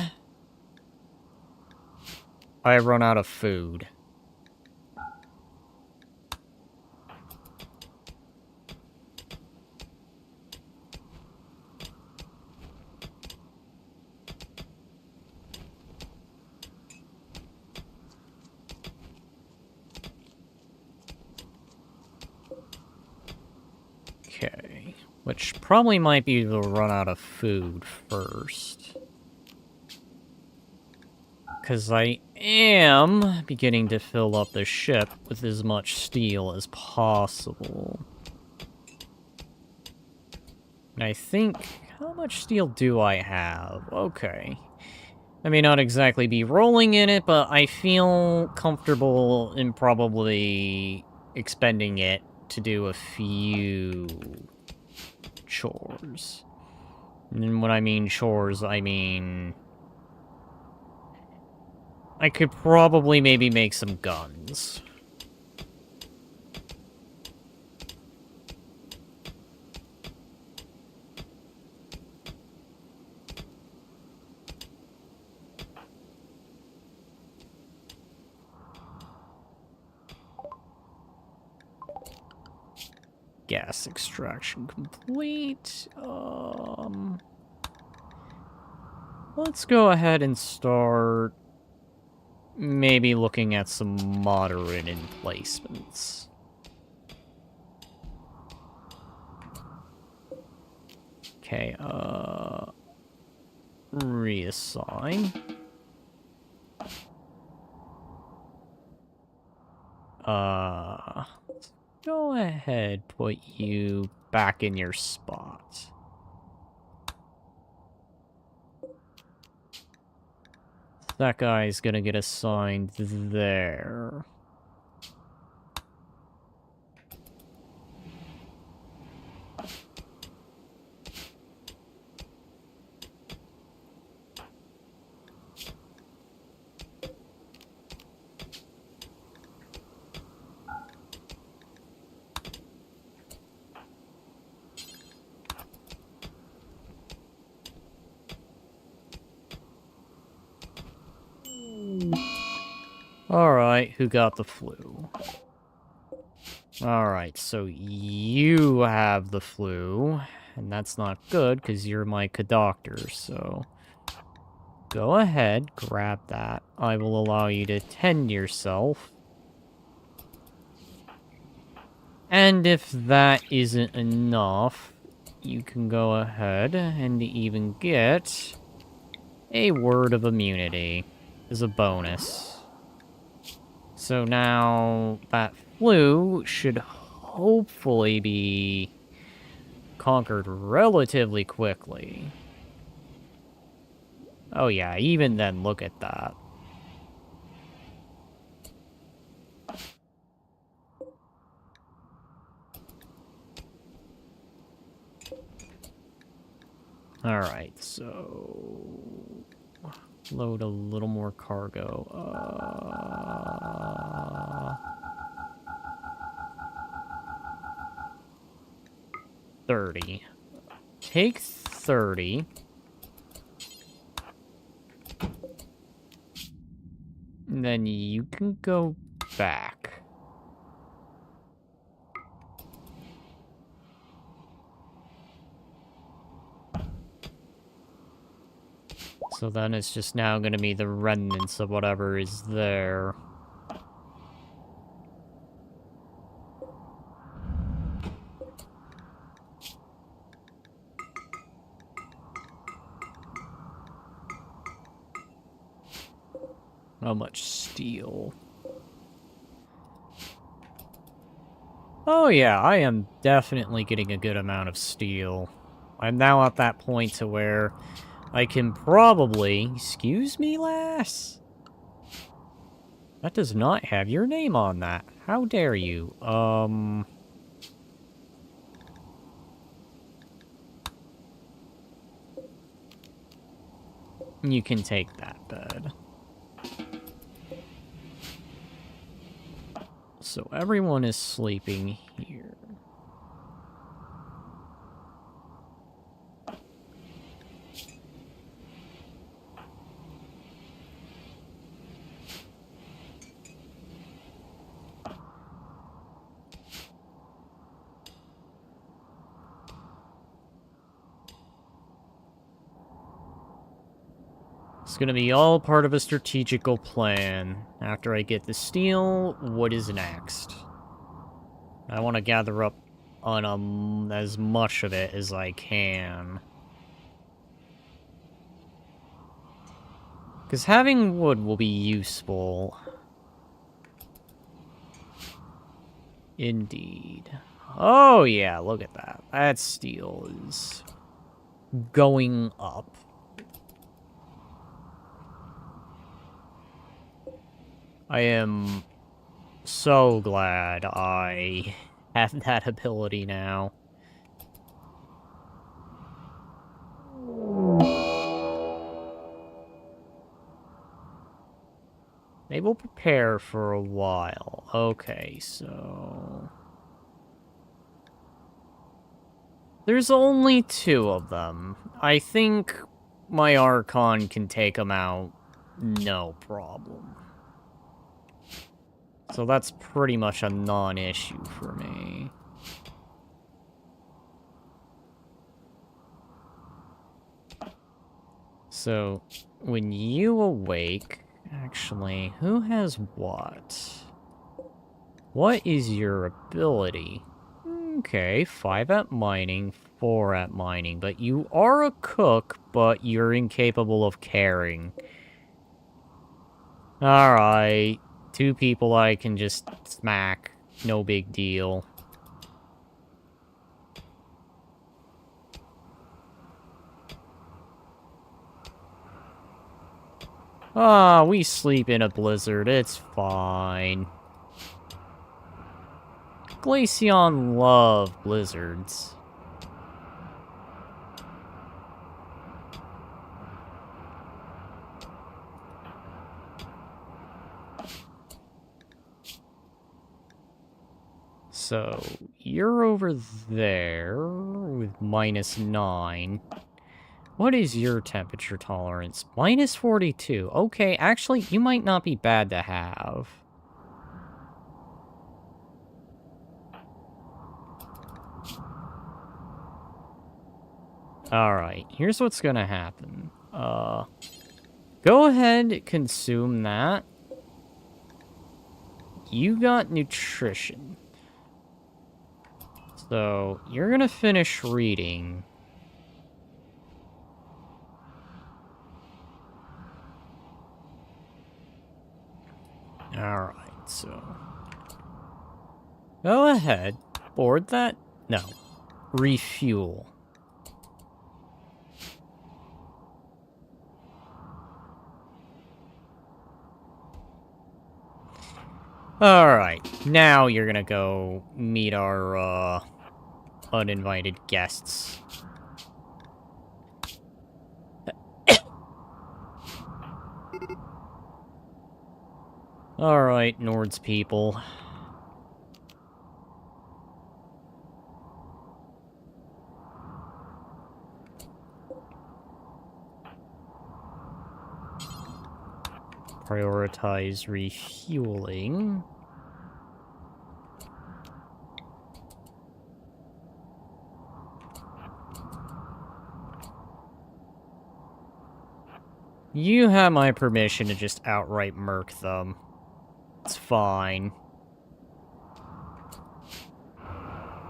I run out of food. Okay, which probably might be to run out of food first. Because I am beginning to fill up the ship with as much steel as possible. And I think... How much steel do I have? Okay. I may not exactly be rolling in it, but I feel comfortable in probably expending it to do a few chores. And when I mean chores, I mean... I could probably maybe make some guns. Gas extraction complete. Let's go ahead and start maybe looking at some moderate emplacements. Okay, reassign. Go ahead, put you back in your spot. That guy's gonna get assigned there. Alright, who got the flu? Alright, so you have the flu, and that's not good, because you're my doctor, so... Go ahead, grab that. I will allow you to tend yourself. And if that isn't enough, you can go ahead and even get a word of immunity as a bonus. So now that flu should hopefully be conquered relatively quickly. Oh yeah, even then, look at that. Alright, so... load a little more cargo. 30. Take 30. And then you can go back. So then it's just now going to be the remnants of whatever is there. How much steel? Oh yeah, I am definitely getting a good amount of steel. I'm now at that point to where I can probably... Excuse me, lass? That does not have your name on that. How dare you? You can take that bed. So everyone is sleeping here. It's gonna be all part of a strategical plan. After I get the steel, what is next? I want to gather up on as much of it as I can. Because having wood will be useful. Indeed. Oh yeah, look at that. That steel is going up. I am so glad I have that ability now. They will prepare for a while. Okay, so... there's only 2 of them. I think my Archon can take them out, no problem. So that's pretty much a non-issue for me. So, when you awake... Actually, who has what? What is your ability? Okay, 5 at mining, 4 at mining. But you are a cook, but you're incapable of caring. Alright. 2 people I can just smack. No big deal. Ah, we sleep in a blizzard. It's fine. Glaceon love blizzards. So, you're over there with -9. What is your temperature tolerance? -42. Okay, actually, you might not be bad to have. Alright, here's what's gonna happen. Go ahead, consume that. You got nutrition. So, you're gonna finish reading. Alright, so... go ahead. Board that? No. refuel. Alright, now you're gonna go meet our, uninvited guests. Alright, Nord's people. Prioritize refueling. You have my permission to just outright murk them. It's fine.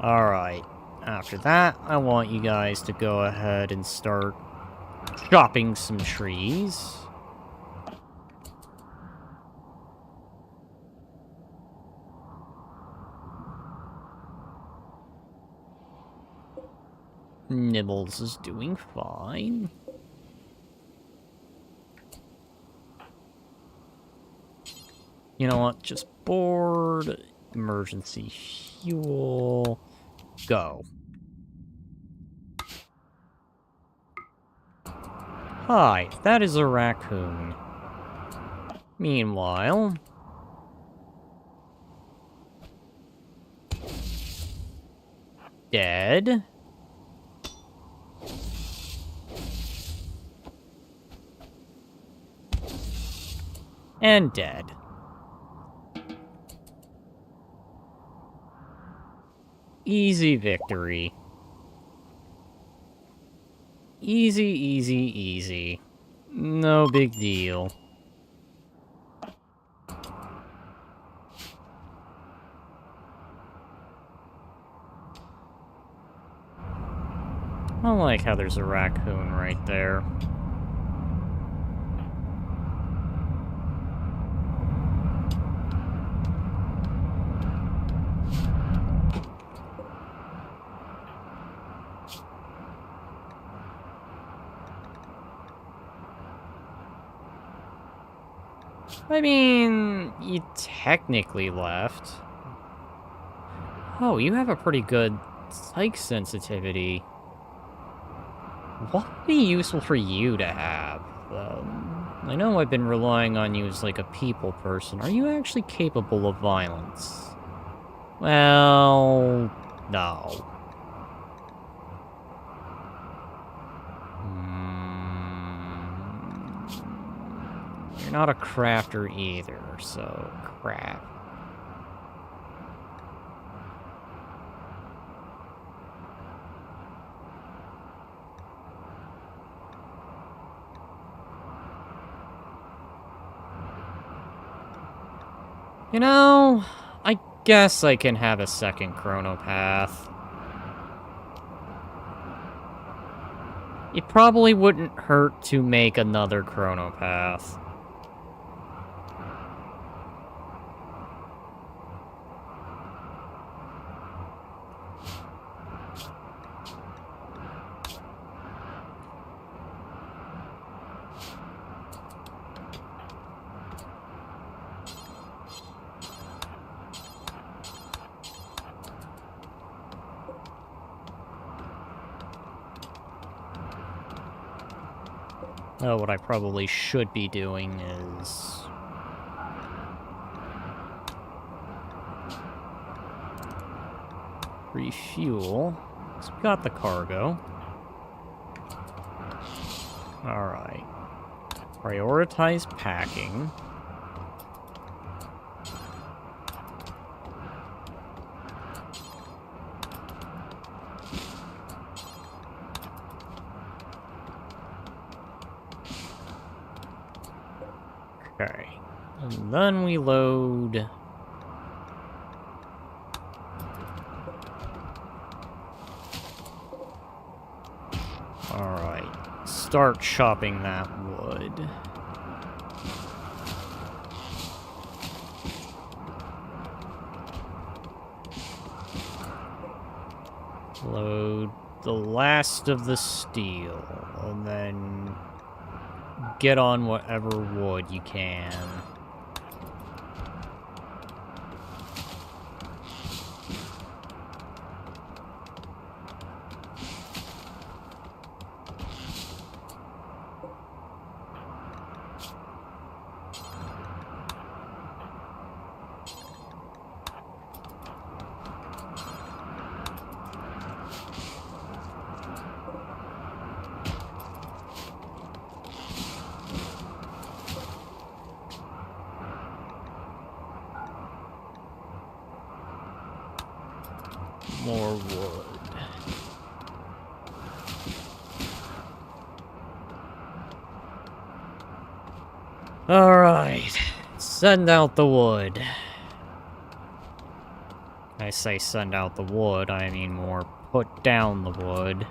Alright. After that, I want you guys to go ahead and start chopping some trees. Nibbles is doing fine. You know what? Just board, emergency fuel, go. Hi, that is a raccoon. Meanwhile... dead. And dead. Easy victory. Easy, easy, easy. No big deal. I like how there's a raccoon right there. I mean, you technically left. Oh, you have a pretty good psych sensitivity. What would be useful for you to have? I know I've been relying on you as like a people person. Are you actually capable of violence? Well, no. You're not a crafter either, so crap. You know, I guess I can have a second chronopath. It probably wouldn't hurt to make another chronopath. Oh, what I probably should be doing is... refuel. So we got the cargo. Alright. Prioritize packing. Okay. And then we load... Alright. Start chopping that wood. Load the last of the steel, and then get on whatever wood you can. More wood. Alright, send out the wood. I say send out the wood, I mean more put down the wood.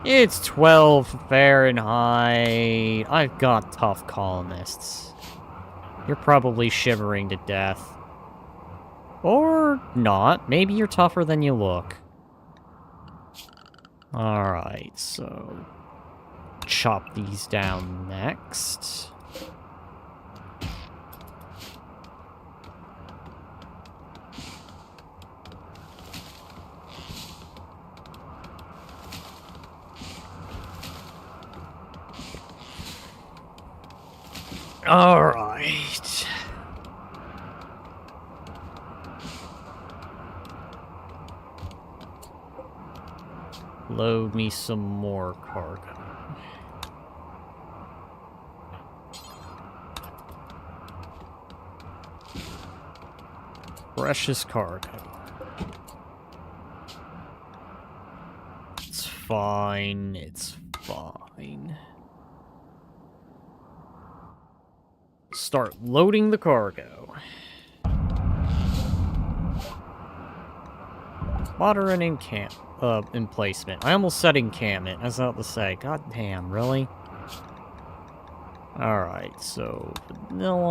It's 12 Fahrenheit. I've got tough colonists. You're probably shivering to death. Or not. Maybe you're tougher than you look. Alright, so... chop these down next. Alright. Load me some more cargo. Precious cargo. It's fine, it's fine. Start loading the cargo. Modern emplacement. I almost said encampment. I was about to say, god damn, really? Alright, so vanilla.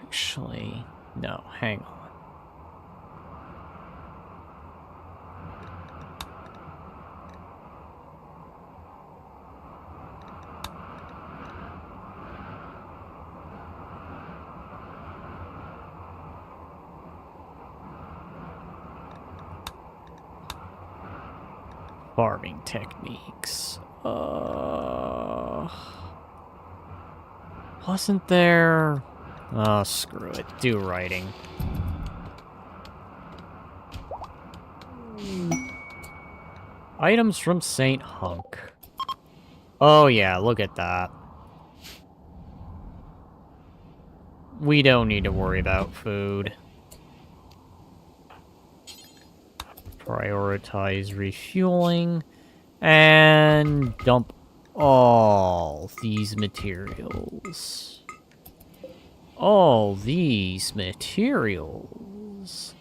Actually, no, hang on. Farming techniques. Wasn't there... Oh, screw it. Do writing. Items from Saint Hunk. Oh yeah, look at that. We don't need to worry about food. Prioritize refueling. And dump all these materials. All these materials.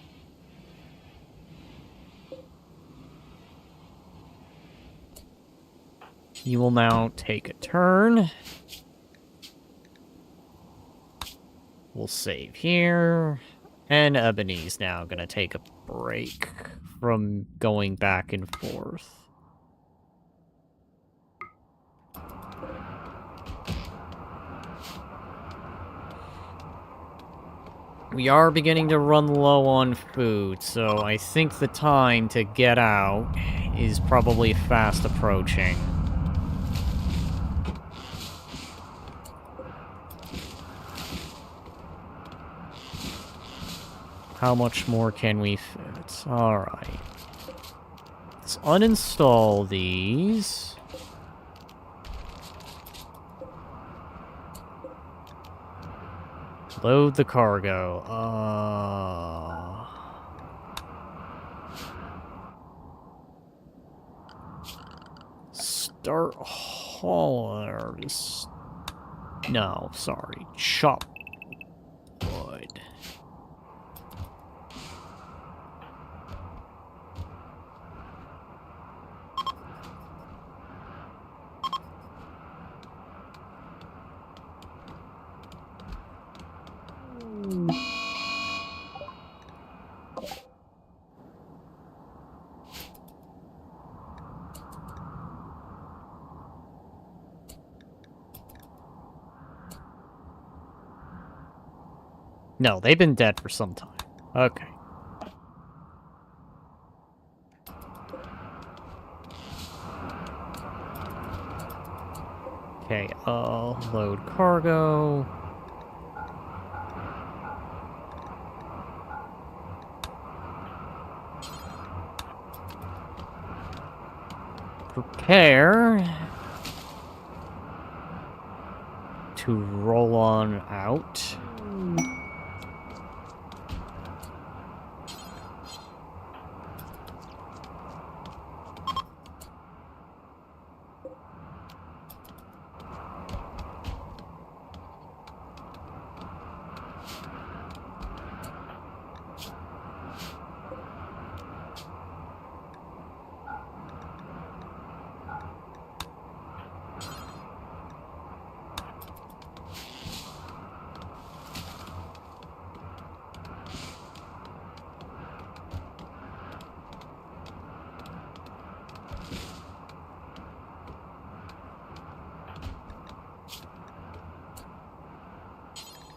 You will now take a turn. We'll save here. And Ebony's now gonna take a break from going back and forth. We are beginning to run low on food, so I think the time to get out is probably fast approaching. How much more can we fit? Alright. Let's uninstall these. Load the cargo. Start hauling. No, sorry. Chop wood. No, they've been dead for some time. Okay. Okay, load cargo. Prepare to roll on out.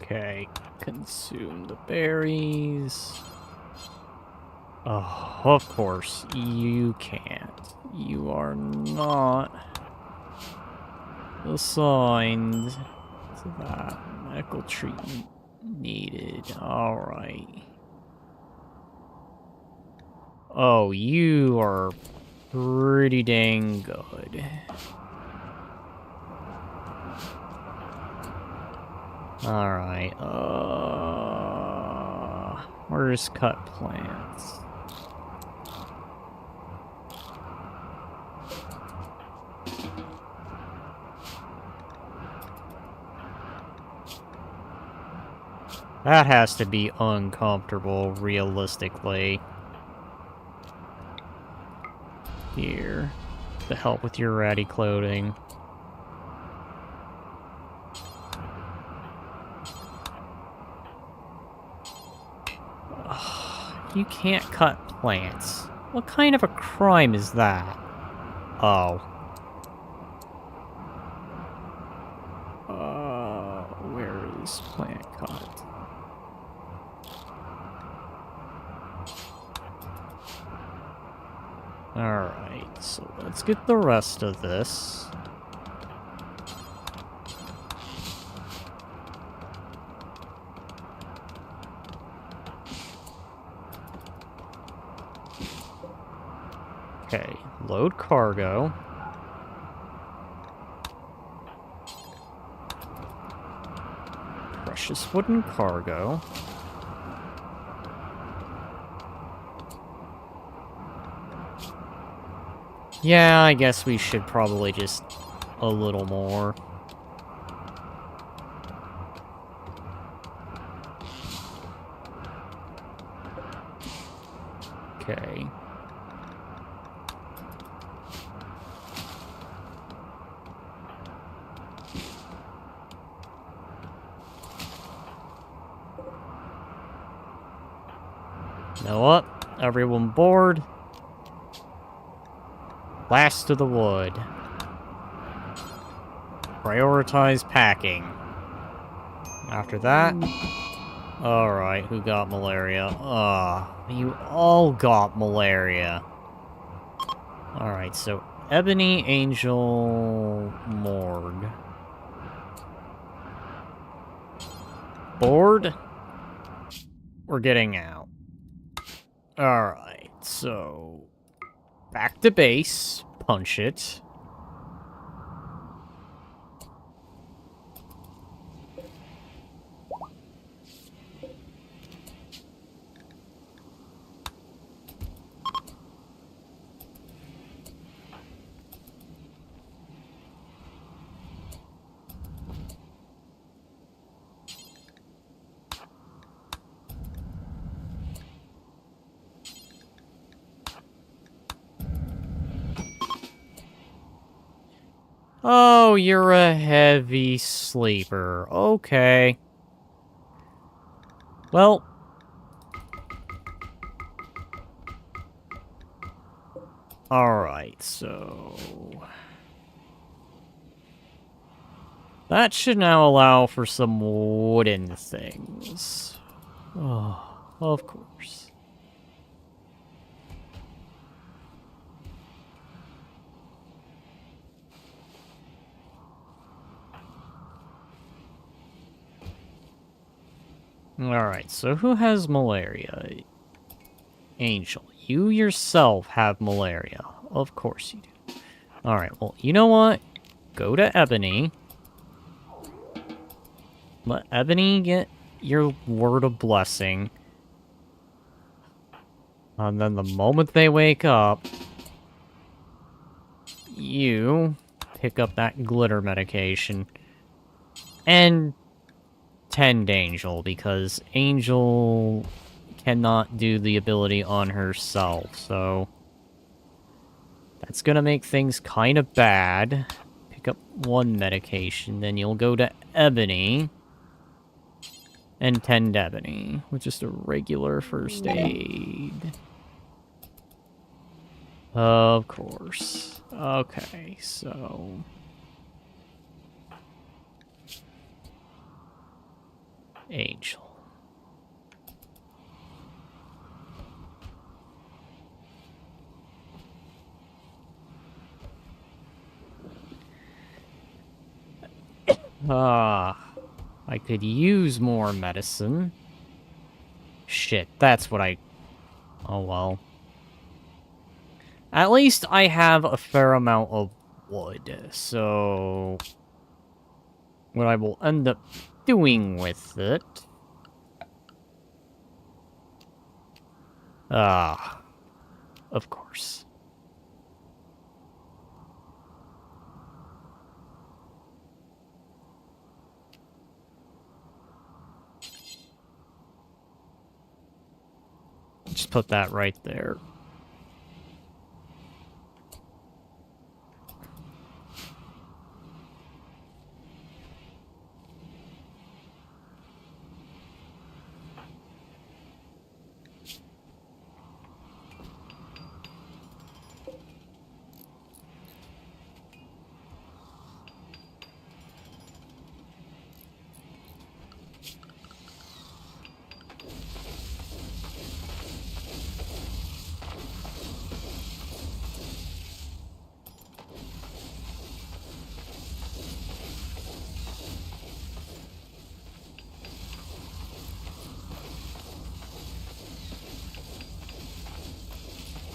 Okay, consume the berries. Oh, of course, you can't. You are not assigned to that. Medical treatment needed. Alright. Oh, you are pretty dang good. Alright, where's cut plants? That has to be uncomfortable, realistically. Here, to help with your ratty clothing. You can't cut plants. What kind of a crime is that? Oh. Where is plant cut? Alright, so let's get the rest of this. Okay, load cargo. Precious wooden cargo. Yeah, I guess we should probably just a little more. Okay. Know what? Everyone board. Last to the wood. Prioritize packing. After that... Alright, who got malaria? You all got malaria. Alright, so Ebony, Angel, Morg. Bored? We're getting out. Alright, so... Back to base. Punch it. Oh, you're a heavy sleeper. Okay. Well. Alright, so... that should now allow for some wooden things. Oh, of course. Alright, so who has malaria? Angel, you yourself have malaria. Of course you do. Alright, well, you know what? Go to Ebony. Let Ebony get your word of blessing. And then the moment they wake up, you pick up that glitter medication. And tend Angel, because Angel cannot do the ability on herself, so that's gonna make things kind of bad. Pick up one medication, then you'll go to Ebony and tend Ebony with just a regular first aid. Of course. Okay, so... Angel. I could use more medicine. Shit, that's what I... oh well. At least I have a fair amount of wood, so... what I will end up doing with it... of course. Just put that right there.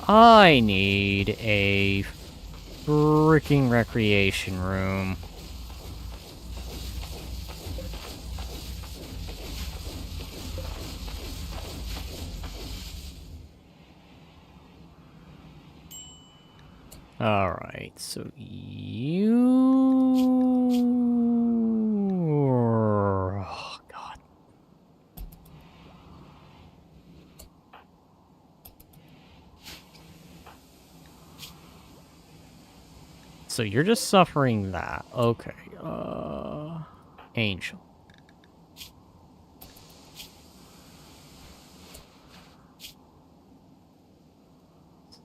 I need a freaking recreation room. Alright, so you... oh, God. So you're just suffering that. Okay, Angel.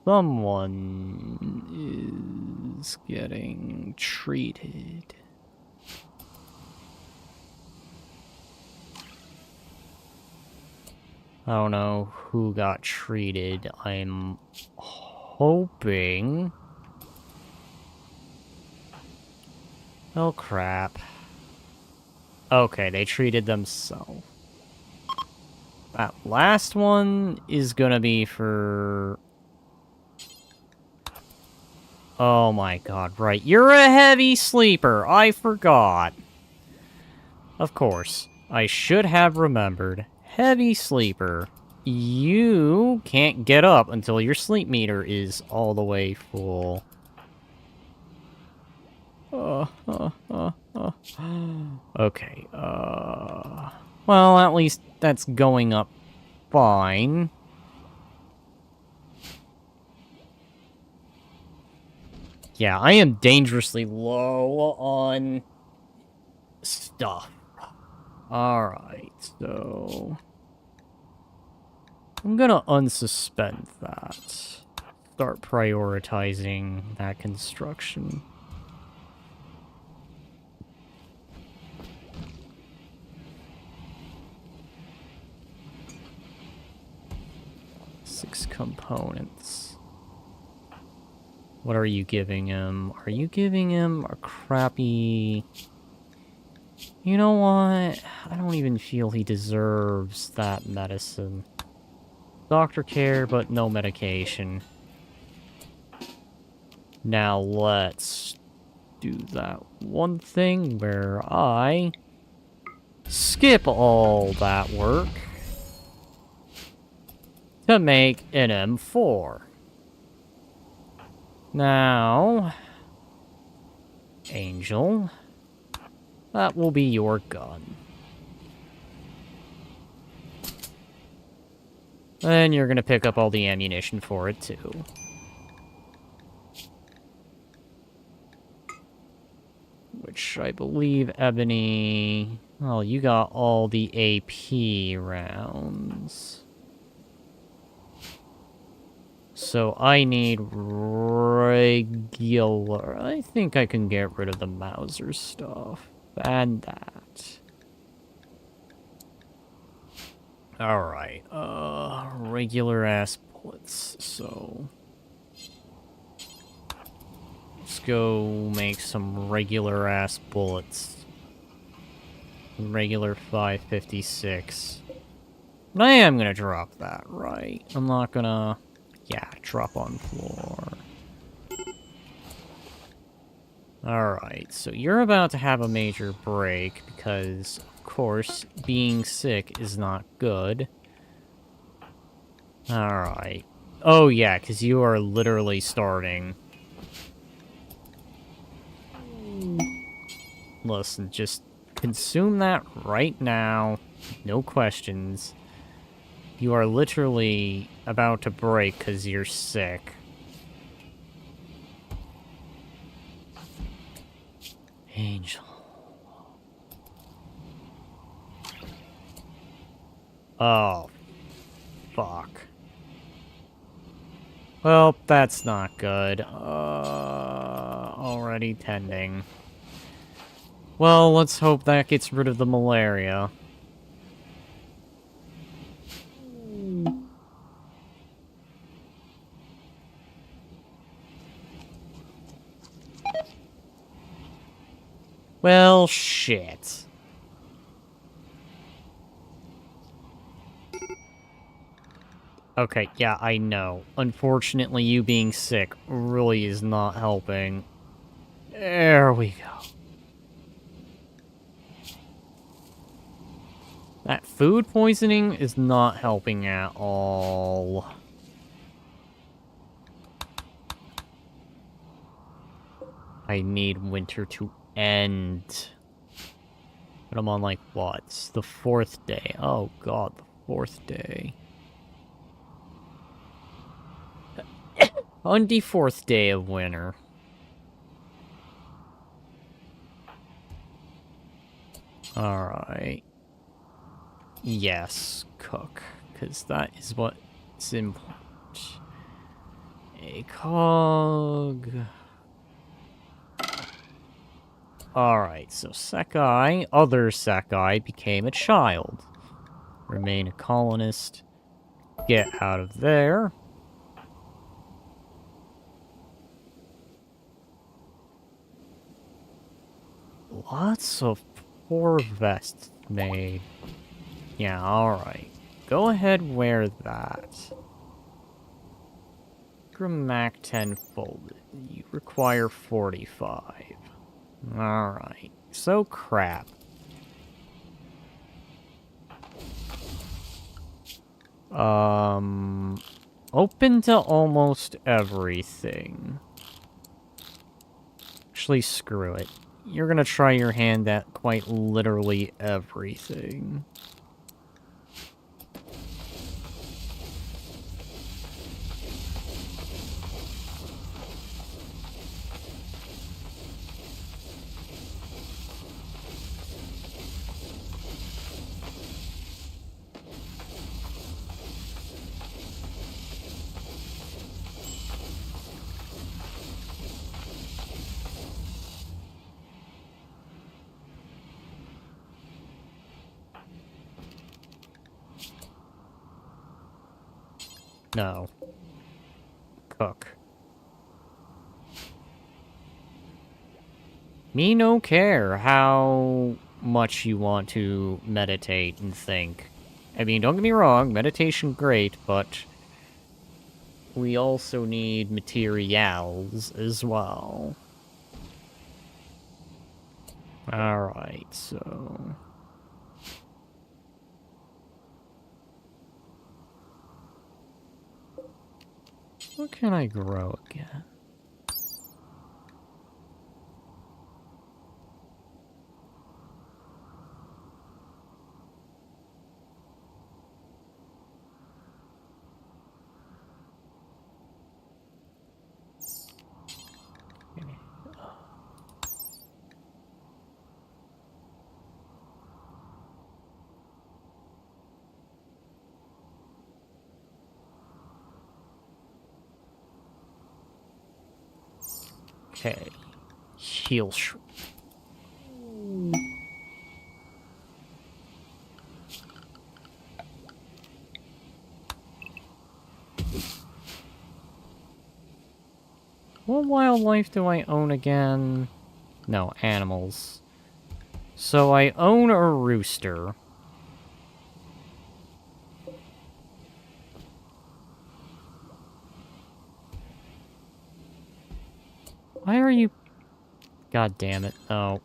Someone is getting treated. I don't know who got treated. I'm hoping... oh, crap. Okay, they treated themselves. That last one is gonna be for... oh my god, right. You're a heavy sleeper. I forgot. Of course. I should have remembered. Heavy sleeper. You can't get up until your sleep meter is all the way full. Okay, well, at least that's going up fine. Yeah, I am dangerously low on stuff. Alright, so... I'm gonna unsuspend that. Start prioritizing that construction. Six components. What are you giving him? Are you giving him a crappy... You know what? I don't even feel he deserves that medicine. Doctor care, but no medication. Now let's do that one thing where I skip all that work to make an M4. Now, Angel, that will be your gun. And you're gonna pick up all the ammunition for it, too. Which I believe Ebony... Well, you got all the AP rounds. So I need regular... I think I can get rid of the Mauser stuff. And that. Alright, regular-ass bullets, so... Let's go make some regular-ass bullets. Regular 556. But I am gonna drop that, right? I'm not gonna... Yeah, drop on floor. Alright, so you're about to have a major break because, of course, being sick is not good. Alright. Oh yeah, because you are literally starting. Listen, just consume that right now. No questions. You are literally about to break because you're sick. Angel. Oh. Fuck. Well, that's not good. Already tending. Well, let's hope that gets rid of the malaria. Well, shit. Okay, yeah, I know. Unfortunately, you being sick really is not helping. There we go. That food poisoning is not helping at all. I need winter to end. But I'm on, like, what? It's the 4th day. Oh, God, the 4th day. On the 4th day of winter. Alright. Yes, cook. Because that is what's important. A cog... Alright, so Sekai, other Sekai, became a child. Remain a colonist. Get out of there. Lots of poor vests made. Yeah, alright. Go ahead, wear that. Mac 10 folded. You require 45. Alright. So crap. Open to almost everything. Actually, screw it. You're gonna try your hand at quite literally everything. No. Cook. Me no care how much you want to meditate and think. I mean, don't get me wrong, meditation great, but we also need materials as well. Alright, so... what can I grow again? Okay. Heal shrimp. What wildlife do I own again? No, animals. So I own a rooster. Why are you... God damn it. Oh.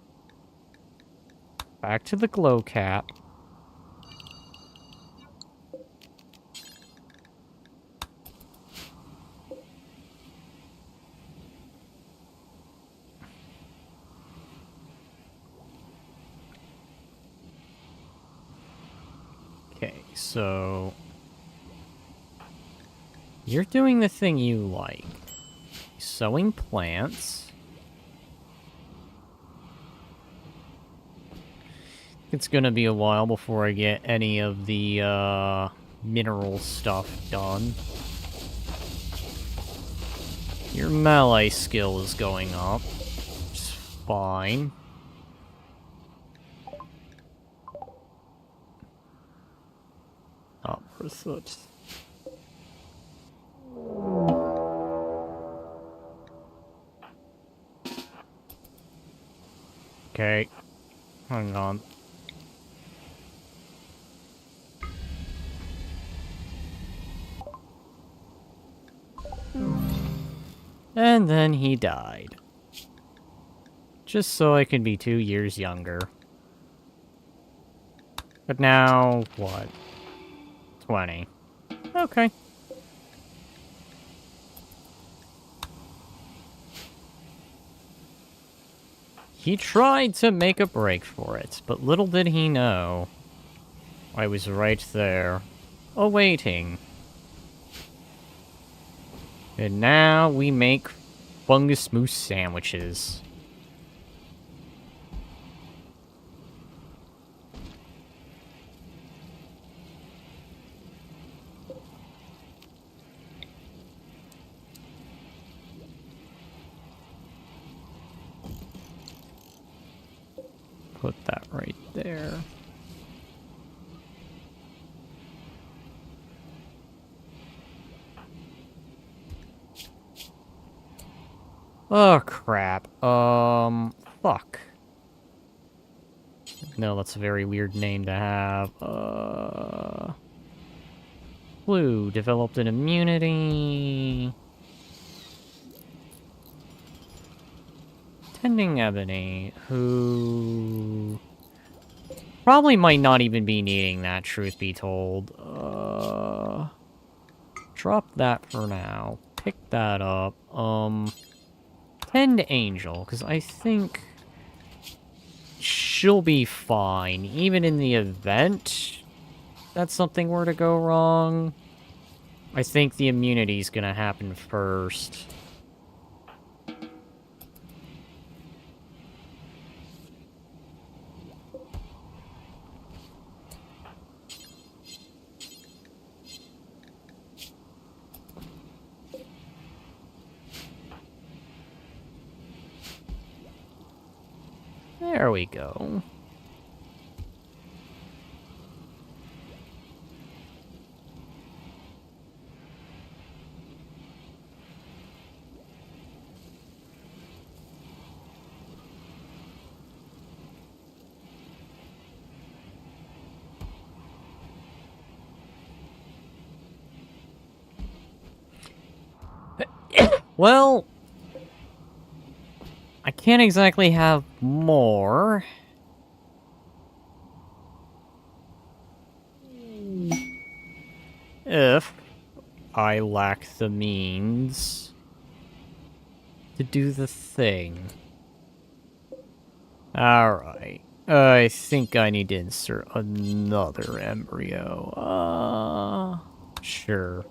Back to the glow cap. Okay, so... you're doing the thing you like. Sowing plants. It's gonna be a while before I get any of the, mineral stuff done. Your melee skill is going up. It's fine. Oh, pursuit. Okay. Hang on. And then he died. Just so I can be 2 years younger. But now, what? 20. Okay. He tried to make a break for it, but little did he know I was right there, awaiting. And now we make fungus mousse sandwiches. Put that right there. Oh, crap. Fuck. No, that's a very weird name to have. Flu developed an immunity. Tending Ebony, who... probably might not even be needing that, truth be told. Drop that for now. Pick that up. Tend Angel, because I think she'll be fine, even in the event that something were to go wrong. I think the immunity's gonna happen first. There we go. Well, I can't exactly have more. If I lack the means to do the thing. Alright. I think I need to insert another embryo. Sure.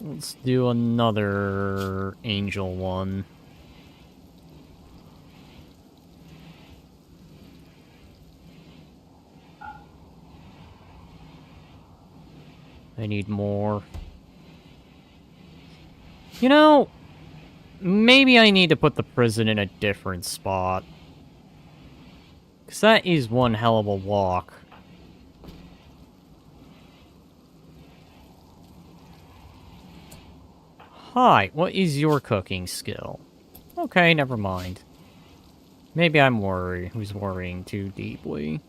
Let's do another angel one. I need more. You know, maybe I need to put the prison in a different spot. Because that is one hell of a walk. Hi, what is your cooking skill? Okay, never mind. Maybe I'm who's worrying too deeply.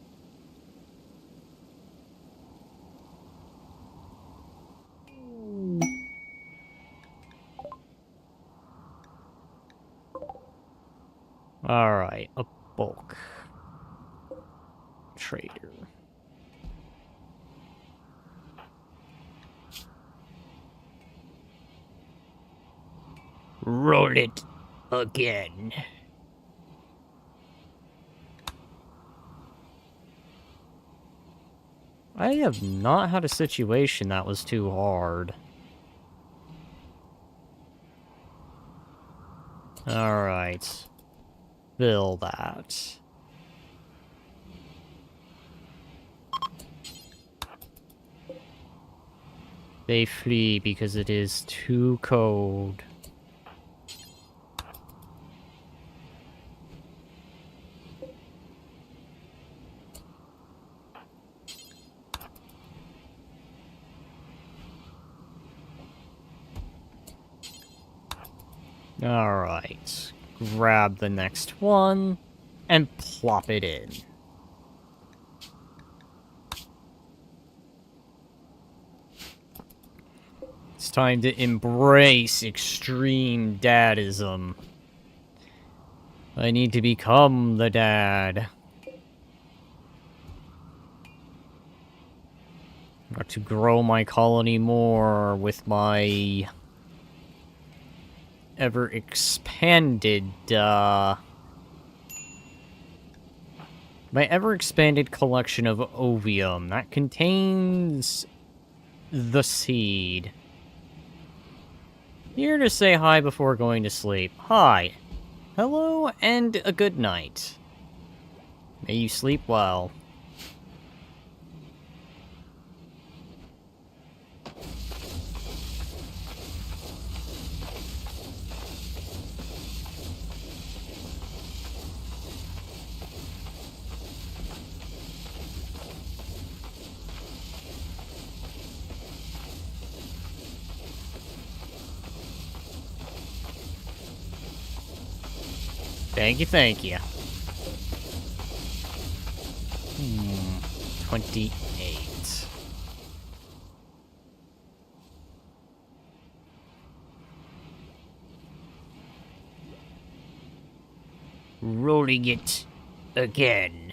Alright, a bulk trader. Roll it again. I have not had a situation that was too hard. Alright. Fill that. They flee because it is too cold. Alright. Grab the next one and plop it in. It's time to embrace extreme dadism. I need to become the dad. Got to grow my colony more with my ever-expanded, my ever-expanded collection of ovium that contains the seed. Here to say hi before going to sleep. Hi. Hello and a good night. May you sleep well. Thank you, thank you. 28. Rolling it again.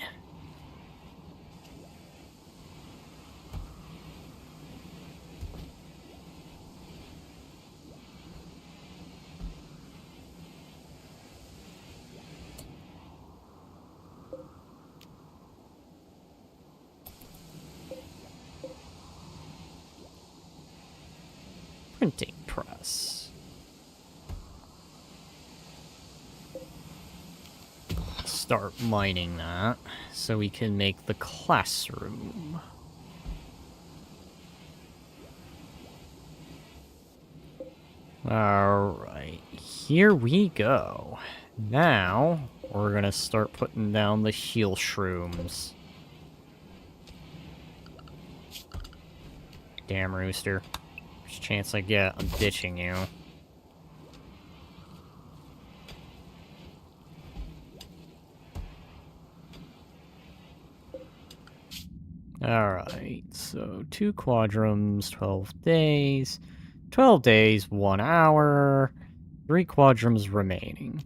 Printing press. Start mining that so we can make the classroom. Alright, here we go. Now, we're gonna start putting down the heal shrooms. Damn, Rooster. There's a chance I get, I'm ditching you. Alright, so 2 quadrums, 12 days. 12 days, 1 hour, 3 quadrums remaining.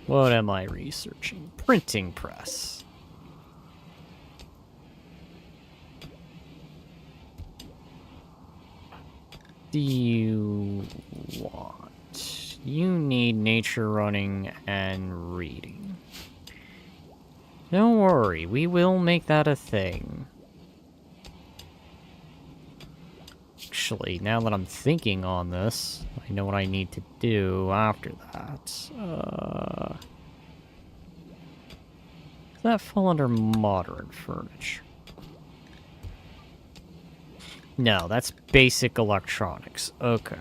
What am I researching? Printing press. Do you want? You need nature running and reading. Don't worry, we will make that a thing. Actually, now that I'm thinking on this, I know what I need to do after that. Does that fall under modern furniture? No, that's basic electronics. Okay.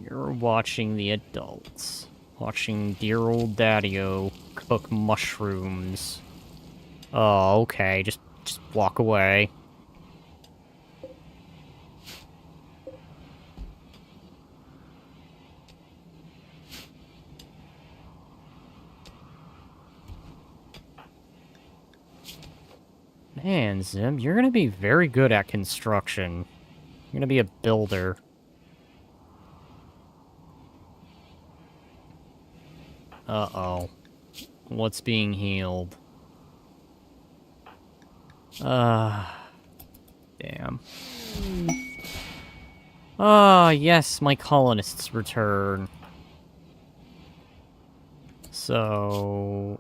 You're watching the adults. Watching dear old Daddy-O cook mushrooms. Oh, okay. Just walk away. Man, Zim, you're gonna be very good at construction. You're gonna be a builder. Uh-oh. What's being healed? Damn. Ah, yes, my colonists return. So...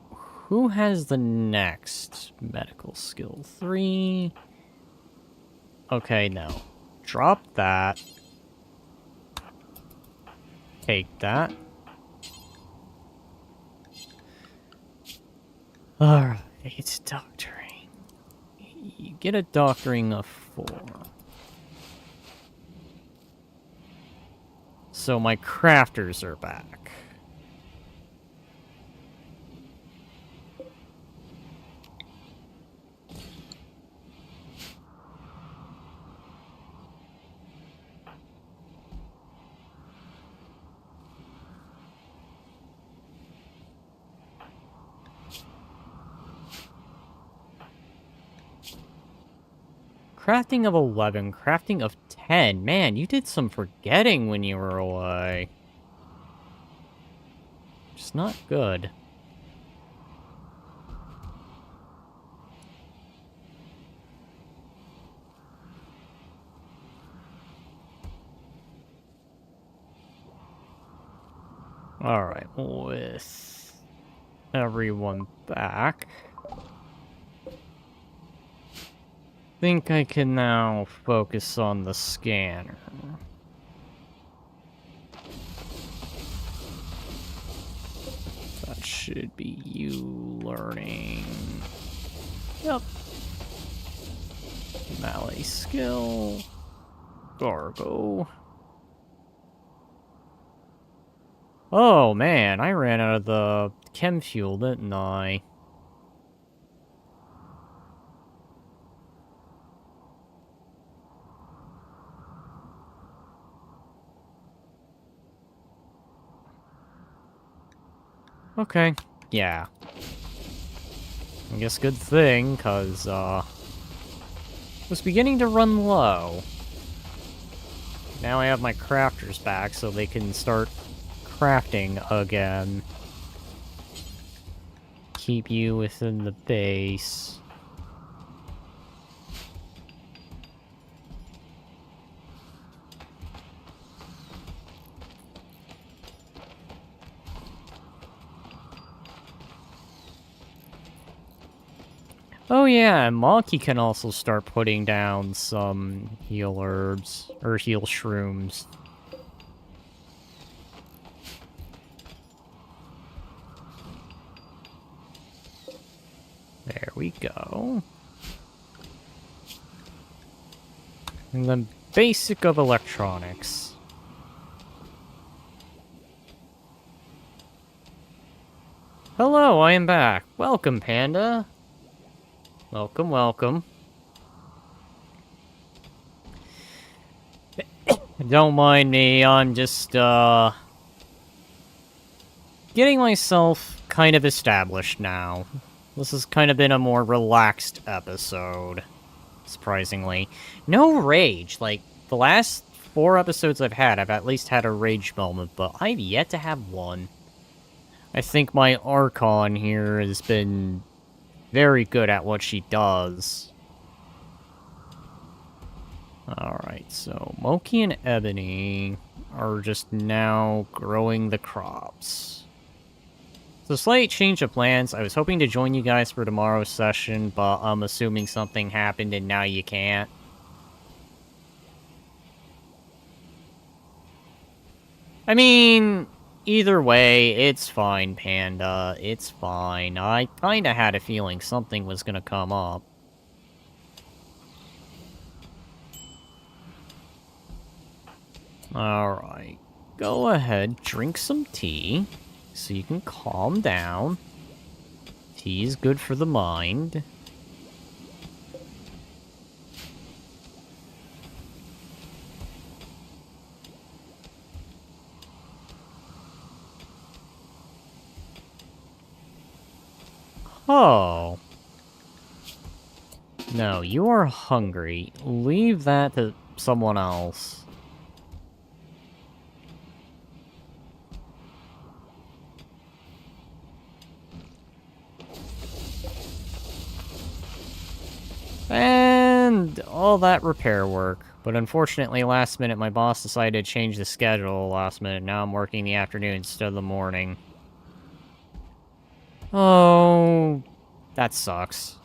who has the next medical skill? 3... Okay, no. Drop that. Take that. Alright, it's doctoring. You get a doctoring of 4. So my crafters are back. Crafting of 11, crafting of 10. Man, you did some forgetting when you were away. Just not good. Alright, with everyone back, think I can now focus on the scanner. That should be you learning. Yep. Melee skill. Gargo. Oh man, I ran out of the chem fuel, didn't I? Okay, yeah. I guess good thing, cause, was beginning to run low. Now I have my crafters back, so they can start crafting again. Keep you within the base. Oh yeah, and Monkey can also start putting down some heal herbs, or heal shrooms. There we go. And the basic of electronics. Hello, I am back. Welcome, Panda. Welcome, welcome. Don't mind me, I'm just, getting myself kind of established now. This has kind of been a more relaxed episode, surprisingly. No rage. Like, the last 4 episodes I've had, I've at least had a rage moment, but I've yet to have one. I think my Archon here has been very good at what she does. Alright, so Moki and Ebony are just now growing the crops. So slight change of plans. I was hoping to join you guys for tomorrow's session, but I'm assuming something happened and now you can't. I mean, either way, it's fine, Panda. It's fine. I kinda had a feeling something was gonna come up. Alright. Go ahead, drink some tea, so you can calm down. Tea is good for the mind. Oh. No, you are hungry. Leave that to someone else. And all that repair work. But unfortunately, last minute, my boss decided to change the schedule last minute. Now I'm working the afternoon instead of the morning. Oh, that sucks.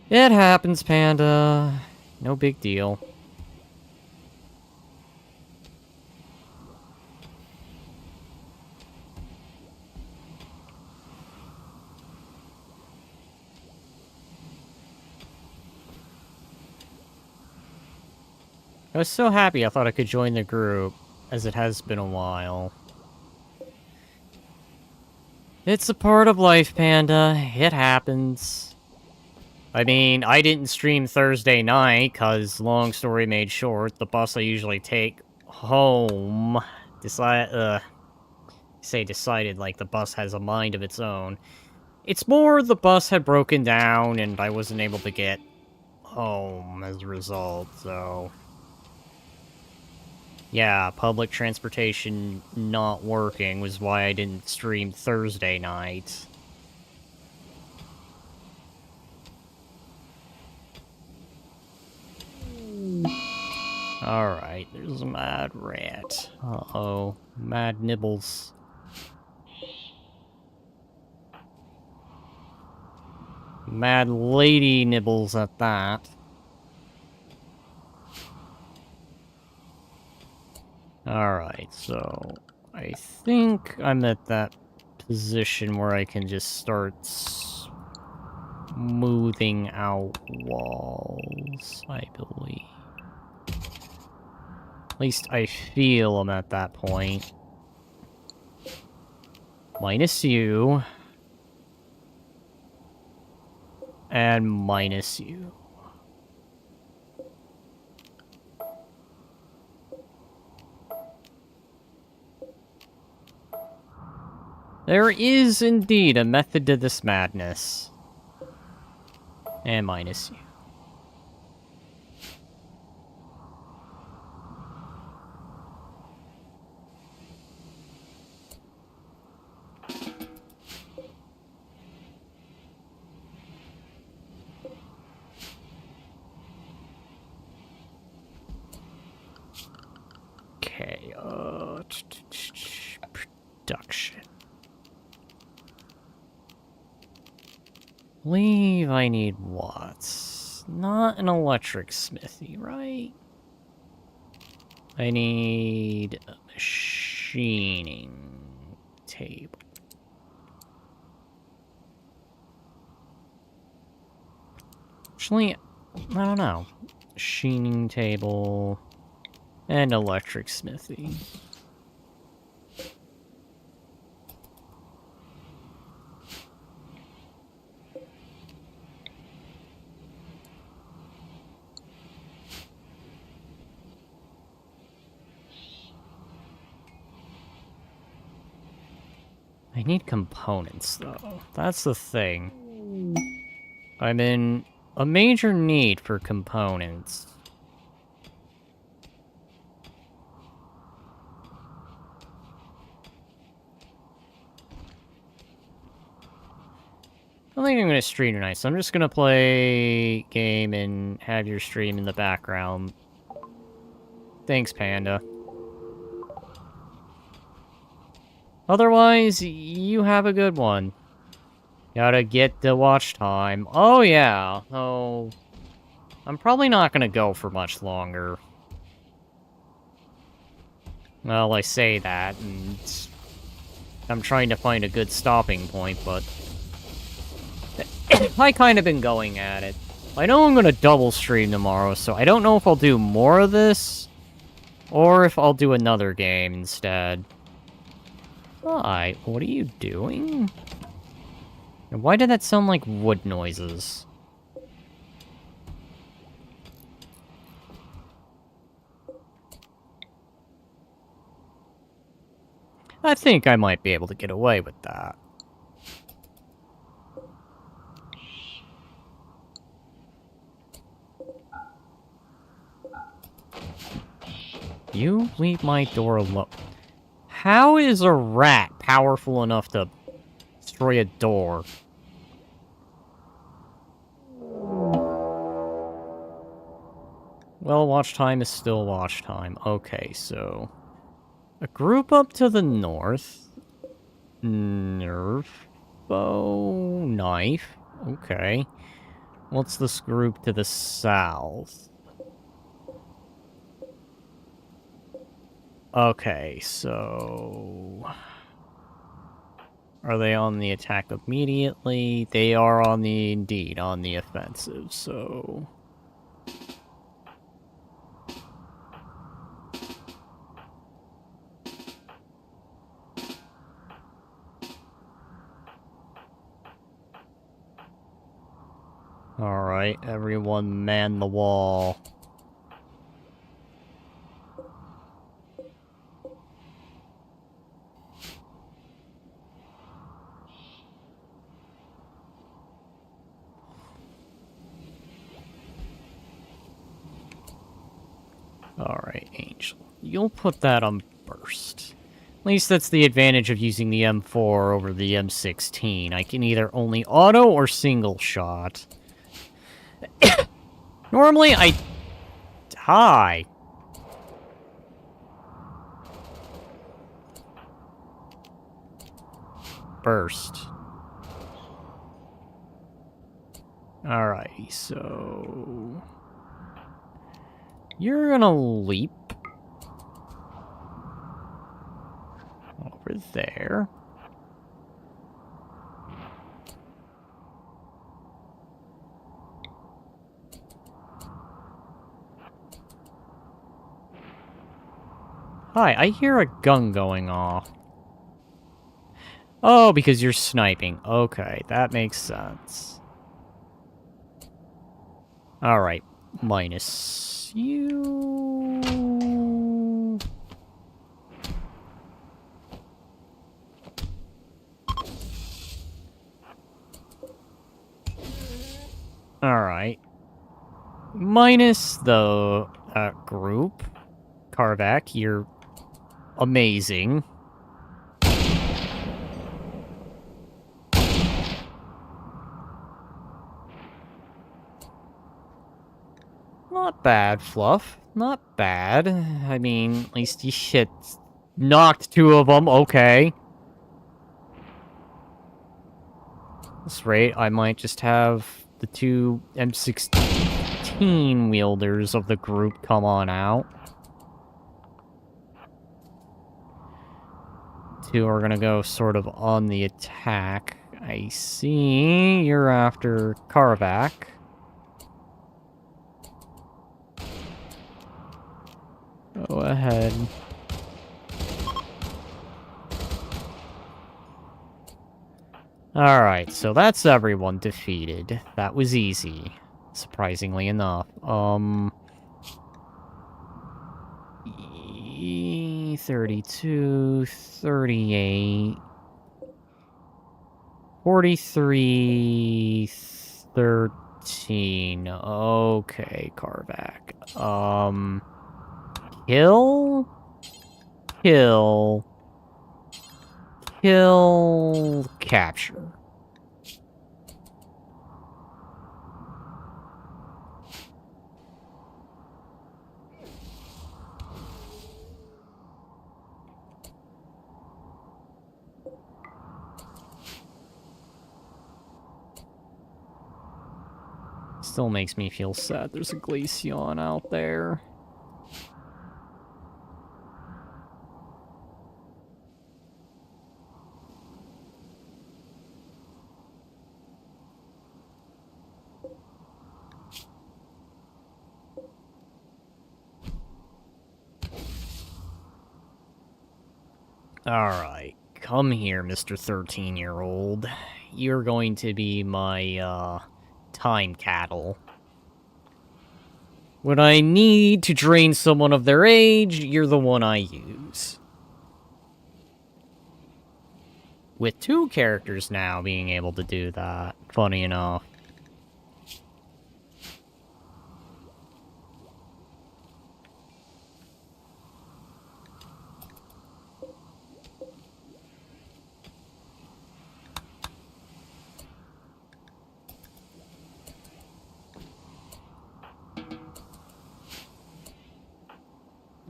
It happens, Panda. No big deal. I was so happy I thought I could join the group, as it has been a while. It's a part of life, Panda. It happens. I mean, I didn't stream Thursday night, cause, long story made short, the bus I usually take home decided like the bus has a mind of its own. It's more the bus had broken down and I wasn't able to get home as a result, so... Yeah, public transportation not working was why I didn't stream Thursday night. Alright, there's a mad rat. Uh-oh, mad nibbles. Mad lady nibbles at that. Alright, so... I think I'm at that position where I can just start smoothing out walls, I believe. At least I feel I'm at that point. Minus you. And minus you. There is indeed a method to this madness. And minus you. Okay, production. Believe I need watts. Not an electric smithy, right? I need a machining table. Actually, I don't know. Machining table and electric smithy. I need components, though. That's the thing. I'm in a major need for components. I don't think I'm going to stream tonight, so I'm just going to play game and have your stream in the background. Thanks, Panda. Otherwise, you have a good one. Gotta get the watch time. Oh, yeah. Oh, I'm probably not gonna go for much longer. Well, I say that, and I'm trying to find a good stopping point, but I kind of been going at it. I know I'm gonna double stream tomorrow, so I don't know if I'll do more of this, or if I'll do another game instead. Hi, what are you doing? And why did that sound like wood noises? I think I might be able to get away with that. You leave my door alone. How is a rat powerful enough to destroy a door? Well, watch time is still watch time. Okay, so... a group up to the north. Nerf. Bow. Knife. Okay. What's this group to the south? Okay, so... are they on the attack immediately? They are indeed on the offensive, so... alright, everyone man the wall. Alright, Angel. You'll put that on burst. At least that's the advantage of using the M4 over the M16. I can either only auto or single shot. Normally, I... Hi. Burst. Alright, so... you're gonna leap. Over there. Hi, I hear a gun going off. Oh, because you're sniping. Okay, that makes sense. Alright, minus you... alright. Minus the group. Karvak, you're amazing. Not bad, Fluff. Not bad. I mean, at least you shit knocked two of them, okay. That's right, I might just have the two M16 wielders of the group come on out. Two are gonna go sort of on the attack. I see you're after Karvak. Go ahead. Alright, so that's everyone defeated. That was easy, surprisingly enough. 32, 38, 43, 13. Okay, Karvak. Kill, kill, kill, capture. Still makes me feel sad there's a Glaceon out there. Alright, come here, Mr. 13-year-old. You're going to be my, time cattle. When I need to drain someone of their age, you're the one I use. With 2 characters now being able to do that, funny enough.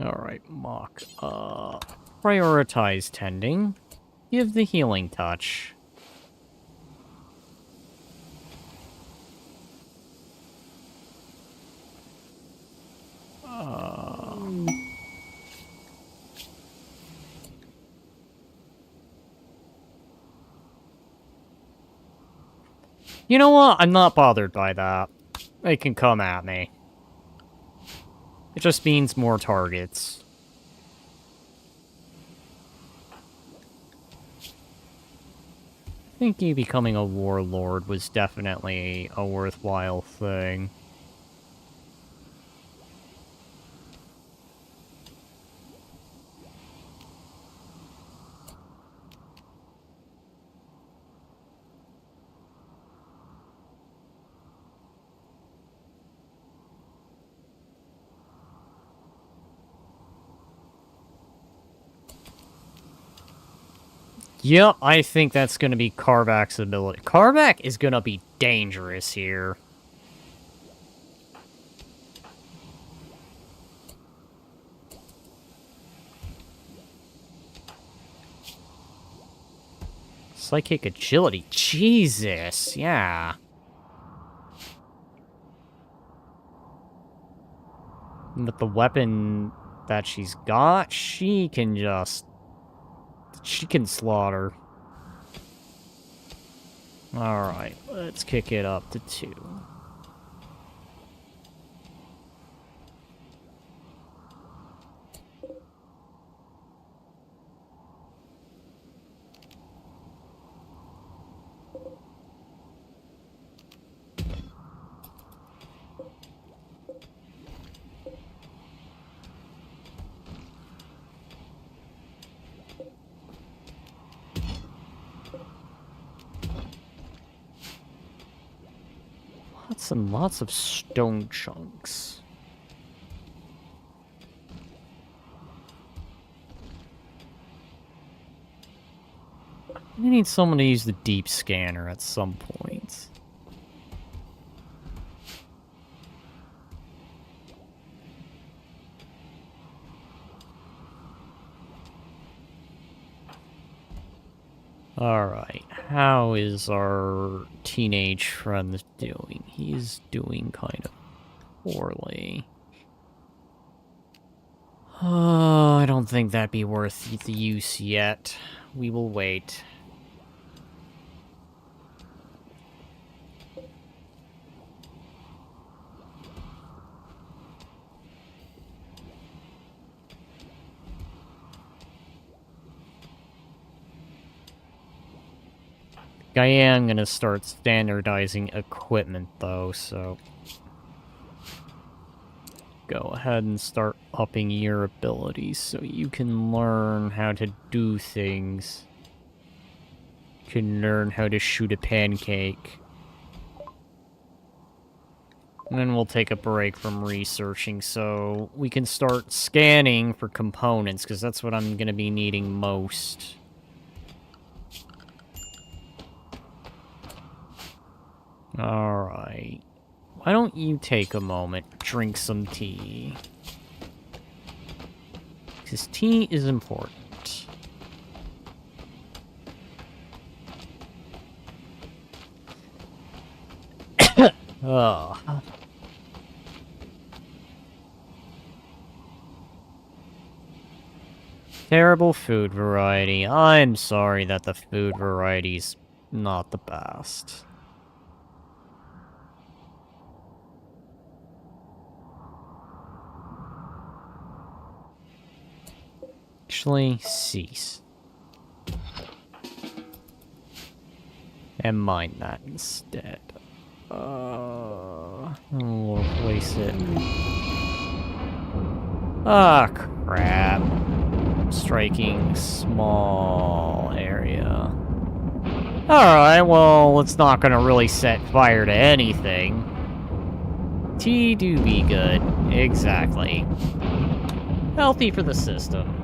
Alright, Mock. Prioritize tending. Give the healing touch. You know what? I'm not bothered by that. They can come at me. It just means more targets. I think you becoming a warlord was definitely a worthwhile thing. Yep, I think that's going to be Karvak's ability. Karvak is going to be dangerous here. Psychic agility. Jesus, yeah. But the weapon that she's got, she can just... She can slaughter. Alright, let's kick it up to 2. Lots and lots of stone chunks. I need someone to use the deep scanner at some point. Alright, how is our teenage friend doing? He's doing kind of poorly. I don't think that'd be worth the use yet. We will wait. I am gonna start standardizing equipment, though, so... Go ahead and start upping your abilities so you can learn how to do things. You can learn how to shoot a pancake. And then we'll take a break from researching so we can start scanning for components, because that's what I'm going to be needing most. Alright. Why don't you take a moment, drink some tea? Because tea is important. Ugh. Terrible food variety. I'm sorry that the food variety's not the best. Actually, cease. And mine that instead. We'll replace it. Ah, crap. Striking small area. Alright, well, it's not gonna really set fire to anything. Tea do be good. Exactly. Healthy for the system.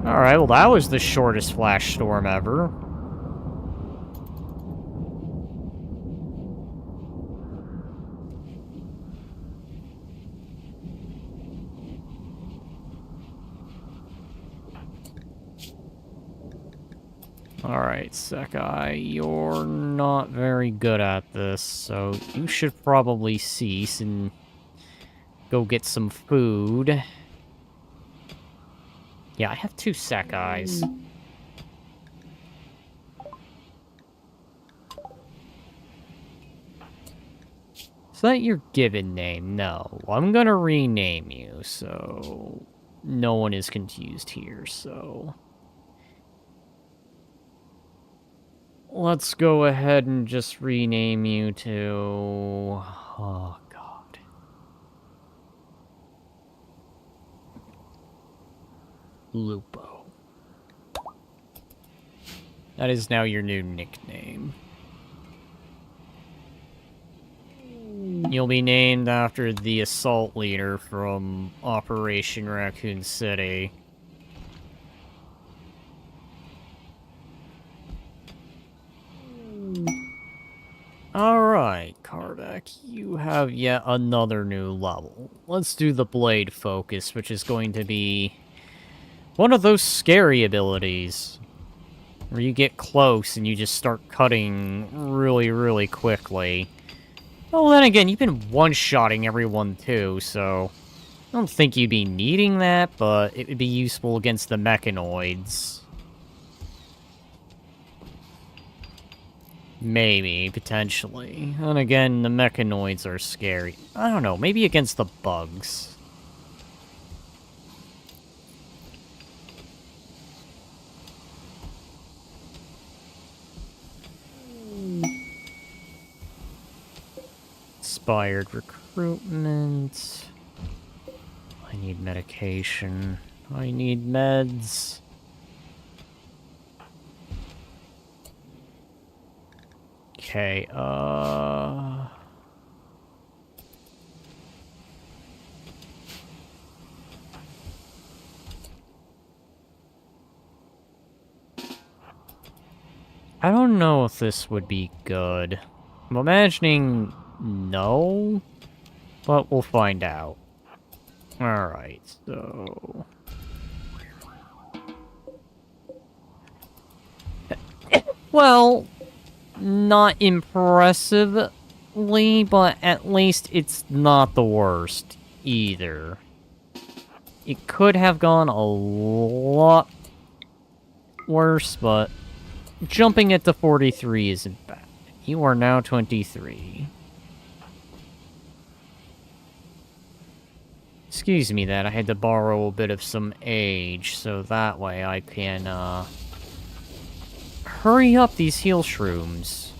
Alright, well that was the shortest flash storm ever. Alright, Sekai, you're not very good at this, so you should probably cease and go get some food. Yeah, I have 2 Sekais. Is that your given name? No. I'm gonna rename you, so no one is confused here, so... Let's go ahead and just rename you to... Oh, God. Lupo. That is now your new nickname. You'll be named after the assault leader from Operation Raccoon City. Alright, Kardec, you have yet another new level. Let's do the Blade Focus, which is going to be one of those scary abilities. Where you get close and you just start cutting really, really quickly. Well, then again, you've been one-shotting everyone too, so... I don't think you'd be needing that, but it would be useful against the mechanoids. Maybe, potentially. And again, the mechanoids are scary. I don't know, maybe against the bugs. Inspired recruitment. I need medication. I need meds. Okay, I don't know if this would be good. I'm imagining no, but we'll find out. Alright, so... Well, not impressively, but at least it's not the worst either. It could have gone a lot worse, but jumping it to 43 isn't bad. You are now 23. Excuse me that I had to borrow a bit of some age, so that way I can, hurry up these heal shrooms.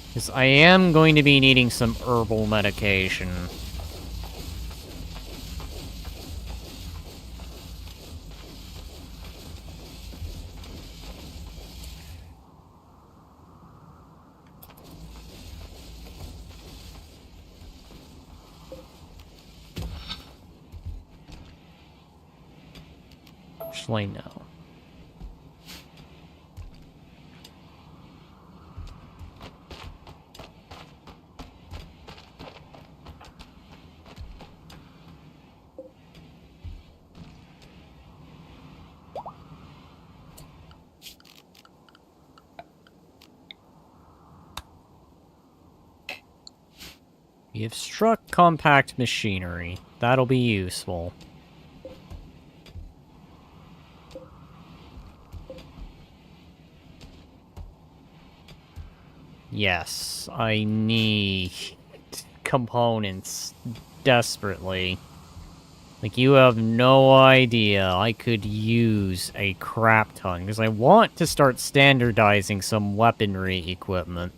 Because I am going to be needing some herbal medication. Actually, no. We have struck compact machinery. That'll be useful. Yes, I need components desperately. Like, you have no idea. I could use a crap ton, because I want to start standardizing some weaponry equipment.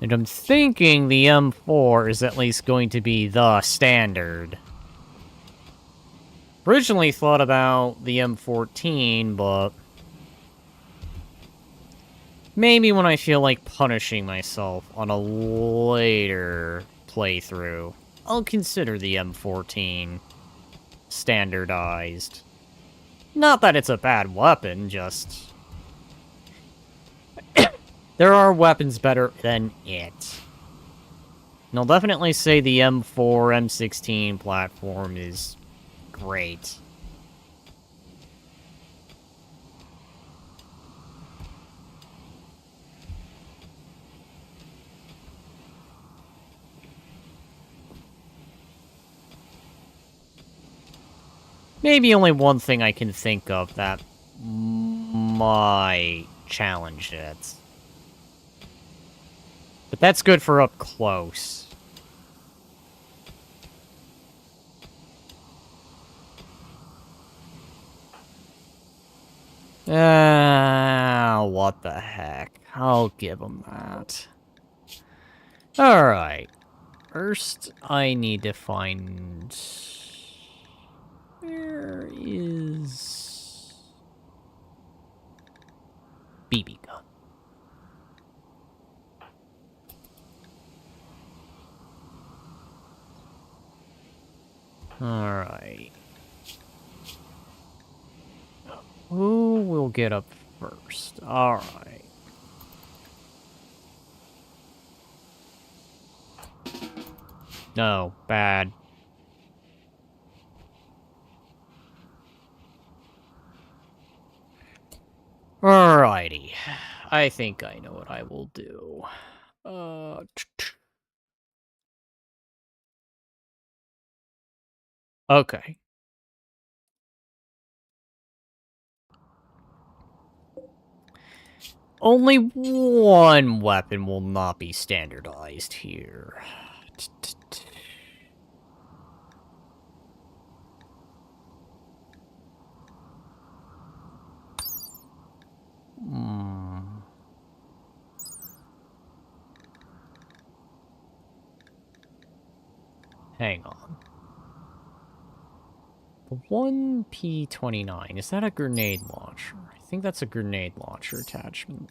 And I'm thinking the M4 is at least going to be the standard. Originally thought about the M14, but maybe when I feel like punishing myself on a later playthrough, I'll consider the M14 standardized. Not that it's a bad weapon, just... there are weapons better than it. And I'll definitely say the M4, M16 platform is great. Maybe only one thing I can think of that might challenge it. But that's good for up close. What the heck. I'll give him that. Alright. First, I need to find... where is... BB gun? Alright. Who will get up first? Alright. No, bad. Alrighty. I think I know what I will do. Okay. Only one weapon will not be standardized here. Hang on. The 1P29, is that a grenade launcher? I think that's a grenade launcher attachment.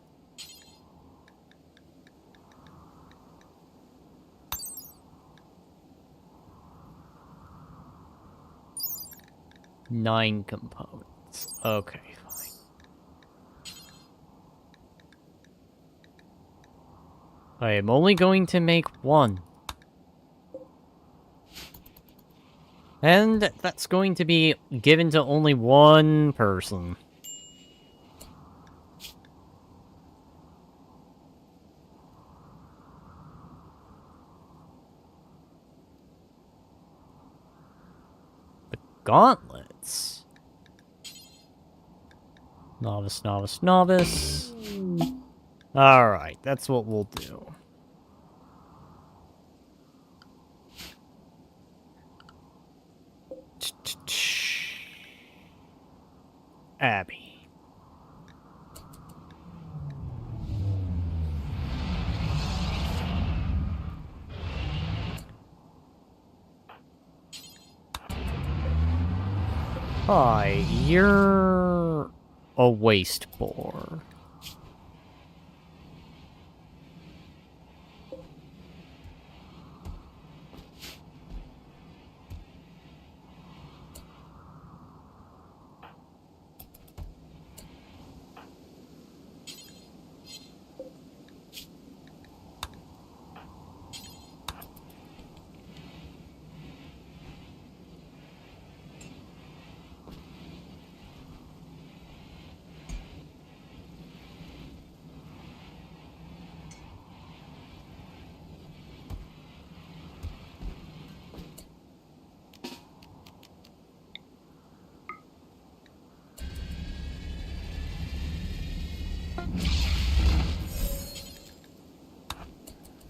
Nine components. Okay, fine. I am only going to make one. And that's going to be given to only one person. The gauntlets. Novice, novice, novice. Alright, that's what we'll do. Abby. Hi, you're a waste boar.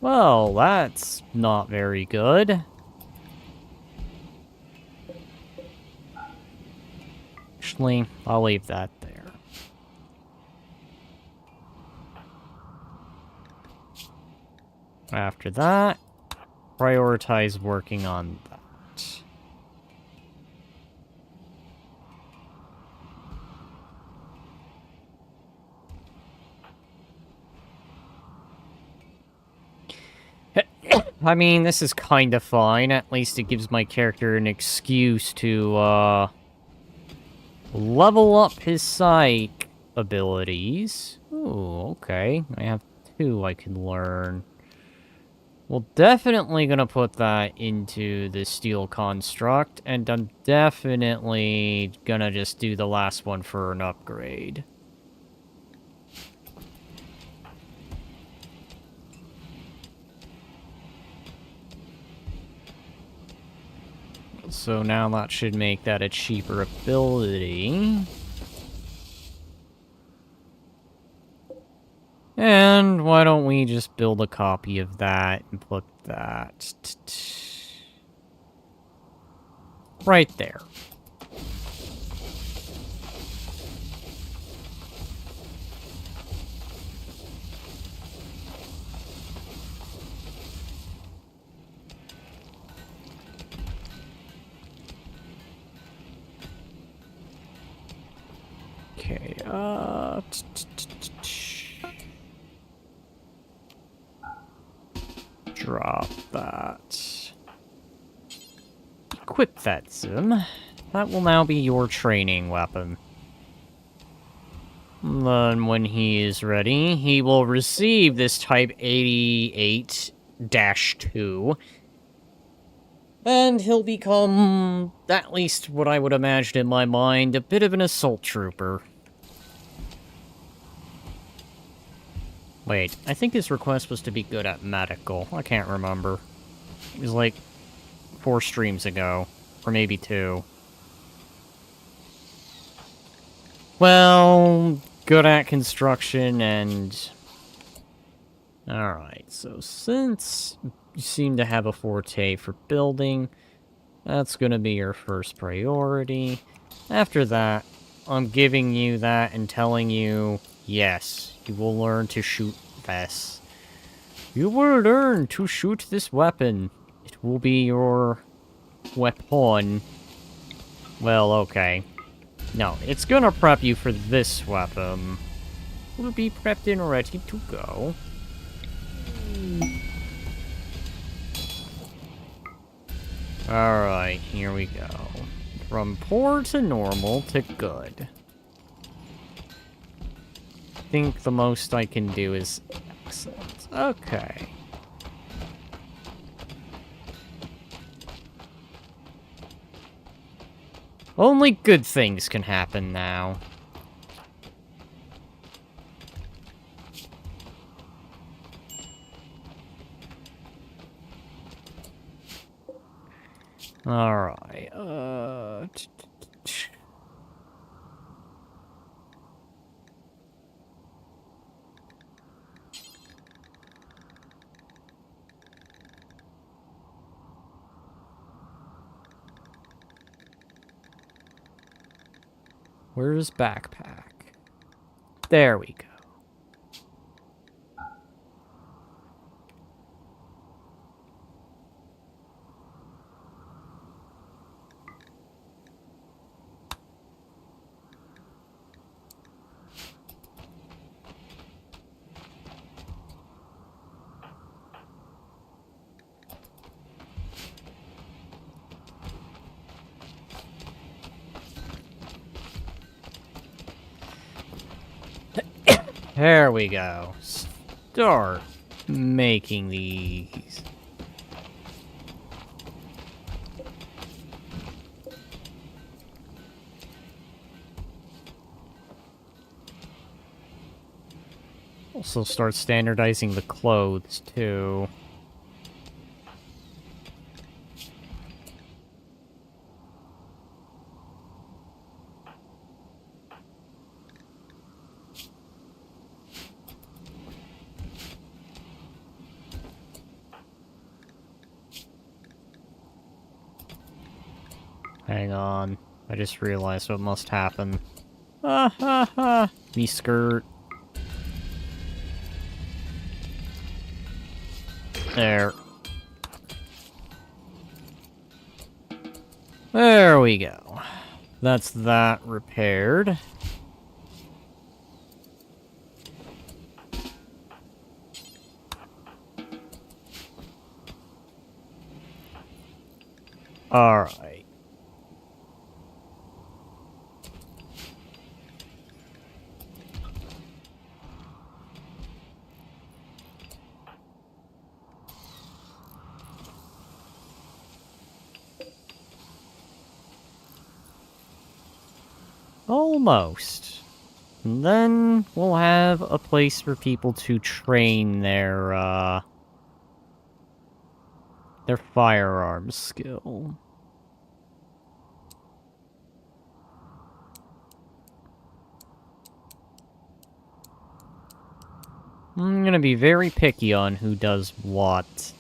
Well, that's not very good. Actually, I'll leave that there. After that, prioritize working on that. I mean, this is kind of fine. At least it gives my character an excuse to, level up his psych abilities. Ooh, okay. I have 2 I can learn. Well, definitely gonna put that into the steel construct, and I'm definitely gonna just do the last one for an upgrade. So now that should make that a cheaper ability. And why don't we just build a copy of that and put that right there. Okay, drop that. Equip that, Zim. That will now be your training weapon. Then when he is ready, he will receive this Type 88-2. And he'll become, at least what I would imagine in my mind, a bit of an assault trooper. Wait, I think his request was to be good at medical. I can't remember. It was like 4 streams ago. Or maybe 2. Well, good at construction and... Alright, so since you seem to have a forte for building, that's gonna be your first priority. After that, I'm giving you that and telling you, yes, you will learn to shoot this. You will learn to shoot this weapon. It will be your weapon. Well, okay. No, it's gonna prep you for this weapon. Will be prepped and ready to go. Alright, here we go. From poor to normal to good. I think the most I can do is excellent. Okay. Only good things can happen now. Alright, Where's backpack? There we go. There we go. Start making these. Also start standardizing the clothes, too. Hang on. I just realized what must happen. Ha ha ha! Me skirt. There. There we go. That's that repaired. Alright. Almost. And then we'll have a place for people to train their firearms skill. I'm gonna be very picky on who does what.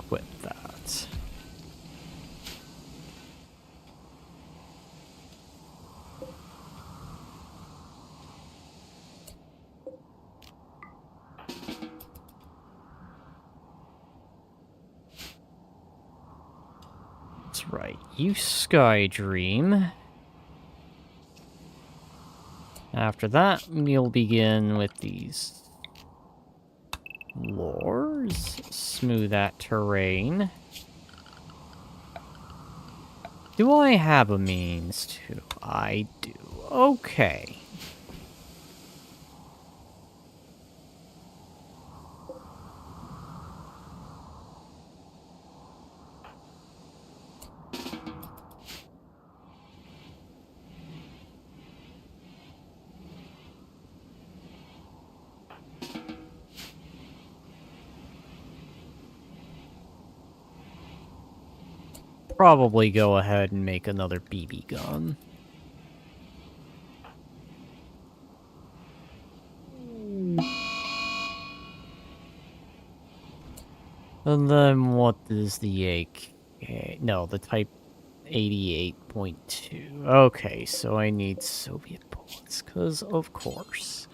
Quit that. That's right. You Sky Dream. After that, we'll begin with these floors. Smooth that terrain. Do I have a means to? I do. Okay. Probably go ahead and make another BB gun. And then what is the AK? No, the Type 88.2. Okay, so I need Soviet bullets, because of course.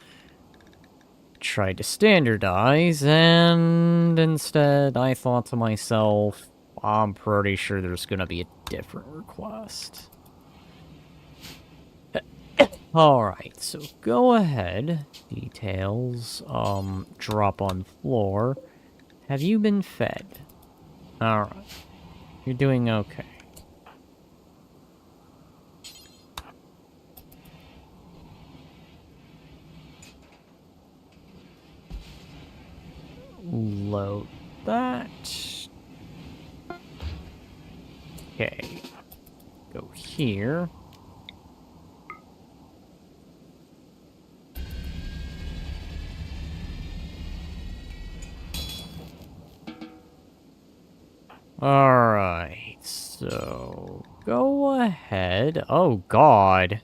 Tried to standardize, and instead I thought to myself, I'm pretty sure there's gonna be a different request. Alright, so go ahead. Details, drop on floor. Have you been fed? Alright. You're doing okay. Load that. Okay. Go here. Alright, so go ahead. Oh god.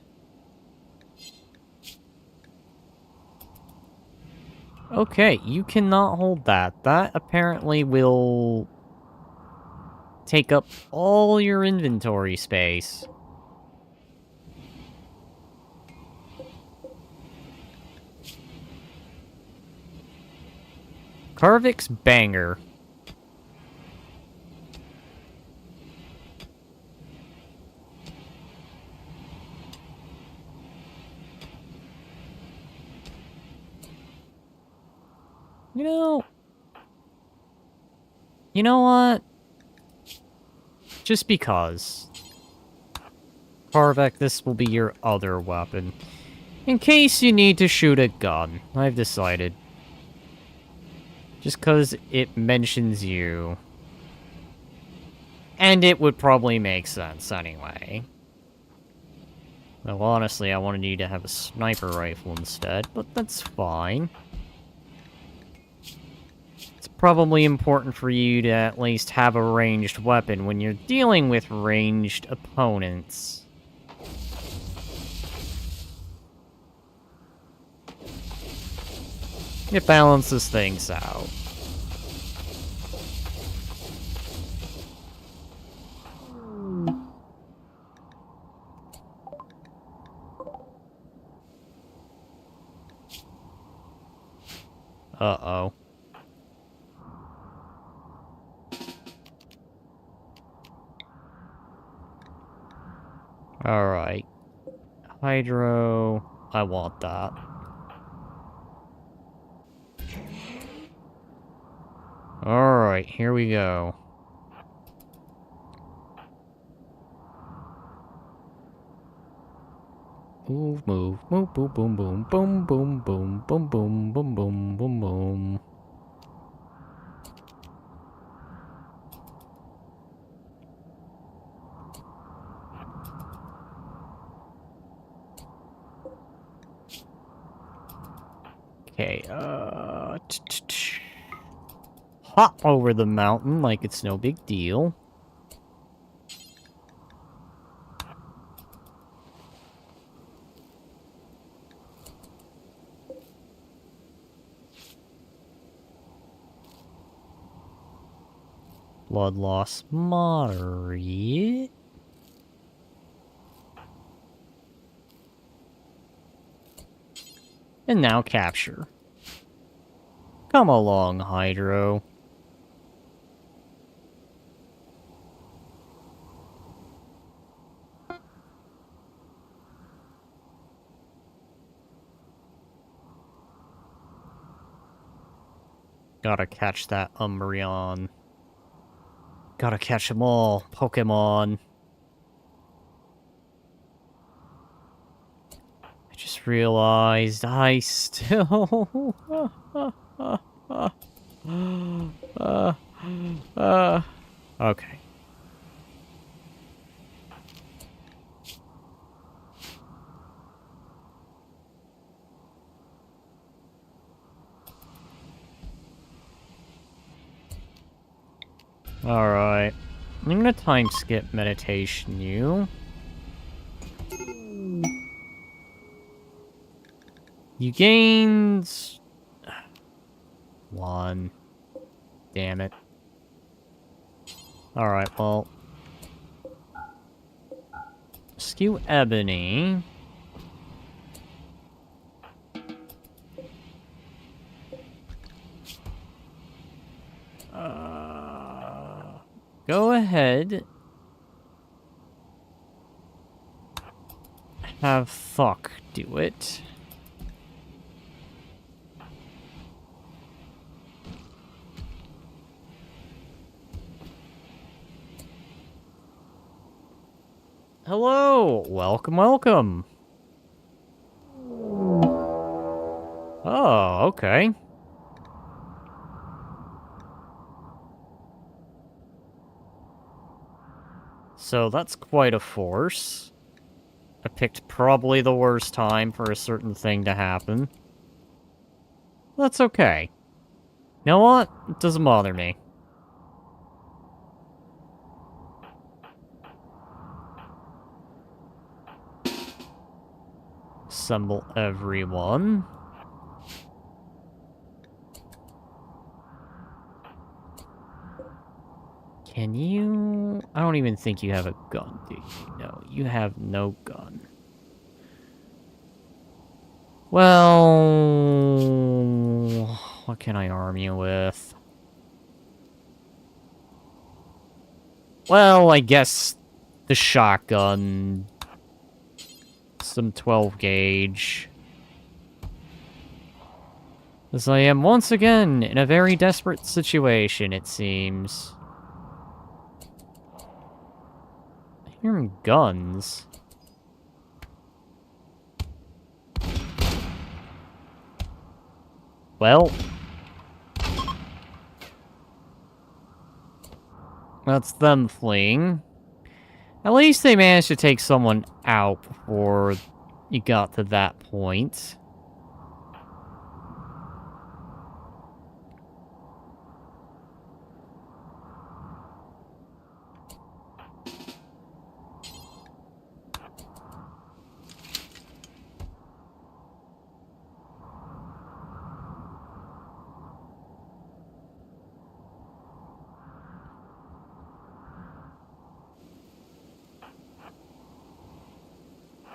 Okay, you cannot hold that. That apparently will take up all your inventory space. Karvik's Banger. You know what? Just because. Karvik, this will be your other weapon. In case you need to shoot a gun, I've decided. Just because it mentions you. And it would probably make sense anyway. Well, honestly, I wanted you to have a sniper rifle instead, but that's fine. It's probably important for you to at least have a ranged weapon when you're dealing with ranged opponents. It balances things out. Uh-oh. Alright. Hydro... I want that. Alright, here we go. Move, move, move, boom, boom, boom, boom, boom, boom, boom, boom, boom, boom, boom, boom. Okay, hop over the mountain like it's no big deal. Blood loss moderate. And now capture. Come along, Hydro. Gotta catch that Umbreon. Gotta catch them all, Pokemon. I just realized I still... okay. Alright. I'm gonna time skip meditation you. You gained... 1. Damn it. Alright, well... Skew Ebony. Go ahead. Have Fuck do it. Hello! Welcome, welcome! Oh, okay. So that's quite a force. I picked probably the worst time for a certain thing to happen. That's okay. You know what? It doesn't bother me. Assemble everyone. And you... I don't even think you have a gun, do you? No, you have no gun. Well... what can I arm you with? Well, I guess the shotgun... some 12 gauge. As I am once again in a very desperate situation, it seems. I hear guns. Well. That's them fleeing. At least they managed to take someone out before you got to that point.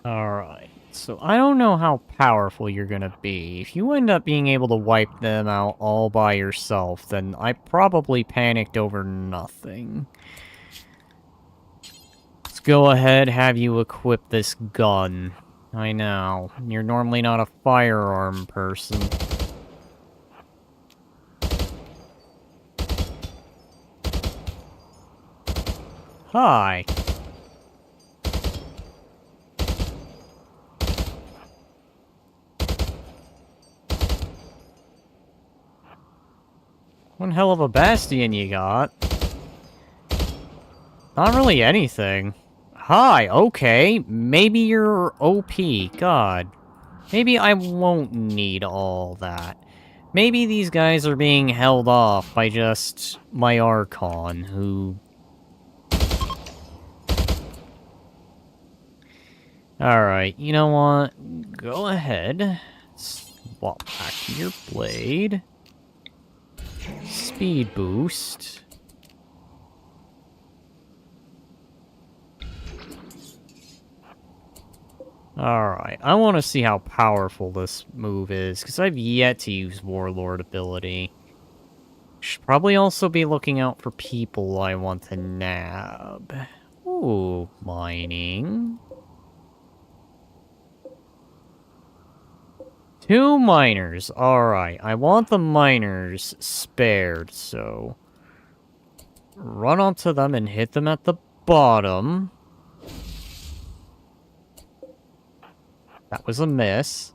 Alright, so I don't know how powerful you're gonna be. If you end up being able to wipe them out all by yourself, then I probably panicked over nothing. Let's go ahead, have you equip this gun. I know, you're normally not a firearm person. Hi. One hell of a bastion you got. Not really anything. Hi, okay. Maybe you're OP. God. Maybe I won't need all that. Maybe these guys are being held off by just my Archon, who... Alright, you know what? Go ahead. Swap back to your blade. Speed boost. Alright, I want to see how powerful this move is, because I've yet to use Warlord ability. Should probably also be looking out for people I want to nab. Ooh, mining. 2 miners. Alright, I want the miners spared, so... run onto them and hit them at the bottom. That was a miss.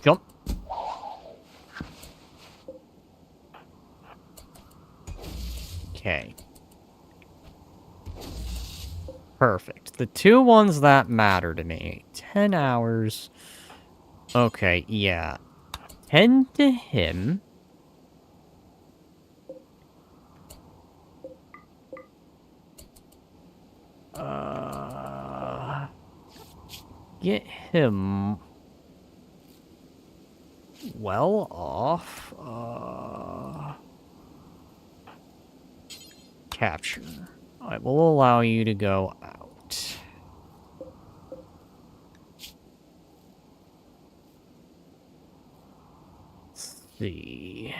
Jump. Okay. Perfect. The 2 ones that matter to me. 10 hours. Okay, yeah. 10 to him. Get him well off. Capture. I will allow you to go out. Let's see.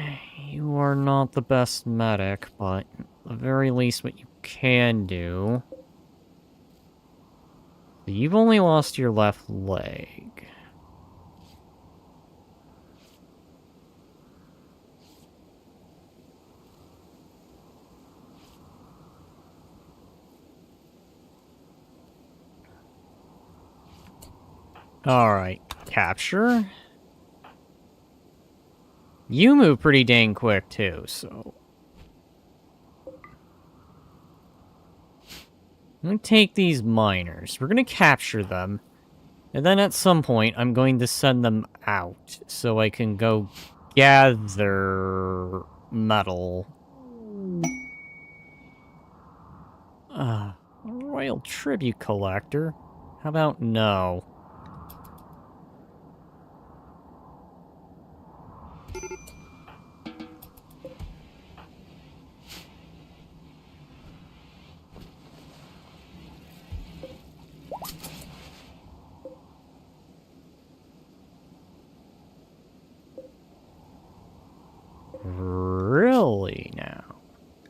You are not the best medic, but at the very least what you can do... You've only lost your left leg. Alright, capture. You move pretty dang quick too, so... I'm gonna take these miners. We're gonna capture them. And then at some point, I'm going to send them out so I can go gather metal. Royal Tribute Collector? How about no?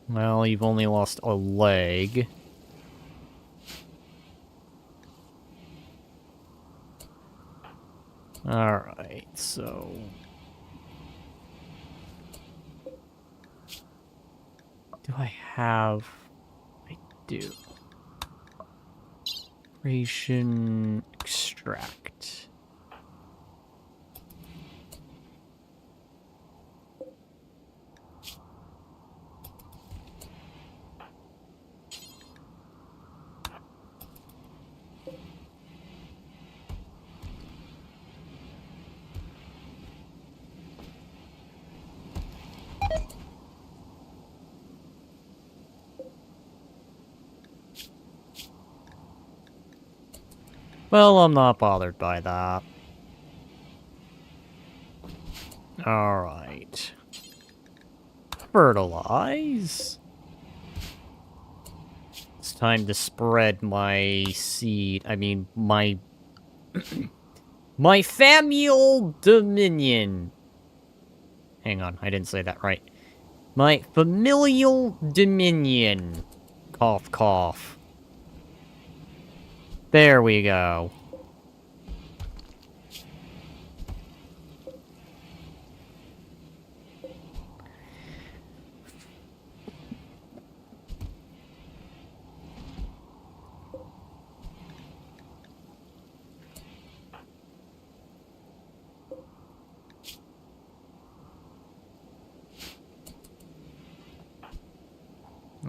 Well, you've only lost a leg. Alright, so... Do I have... I do. Ration extract. Well, I'm not bothered by that. Alright. Fertilize. It's time to spread my seed. I mean, my... my familial dominion. Hang on, I didn't say that right. My familial dominion. Cough, cough. There we go.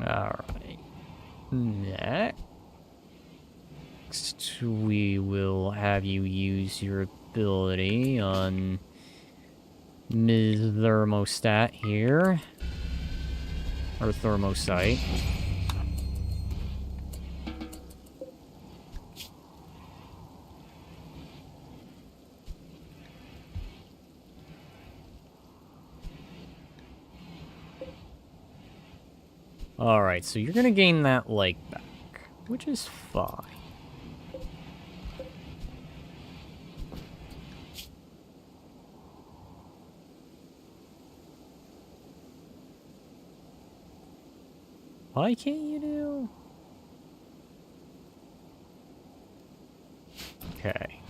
Alright. Next, we will have you use your ability on Ms. Thermostat here. Or Thermosite. Alright, so you're gonna gain that leg back, which is fine. Why can't you do? Okay.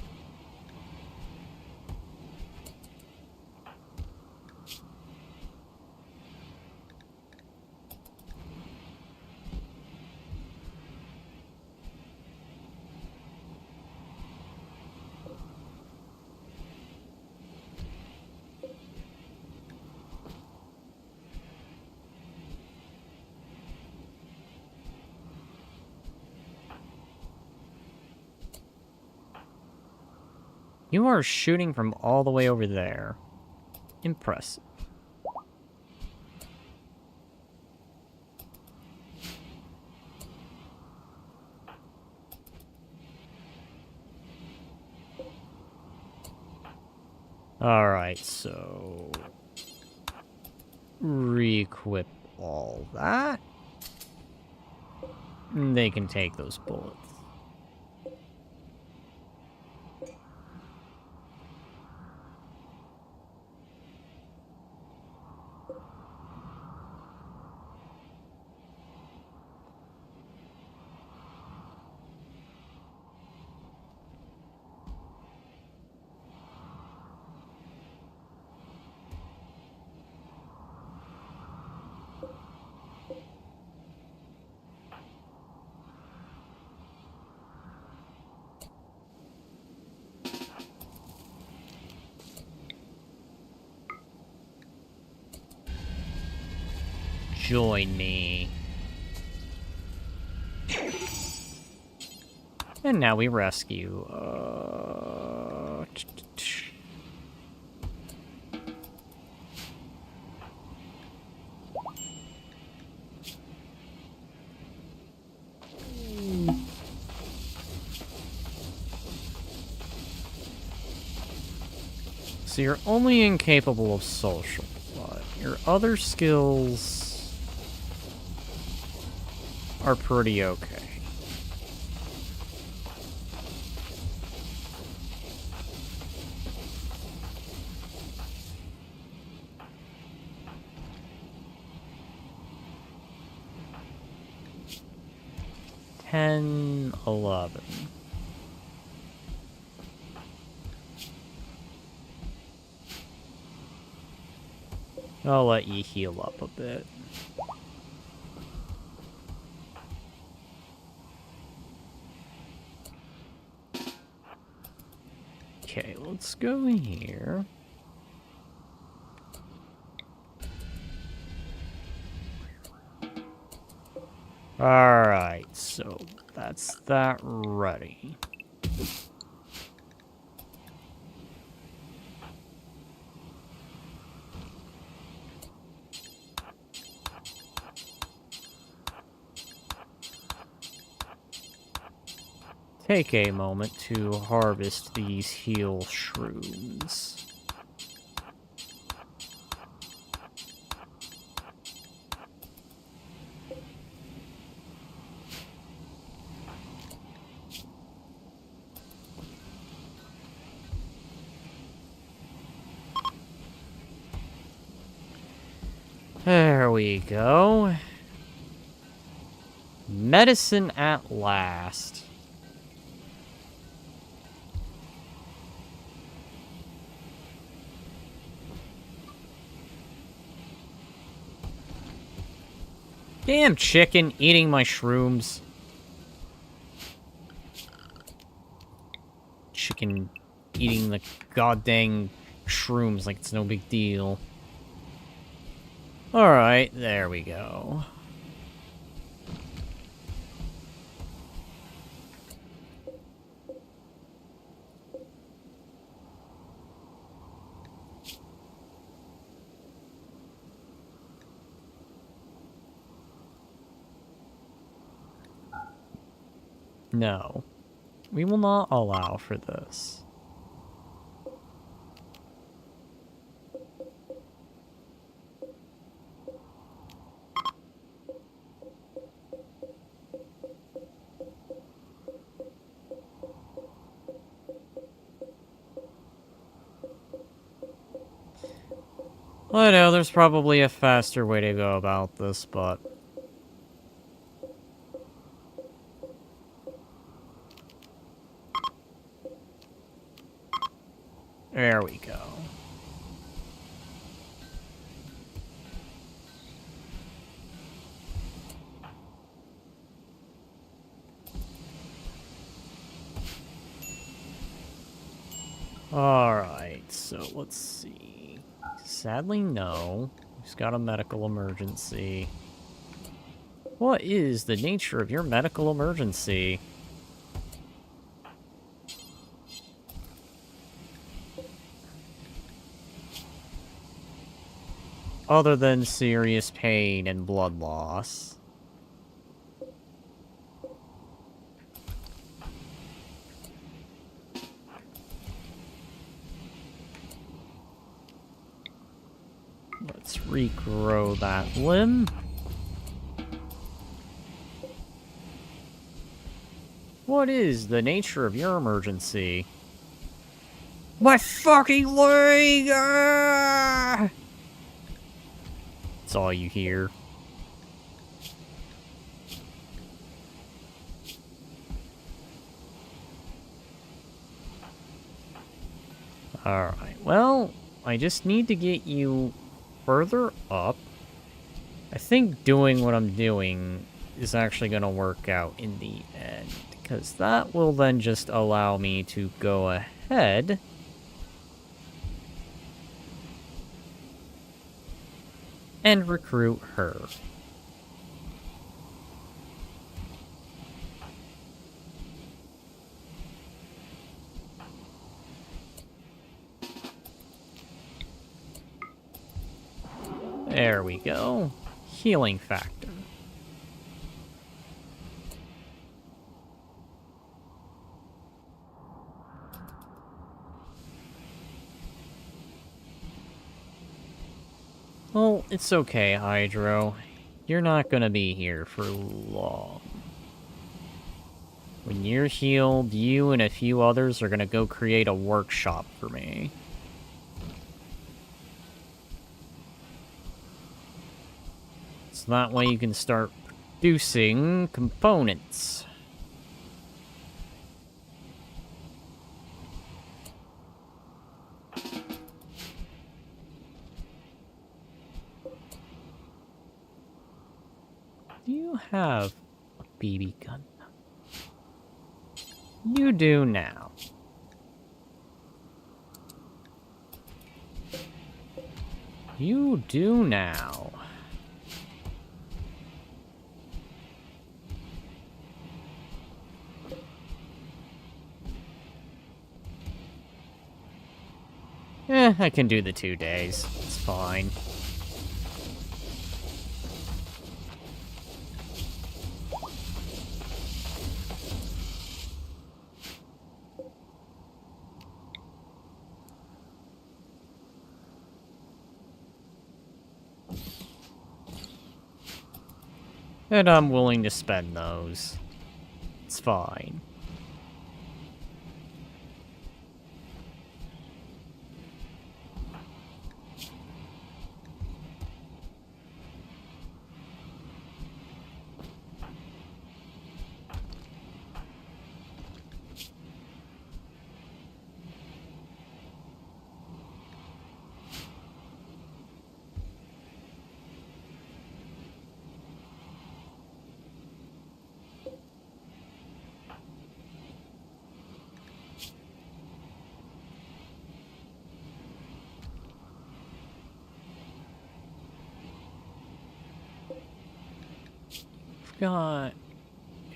You are shooting from all the way over there. Impressive. Alright, so... re-equip all that. They can take those bullets. Join me. And now we rescue. So you're only incapable of social, but your other skills are pretty okay. 10, 11. I'll let you heal up a bit. Okay, let's go here. Alright, so that's that ready. Take a moment to harvest these heal shrooms. There we go. Medicine at last. Damn chicken eating my shrooms. Chicken eating the goddamn shrooms like it's no big deal. Alright, there we go. No. We will not allow for this. I know there's probably a faster way to go about this, but... there we go. Alright, so let's see. Sadly, no. He's got a medical emergency. What is the nature of your medical emergency? Other than serious pain and blood loss. Let's regrow that limb. What is the nature of your emergency? My fucking leg! Ah! That's all you hear. Alright, well, I just need to get you further up. I think doing what I'm doing is actually going to work out in the end, because that will then just allow me to go ahead and recruit her. There we go. Healing factor. Well, it's okay, Hydro. You're not gonna be here for long. When you're healed, you and a few others are gonna go create a workshop for me. So that way you can start producing components. Do you have a BB gun? You do now. You do now. I can do the 2 days. It's fine. And I'm willing to spend those. It's fine. Got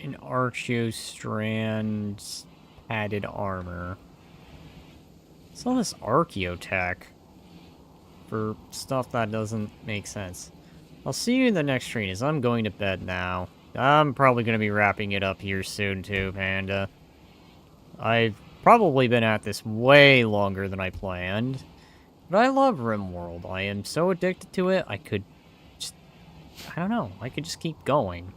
an Archeo Strand padded armor. It's all this Archaeotech for stuff that doesn't make sense. I'll see you in the next stream as I'm going to bed now. I'm probably going to be wrapping it up here soon too, Panda. I've probably been at this way longer than I planned. But I love Rimworld. I am so addicted to it, I could just... I don't know, I could just keep going.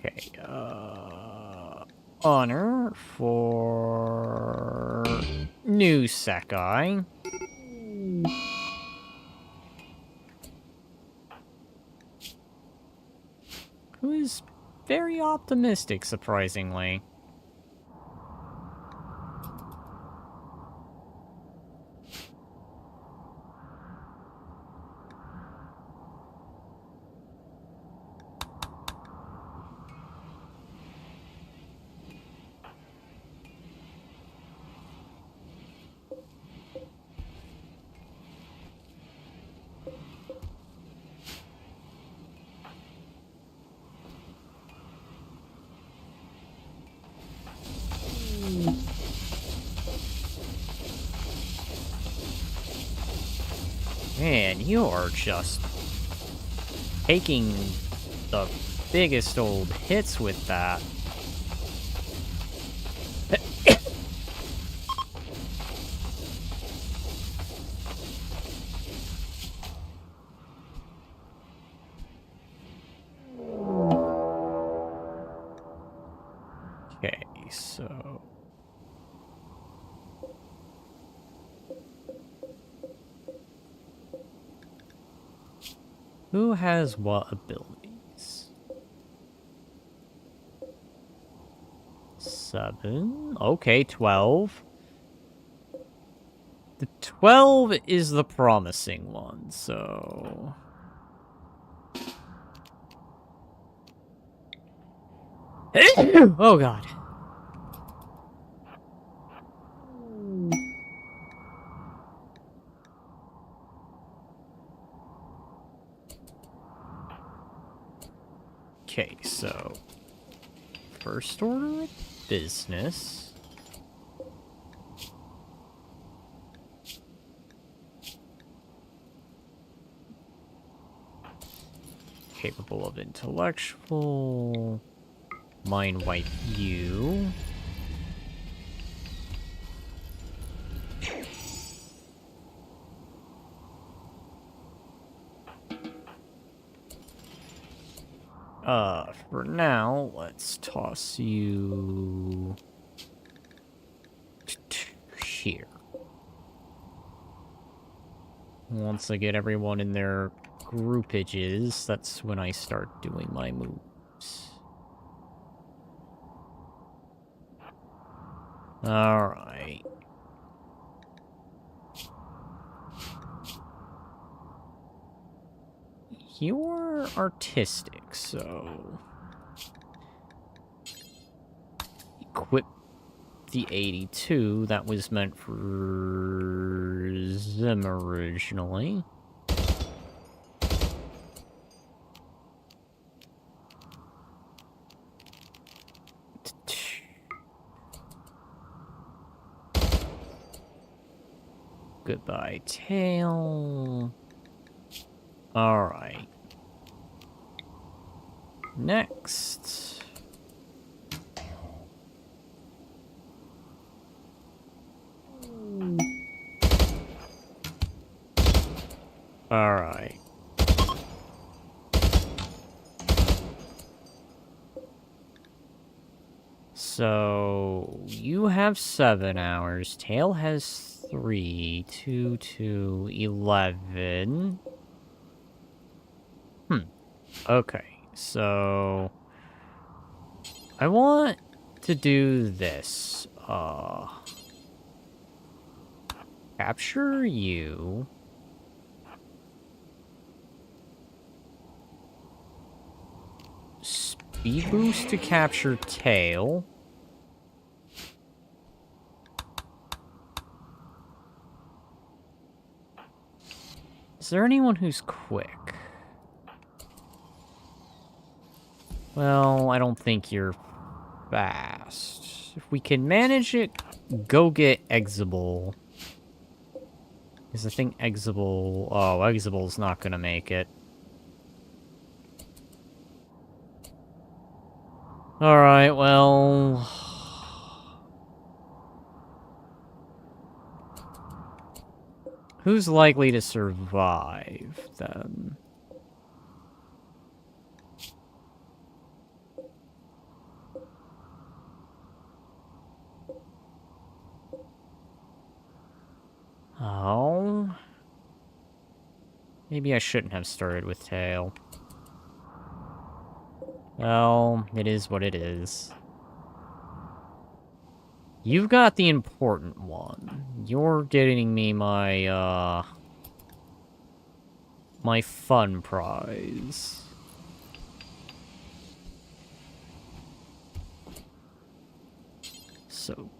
Okay, honor for new Sekai. Who is very optimistic, surprisingly. Man, you are just taking the biggest old hits with that. Okay, so... who has what abilities? 7. Okay, 12. The 12 is the promising one, so... oh god. Okay, so... first order of business... capable of intellectual. Mind wipe you. For now, let's toss you here. Once I get everyone in their groupages, that's when I start doing my moves. Alright. You're artistic, so... Equip the 82. That was meant for Zim originally. Goodbye, tail. Alright. Next. Alright. So, you have 7 hours. Tail has 3. 2, 2, 11. Okay, so... I want to do this. Capture you. Speed boost to capture tail. Is there anyone who's quick? Well, I don't think you're fast. If we can manage it, go get Exable. Because I think Exable... Oh, Exable's not gonna make it. Alright, well... Who's likely to survive, then? Oh... Maybe I shouldn't have started with tail. Well, it is what it is. You've got the important one. You're getting me my, my fun prize. So...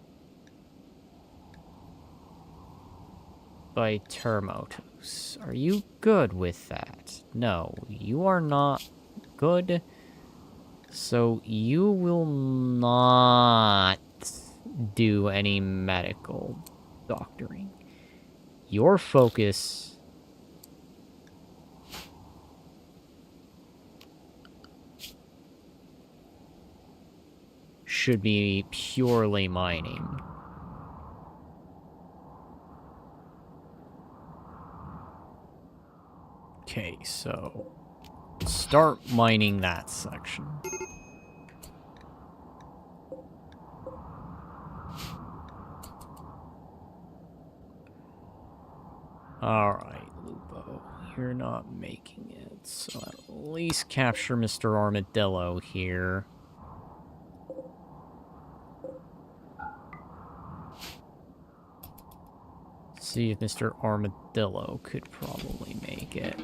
By Termotos. Are you good with that? No, you are not good. So you will not do any medical doctoring. Your focus should be purely mining. Okay, so start mining that section. Alright, Lupo, you're not making it, so at least capture Mr. Armadillo here. See if Mr. Armadillo could probably make it.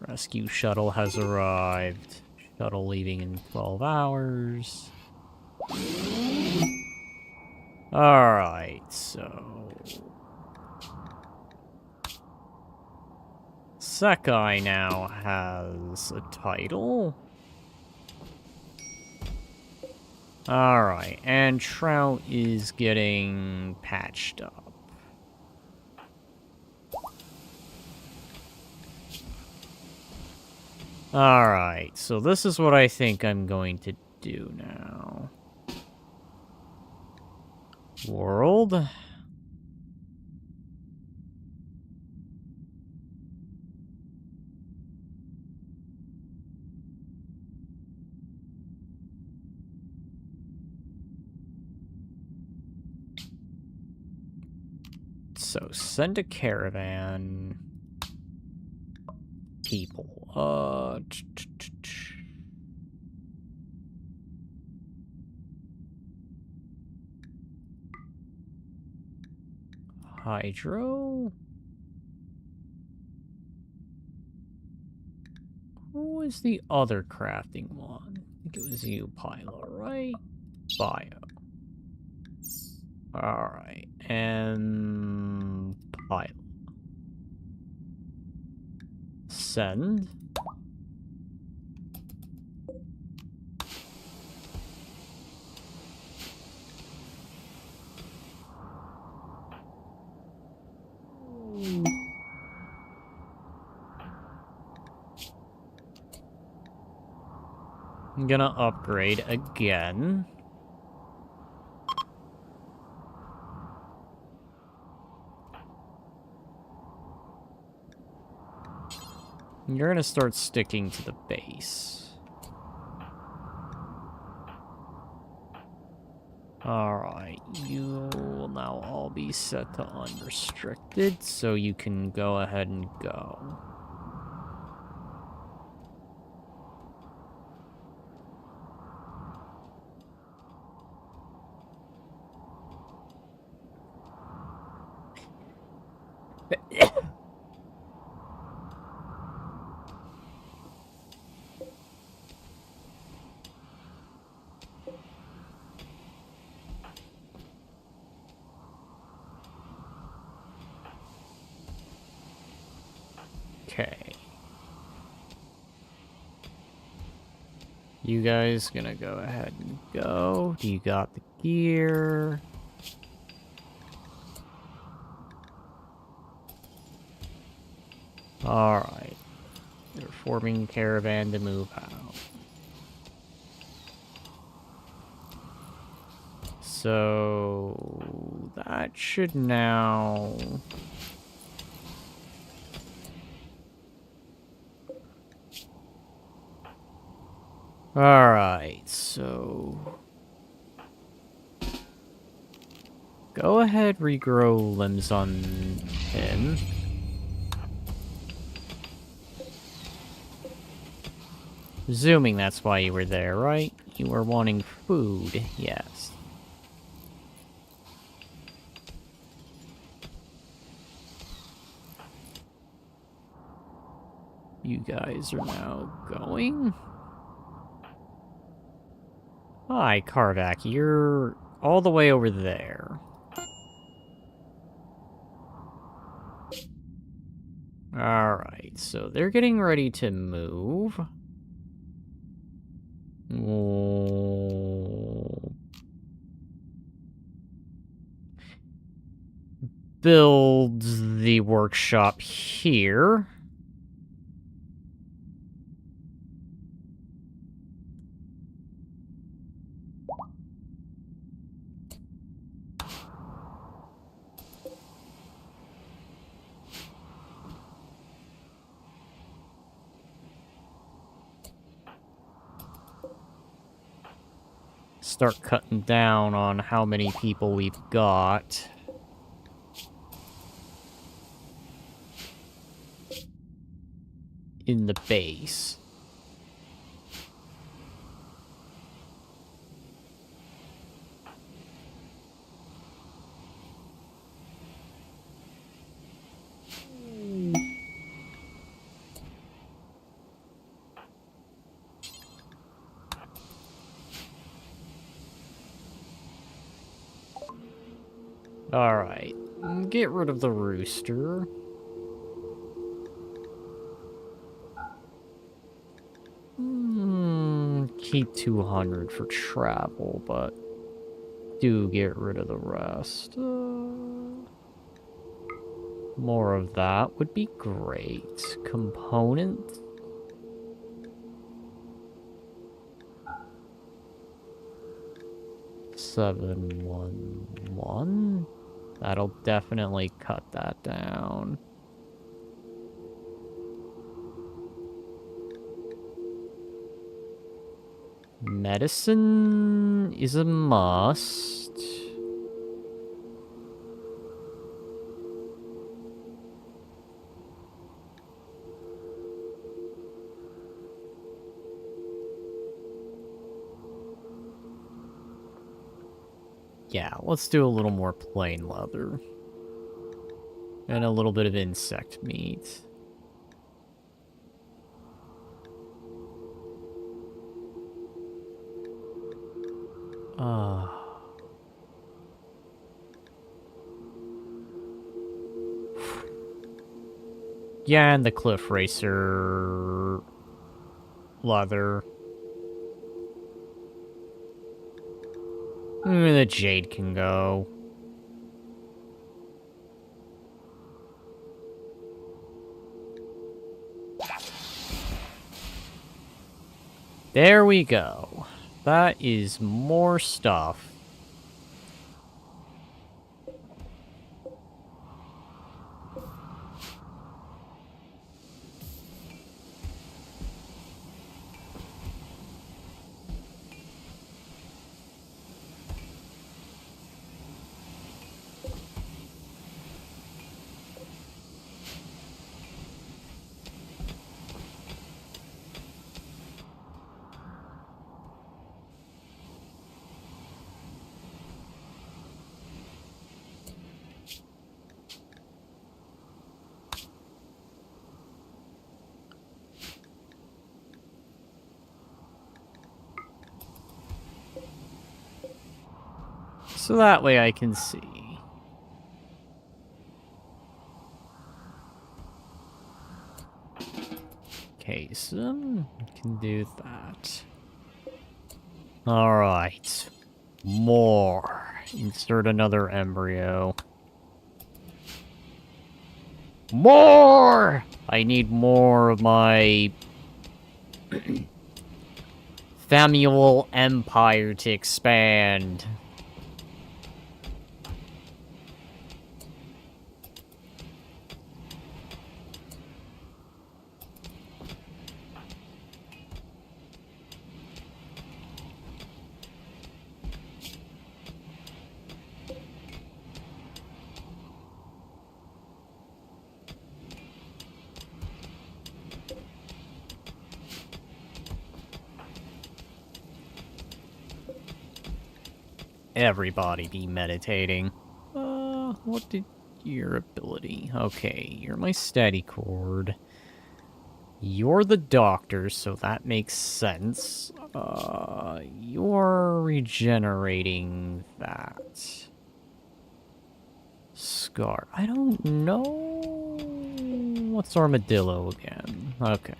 Rescue shuttle has arrived. Shuttle leaving in 12 hours. Alright, so... Sekai now has a title. Alright, and Trout is getting patched up. Alright, so this is what I think I'm going to do now. World. So, send a caravan. People. Hydro? Who was the other crafting one? I think it was you, Pila, right? Bio. Alright, and Pila. Send. I'm gonna upgrade again. You're gonna start sticking to the base. Alright, you will now all be set to unrestricted, so you can go ahead and go. Okay. You guys gonna go ahead and go. You got the gear. Alright. They're forming a caravan to move out. So that should now... Alright, so... Go ahead, regrow limbs on him. Presuming that's why you were there, right? You were wanting food, yes. You guys are now going? Hi, Karvak, you're all the way over there. Alright, so they're getting ready to move. Build the workshop here. Start cutting down on how many people we've got. In the base. Alright, get rid of the rooster. keep 200 for travel, but do get rid of the rest. More of that would be great. Component. $711. That'll definitely cut that down. Medicine is a must. Yeah, let's do a little more plain leather. And a little bit of insect meat. Yeah, and the Cliff Racer leather. The Jade can go. There we go. That is more stuff. So that way I can see. Okay, so can do that. Alright. More. Insert another embryo. More! I need more of my Famuel Empire to expand. Everybody be meditating. What did your ability? Okay, you're my steady cord. You're the doctor, so that makes sense. You're regenerating that. Scar. I don't know. What's armadillo again? Okay.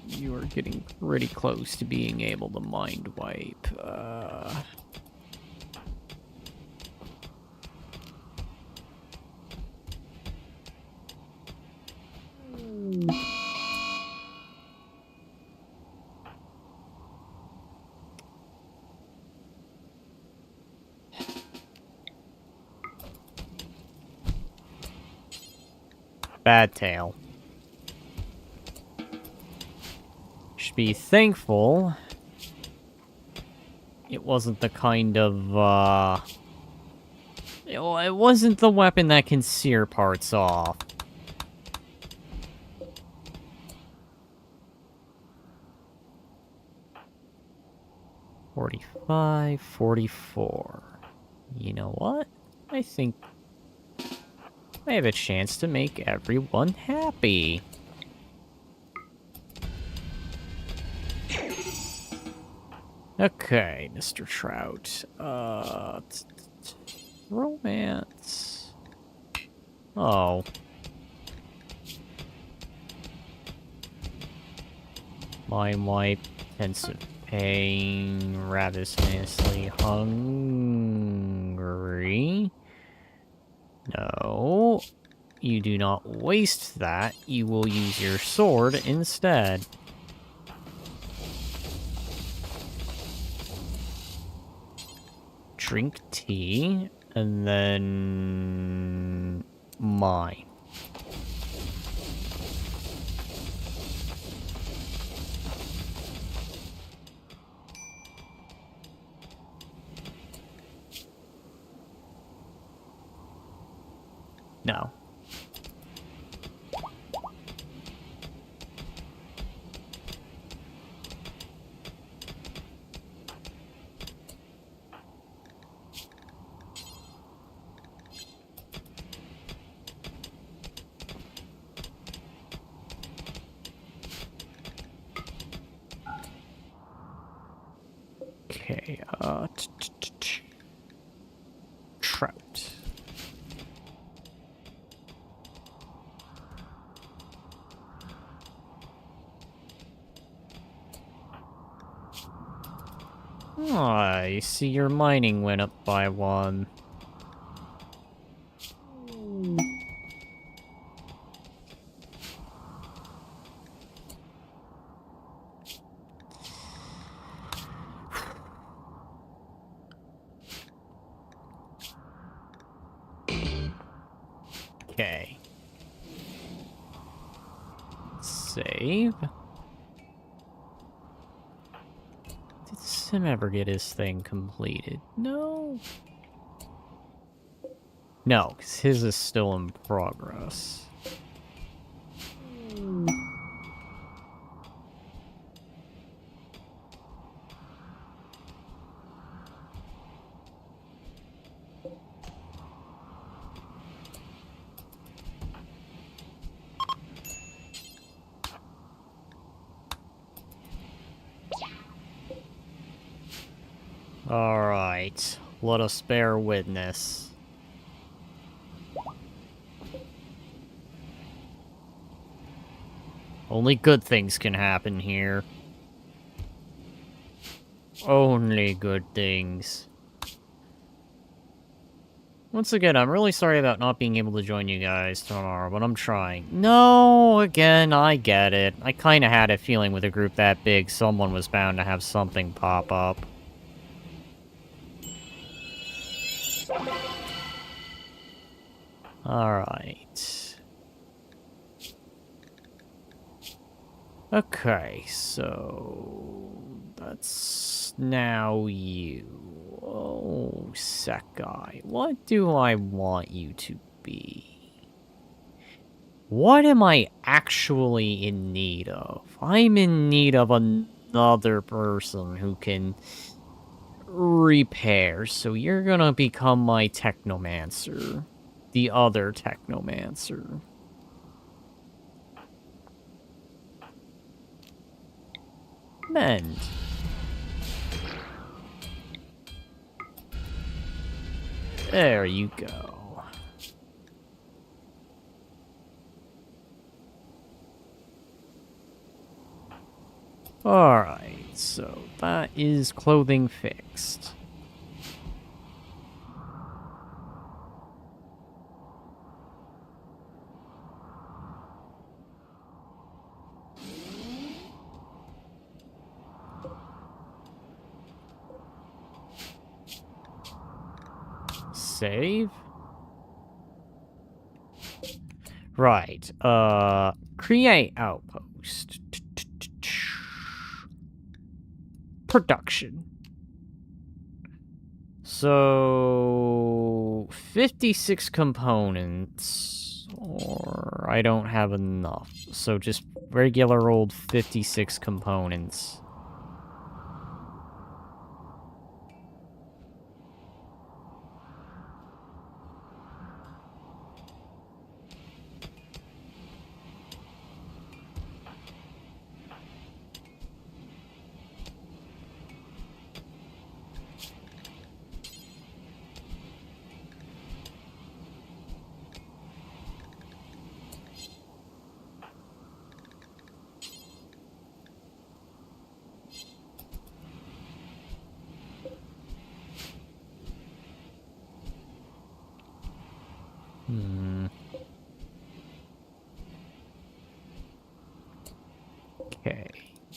You are getting pretty close to being able to mind wipe. Bad tail. Should be thankful it wasn't the kind of, it wasn't the weapon that can sear parts off. $45, $44. You know what? I think I have a chance to make everyone happy. Okay, Mr. Trout. Romance. Oh. Mind wipe. Intensive pain. Ravenously hungry. No. You do not waste that. You will use your sword instead. Drink tea, and then mine. No. Okay, trout. Oh, I see your mining went up by 1. Okay. Save. Did Sim ever get his thing completed? No. No, because his is still in progress. Alright, let us bear witness. Only good things can happen here. Only good things. Once again, I'm really sorry about not being able to join you guys tomorrow, but I'm trying. No, again, I get it. I kinda had a feeling with a group that big, someone was bound to have something pop up. Alright. Okay, so... that's now you. Oh, Sekai. What do I want you to be? What am I actually in need of? I'm in need of another person who can repair, so you're gonna become my Technomancer. The other Technomancer. Mend. There you go. Alright, so that is clothing fixed. Save? Right, create outpost. Production. So, 56 components, or I don't have enough. So just regular old 56 components. Okay.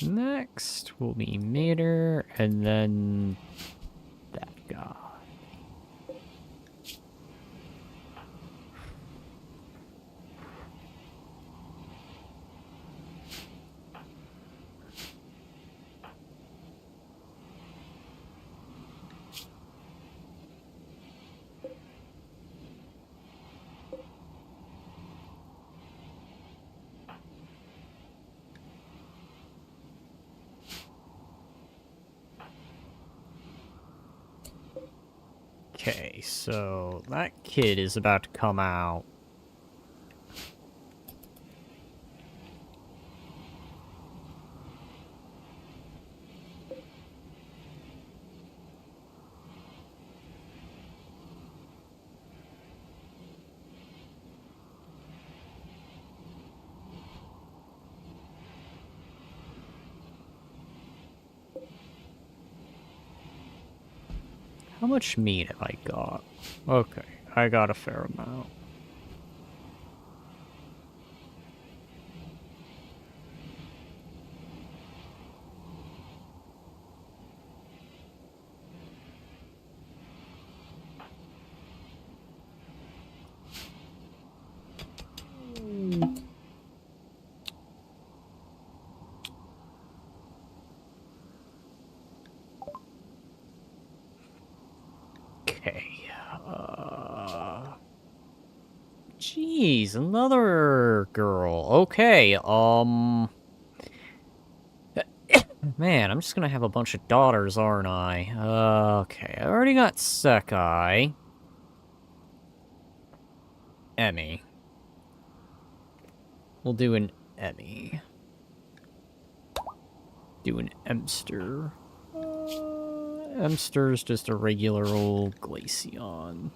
Next will be Mater, and then that guy. Okay, so that kid is about to come out. How much meat have I got? Okay, I got a fair amount. Okay. Jeez, another girl. Okay, man, I'm just gonna have a bunch of daughters, aren't I? Okay, I already got Sekai. Emmy. We'll do an Emmy. Do an Emster. Emster's just a regular old Glaceon.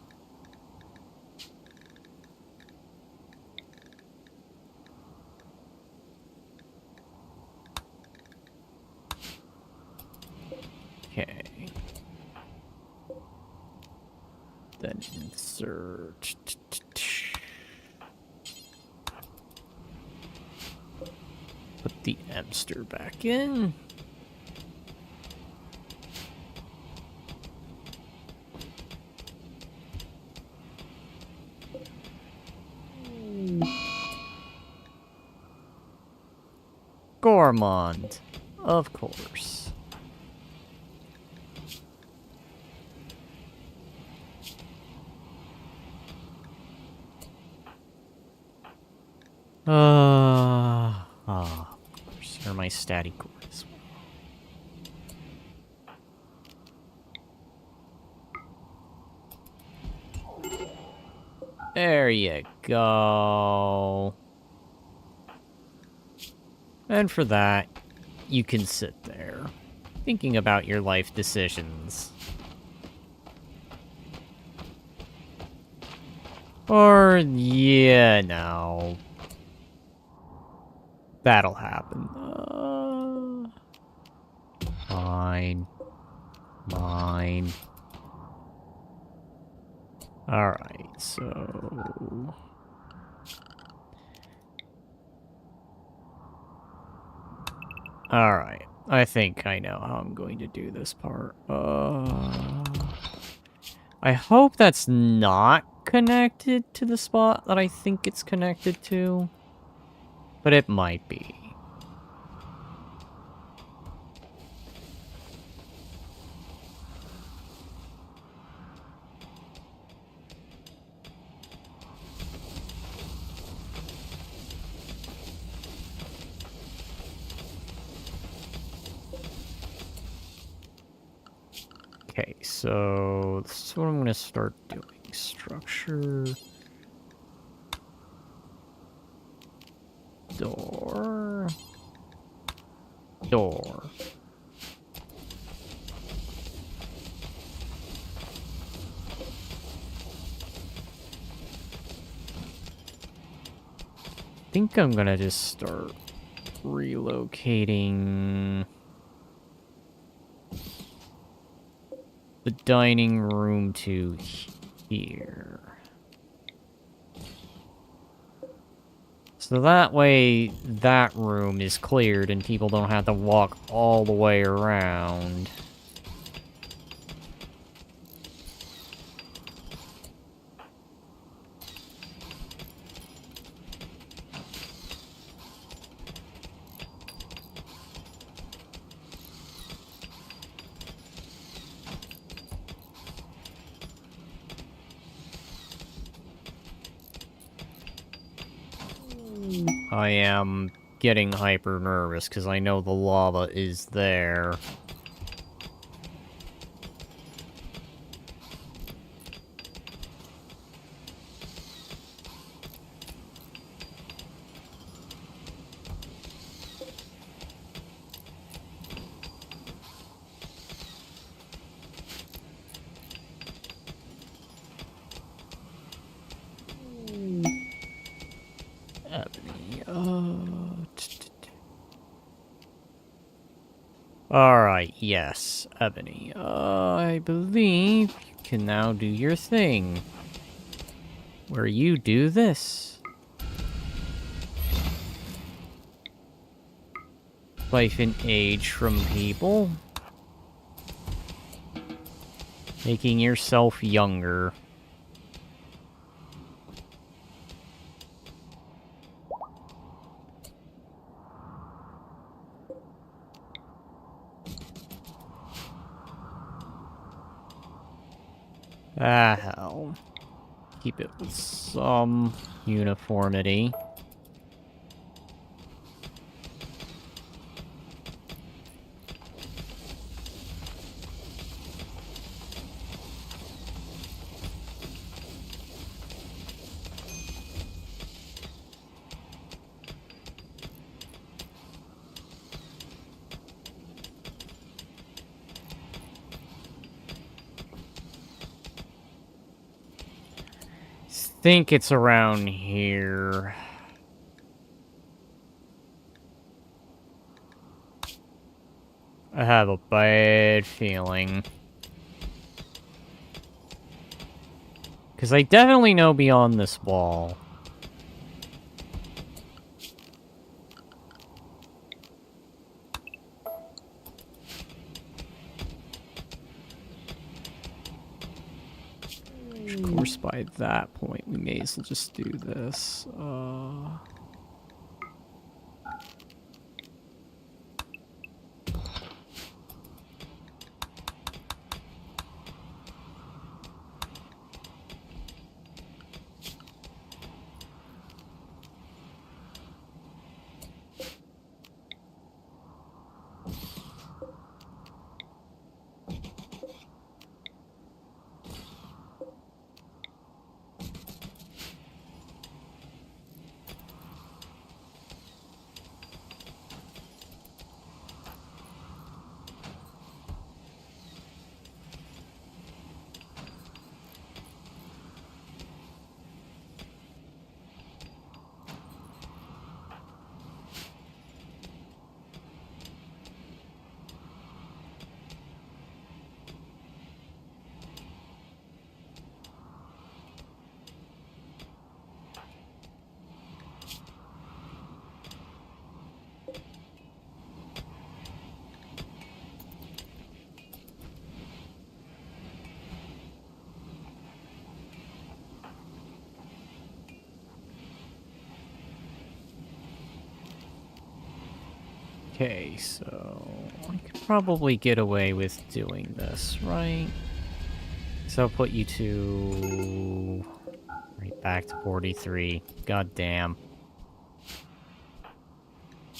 Okay. Then insert. Put the Emster back in. Gormond. Of course. Of course. Or my static core as well. There you go. And for that, you can sit there, thinking about your life decisions. Or, yeah, no. That'll happen. Fine. Mine. Alright, so... Alright, I think I know how I'm going to do this part. I hope that's not connected to the spot that I think it's connected to. But it might be. Okay, so this is what I'm going to start doing. Structure. Door. Door. I think I'm going to just start relocating the dining room to here. So that way, that room is cleared and people don't have to walk all the way around. I am getting hyper nervous because I know the lava is there. Alright, yes, Ebony. I believe you can now do your thing. Where you do this. Siphon age from people. Making yourself younger. Ah, hell. Keep it with some uniformity. Think it's around here. I have a bad feeling. Because I definitely know beyond this wall. Of course, by that point, we may as well just do this. Okay, so I could probably get away with doing this, right? So I'll put you to... right back to 43. God damn.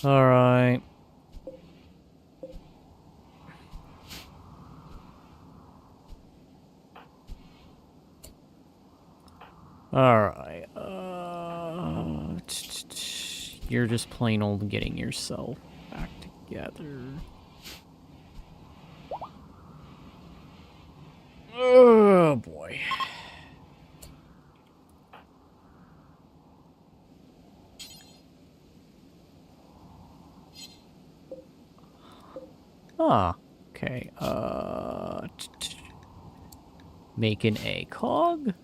Alright. Alright, you're just plain old getting yourself back together. Oh, boy. Ah, okay, make an ACOG?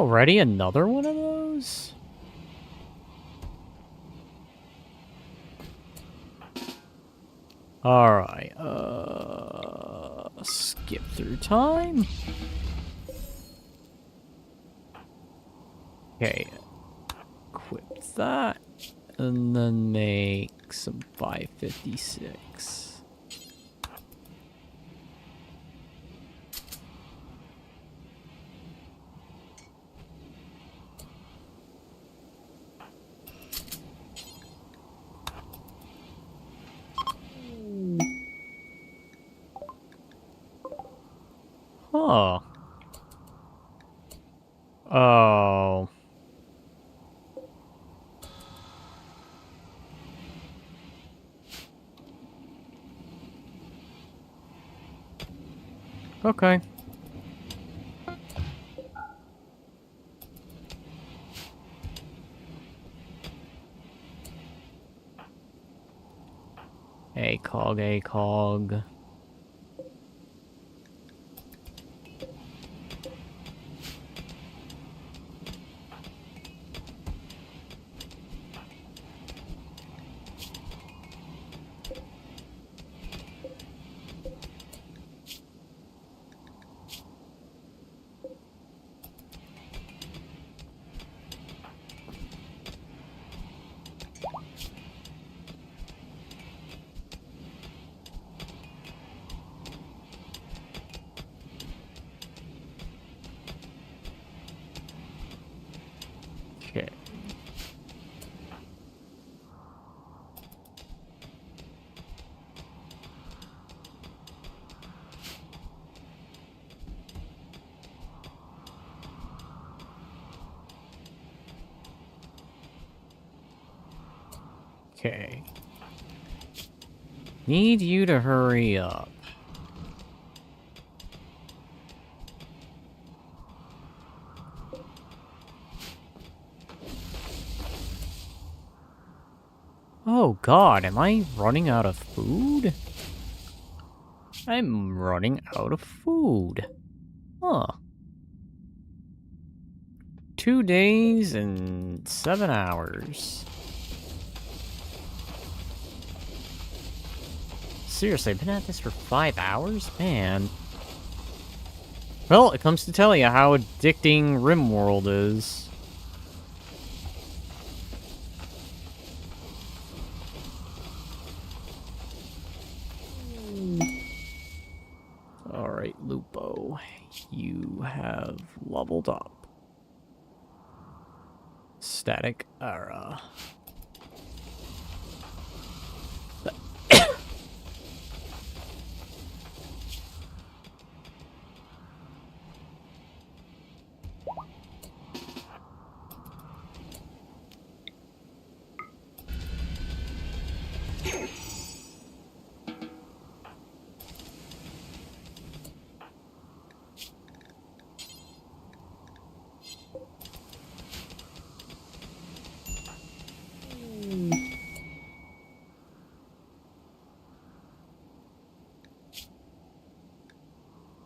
Already another one of those? Alright, skip through time. Okay, equip that, and then make some 556. Huh. Oh. Okay. ACOG, ACOG. Okay. Okay. Need you to hurry up. Oh god, am I running out of food? I'm running out of food. Huh. 2 days and 7 hours. Seriously, I've been at this for 5 hours? Man. Well, it comes to tell you how addicting Rimworld is. Alright, Lupo. You have leveled up. Static era.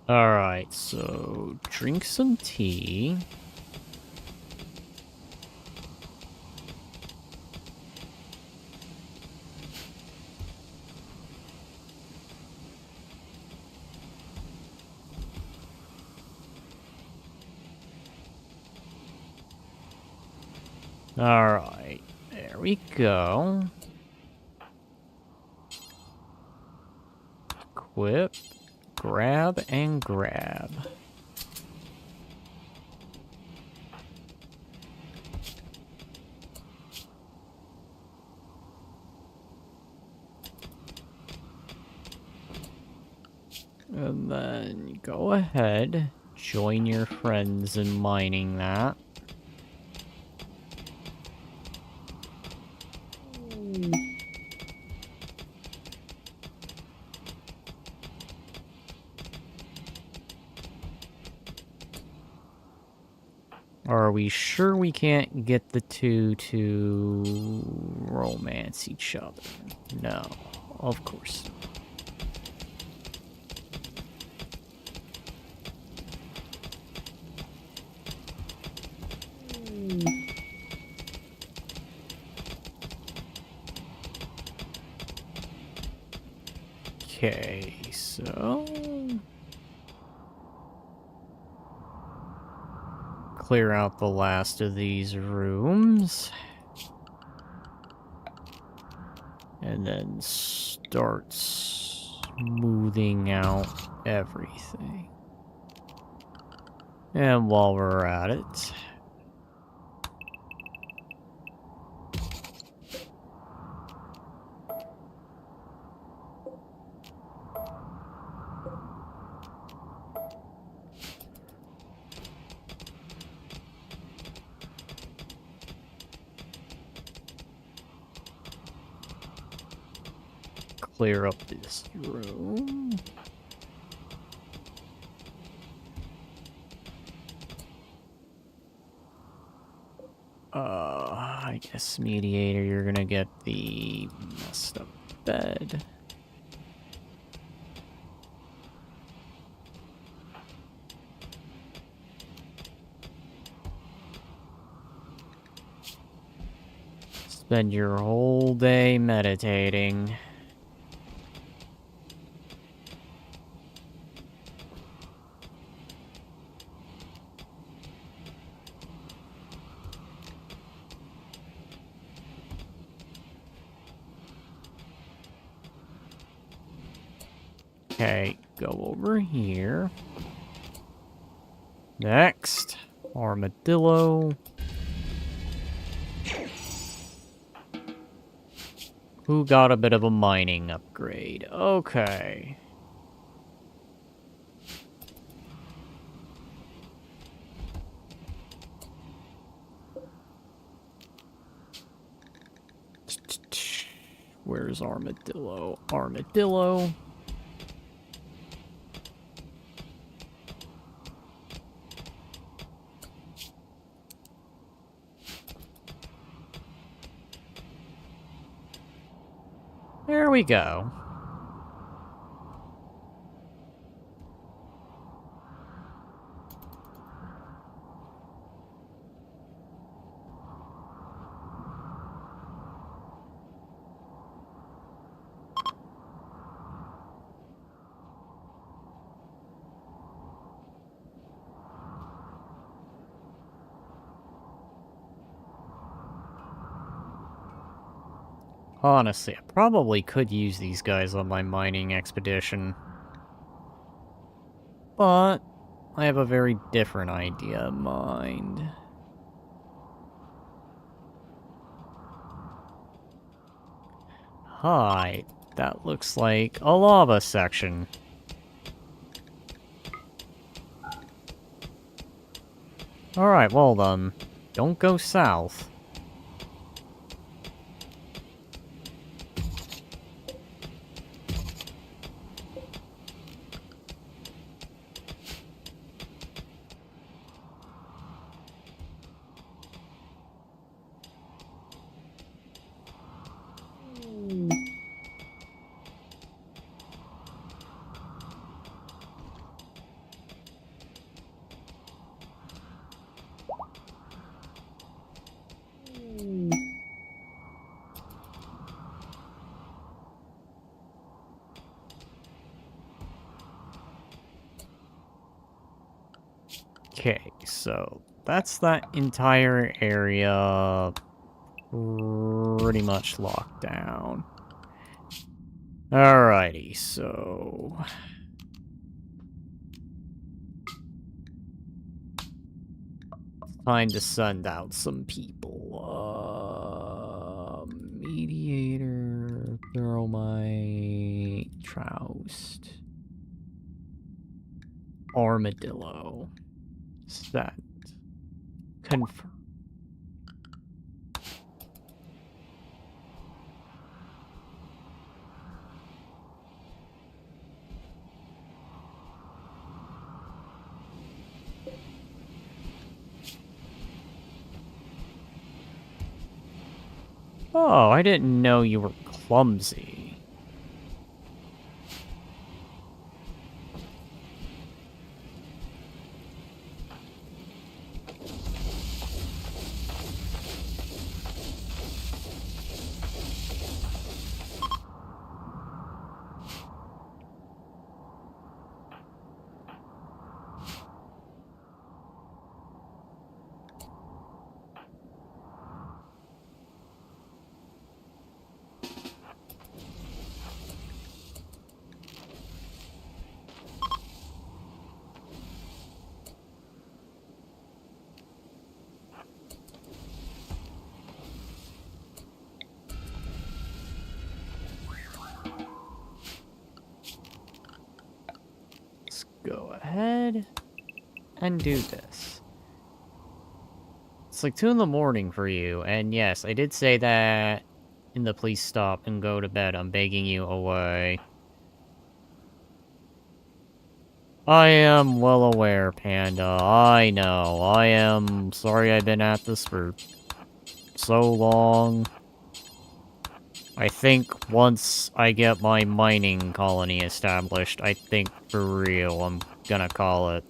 Alright, so drink some tea. Alright, there we go. Equip, grab, and grab. And then go ahead, join your friends in mining that. Are we sure we can't get the two to romance each other? No, of course not. Okay, so... clear out the last of these rooms. And then start smoothing out everything. And while we're at it... clear up this room. I guess mediator, you're gonna get the messed up bed. Spend your whole day meditating. Okay, go over here. Next, armadillo. Who got a bit of a mining upgrade? Okay. Where's armadillo? Armadillo. There we go. Honestly, I probably could use these guys on my mining expedition. But I have a very different idea in mind. Hi, that looks like a lava section. Alright, well then, don't go south. Okay, so that's that entire area pretty much locked down. Alrighty, so... time to send out some people. Mediator, Thermite, Troust, Armadillo. Set. Confirm. Oh, I didn't know you were clumsy. go ahead and do this. It's like 2 in the morning for you, and yes, I did say that in the please stop and go to bed, I'm begging you away. I am well aware, Panda. I know. I am sorry I've been at this for so long. I think once I get my mining colony established, I think for real I'm gonna call it.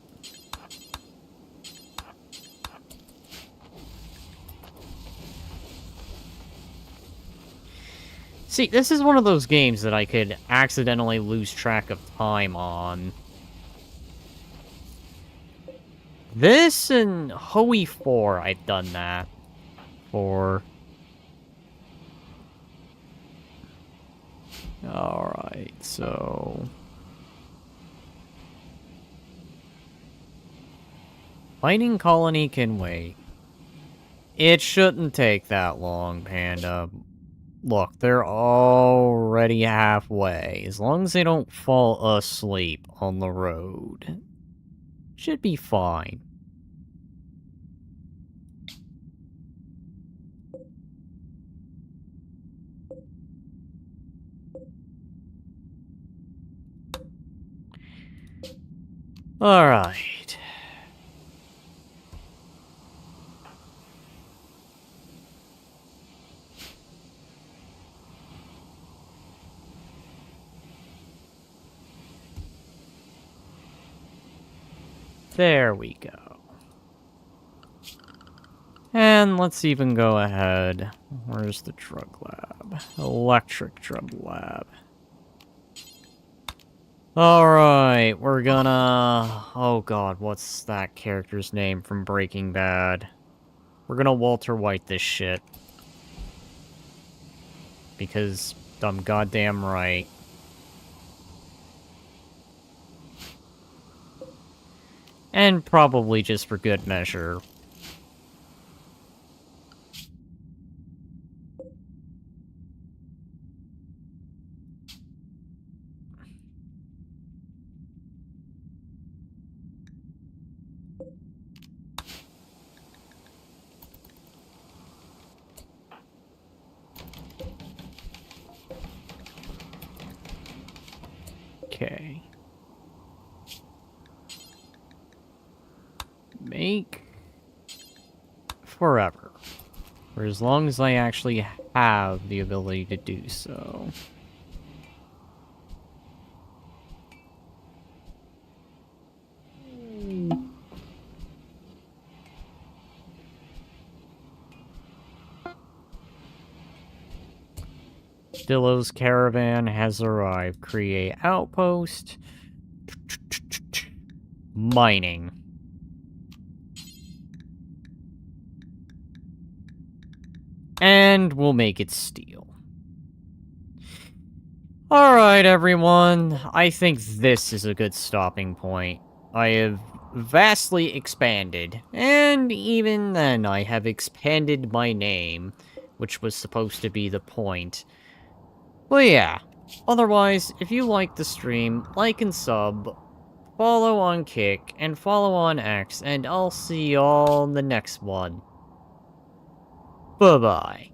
See, this is one of those games that I could accidentally lose track of time on. This and Hoey 4, I've done that for. Alright, so... Mining colony can wait. It shouldn't take that long, Panda. Look, they're already halfway. As long as they don't fall asleep on the road. Should be fine. Alright. There we go. And let's even go ahead. Where's the drug lab? Electric drug lab. Alright, we're gonna... Oh god, what's that character's name from Breaking Bad? We're gonna Walter White this shit. Because I'm goddamn right. And probably just for good measure. Okay. Make forever. For as long as I actually have the ability to do so. Dillo's caravan has arrived. Create outpost. Mining. And we'll make it steel. Alright, everyone. I think this is a good stopping point. I have vastly expanded. And even then, I have expanded my name, which was supposed to be the point. Well, yeah. Otherwise, if you like the stream, like and sub, follow on Kick, and follow on X, and I'll see y'all in the next one. Bye-bye.